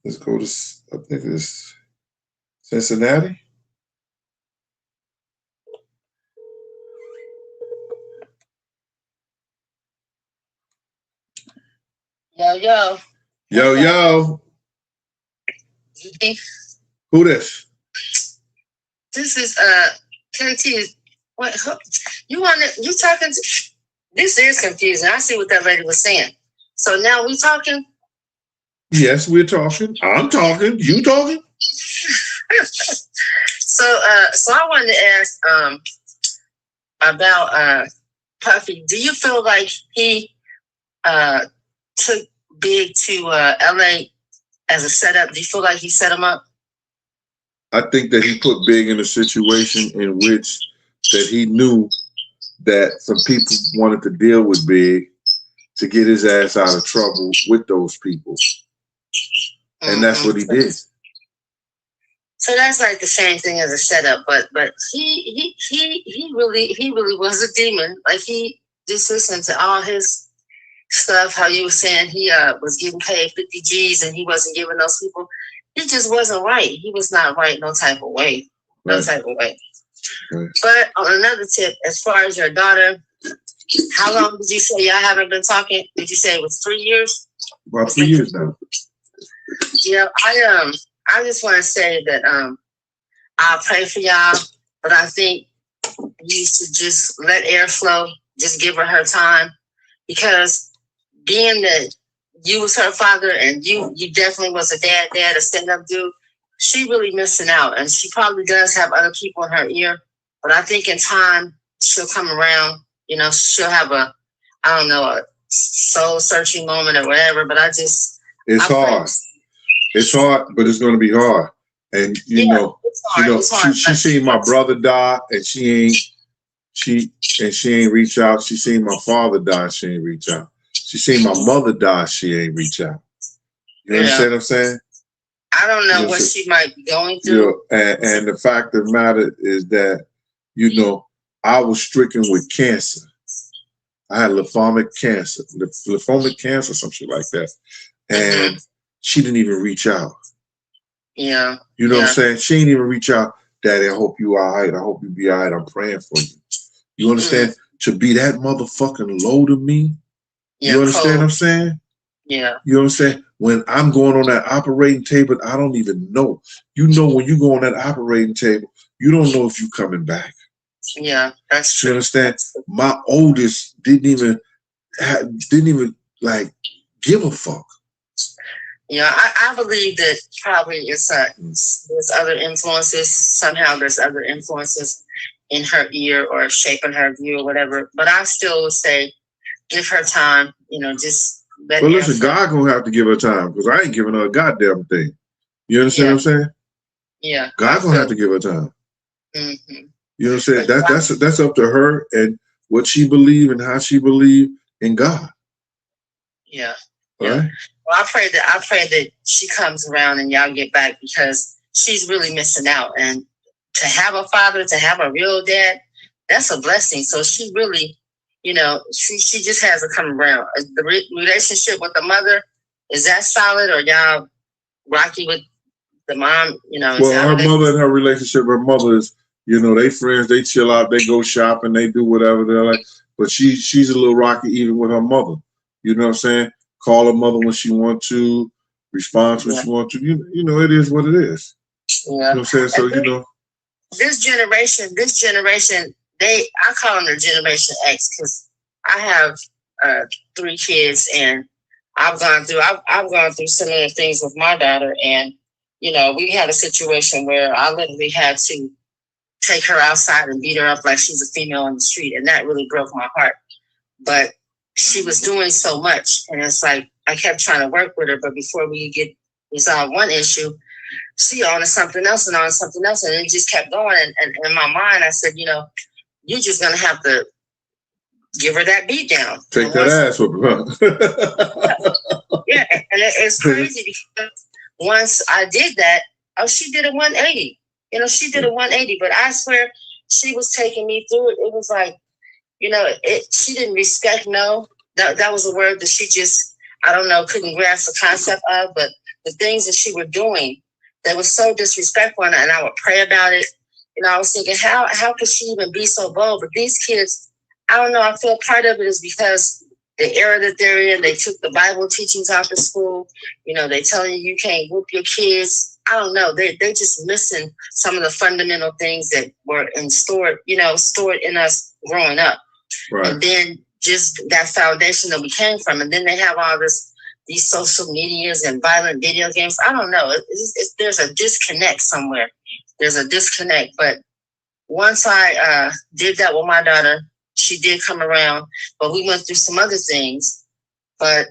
Let's go to, I think it's Cincinnati. Yo. Who this? This is KT. What you talking to? This is confusing. I see what that lady was saying. So now we talking? Yes, we're talking. I'm talking. You talking? So I wanted to ask about Puffy. Do you feel like he took Big to LA as a setup? Do you feel like he set him up? I think that he put Big in a situation in which that he knew that some people wanted to deal with Big to get his ass out of trouble with those people. And that's what he did. So that's like the same thing as a setup, but he really was a demon. Like he just listened to all his stuff, how you were saying he was getting paid 50 G's and he wasn't giving those people. He just wasn't right. He was not right no type of way. No type of way. Right. But on another tip, as far as your daughter, how long did you say y'all haven't been talking? Did you say it was 3 years? About 3 years now. Yeah, I just want to say that I'll pray for y'all, but I think you should just let air flow, just give her time, because being that you was her father and you definitely was a dad, a stand-up dude, she really missing out, and she probably does have other people in her ear, but I think in time she'll come around. You know, she'll have a soul-searching moment or whatever. But it's hard. It's hard, but it's going to be hard. And you know, she seen my brother die, and she ain't reach out. She seen my father die, she ain't reach out. She seen my mother die, she ain't reach out. You understand what I'm saying? I don't know what she might be going through. And the fact of the matter is that, you know, I was stricken with cancer. I had lymphomic cancer, some shit like that. And she didn't even reach out. Yeah. You know what I'm saying? She didn't even reach out Daddy, I hope you all right. I hope you be all right. I'm praying for you. You understand? To be that motherfucking low to me, you understand what I'm saying? Yeah. You know what I'm saying? When I'm going on that operating table, I don't even know. You know, when you go on that operating table, you don't know if you're coming back. Yeah, that's true. You understand? My oldest didn't even like give a fuck. Yeah, I believe that probably it's there's other influences. Somehow there's other influences in her ear or shaping her view or whatever. But I still would say give her time, you know, just let Well, listen, God gonna have to give her time because I ain't giving her a goddamn thing. You understand what I'm saying? Yeah. God gonna have to give her time. Mm-hmm. You know what I'm saying? That's up to her and what she believe and how she believe in God. Yeah. Right? Well, I pray that she comes around and y'all get back because she's really missing out. And to have a father, to have a real dad, that's a blessing. So she really, you know, she just has to come around. The relationship with the mother, is that solid or y'all rocky with the mom? You know, well, her mother and her relationship, her mother is, you know, they friends, they chill out, they go shopping, they do whatever they're like. But she's a little rocky even with her mother. You know what I'm saying? Call her mother when she want to, respond when she want to. You know, it is what it is. Yeah. You know what I'm saying? So, you know. This generation, I call them the Generation X because I have 3 kids and I've gone through similar things with my daughter. And, you know, we had a situation where I literally had to take her outside and beat her up like she's a female on the street. And that really broke my heart. But she was doing so much. And it's like, I kept trying to work with her. But before we get resolve one issue, she on to something else and on to something else. And it just kept going. And in my mind, I said, you know, you're just going to have to give her that beat down. Take that ass with her. Yeah. And it's crazy because once I did that, she did a 180. You know, she did a 180, but I swear she was taking me through it. It was like, you know, she didn't respect that was a word that she just, I don't know, couldn't grasp the concept of, but the things that she was doing that was so disrespectful, and I would pray about it. You know, I was thinking, how could she even be so bold? But these kids, I don't know, I feel part of it is because the era that they're in, they took the Bible teachings out of school. You know, they telling you can't whoop your kids. I don't know. They're just missing some of the fundamental things that were stored in us growing up. Right. And then just that foundation that we came from. And then they have all these social medias and violent video games. I don't know. There's a disconnect somewhere. There's a disconnect. But once I did that with my daughter, she did come around. But we went through some other things. But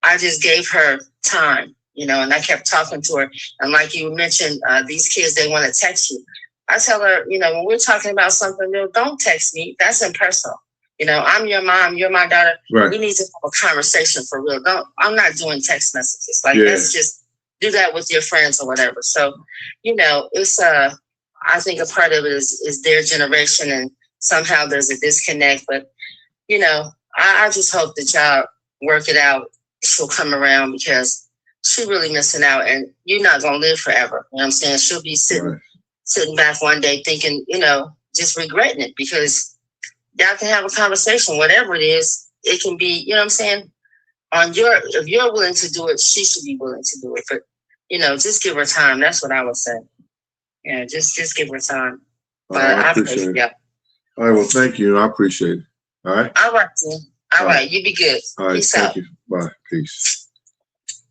I just gave her time. You know, and I kept talking to her. And like you mentioned, these kids, they want to text you. I tell her, you know, when we're talking about something new, don't text me. That's impersonal. You know, I'm your mom, you're my daughter. Right. We need to have a conversation for real. I'm not doing text messages. Like, let's just do that with your friends or whatever. So, you know, it's I think a part of it is their generation, and somehow there's a disconnect. But, you know, I just hope that y'all work it out. She'll come around because she's really missing out, and you're not going to live forever. You know what I'm saying? She'll be sitting back one day thinking, you know, just regretting it, because y'all can have a conversation, whatever it is. It can be, you know what I'm saying? If you're willing to do it, she should be willing to do it. But, you know, just give her time. That's what I would say. Yeah, just give her time. But I appreciate it. All right, well, thank you. I appreciate it. All right? All right, Tim. All right, you be good. All right, Peace thank out. you. Bye. Peace.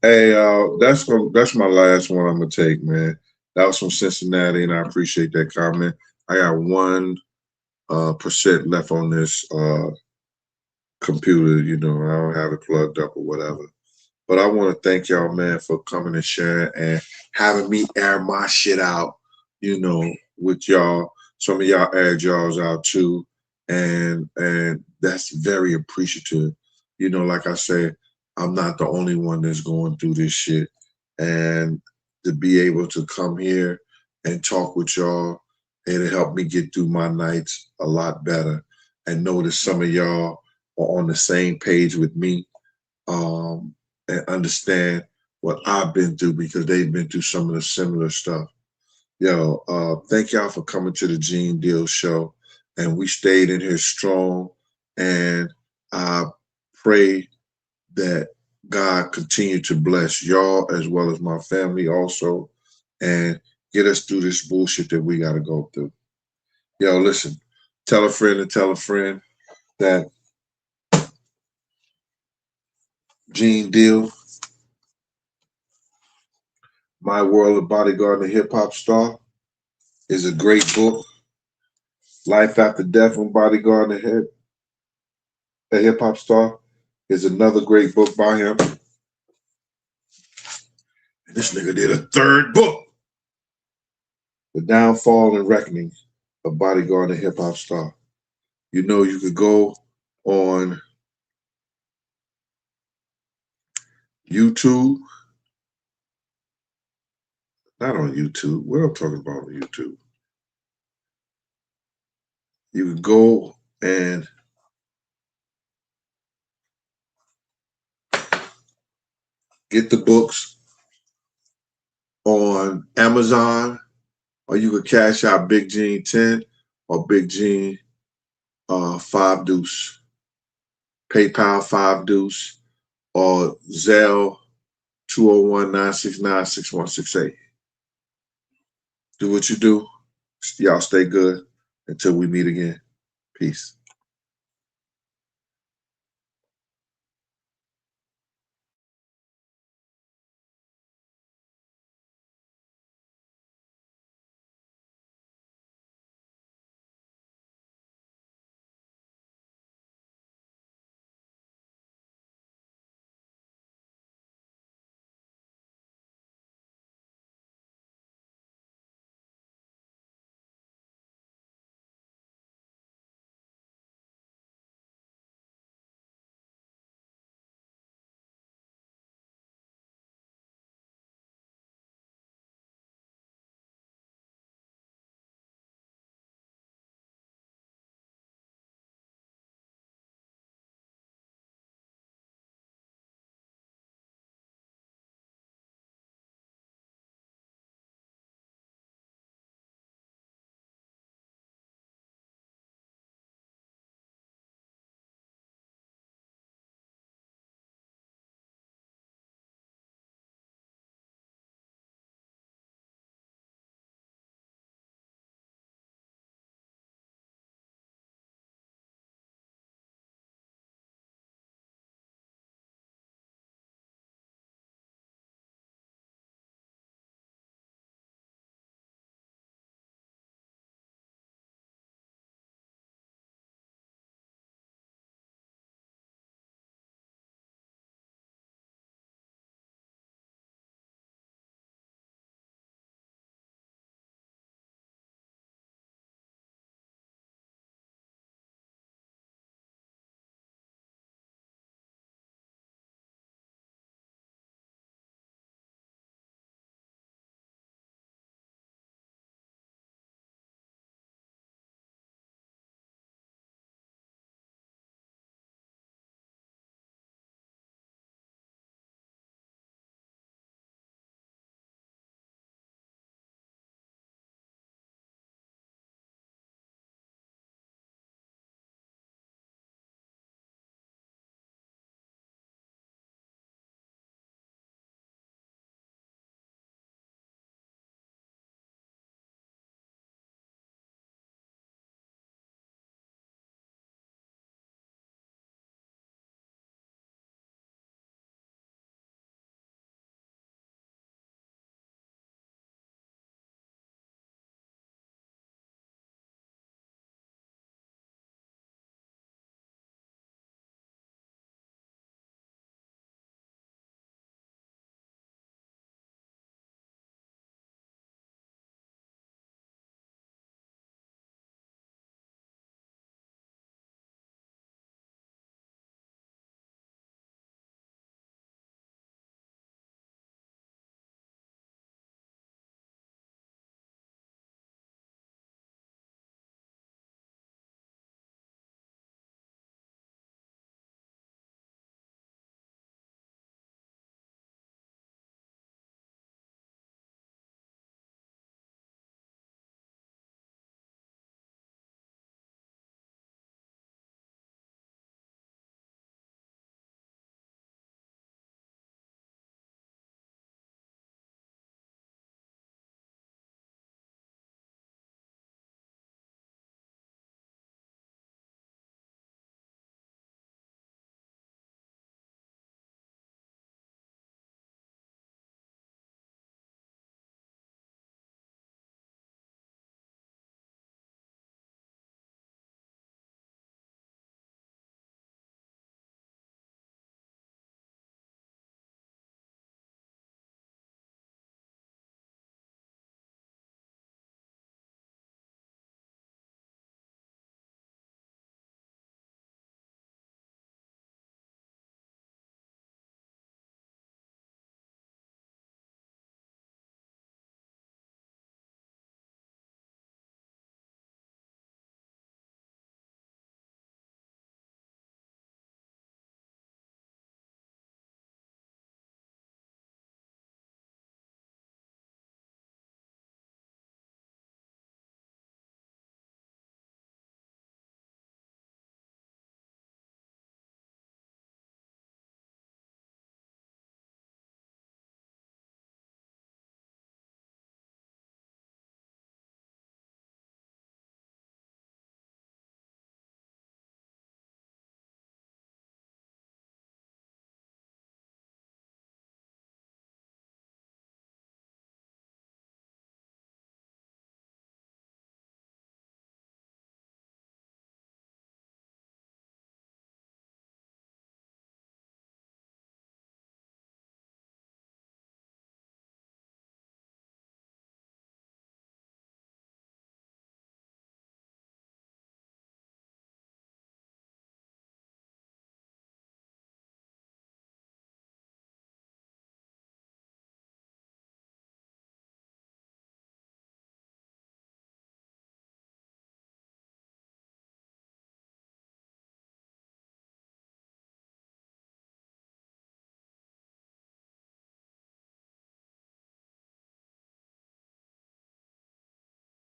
Hey, that's my last one I'm gonna take, man. That was from Cincinnati, and I appreciate that comment. I got 1% left on this computer. You know, I don't have it plugged up or whatever. But I want to thank y'all, man, for coming and sharing and having me air my shit out, you know, with y'all. Some of y'all aired y'all's out too, and that's very appreciative. You know, like I said, I'm not the only one that's going through this shit, and to be able to come here and talk with y'all, it'll help me get through my nights a lot better, and know that some of y'all are on the same page with me, and understand what I've been through, because they've been through some of the similar stuff. Yo, thank y'all for coming to the Gene Deal Show. And we stayed in here strong. And I pray that God continue to bless y'all as well as my family also, and get us through this bullshit that we got to go through. Yo, listen, tell a friend and tell a friend that Gene Deal, My World of Bodyguard and Hip Hop Star, is a great book. Life After Death on Bodyguard and a Hip Hop Star is another great book by him. And this nigga did a third book, The Downfall and Reckoning of Bodyguard and Hip Hop Star. You know, you could go on YouTube. Not on YouTube. What I'm talking about on YouTube. You can go and get the books on Amazon, or you could cash out Big Gene 10 or Big Gene 5 Deuce, PayPal 5 Deuce, or Zelle 201-969-6168. Do what you do. Y'all stay good until we meet again. Peace.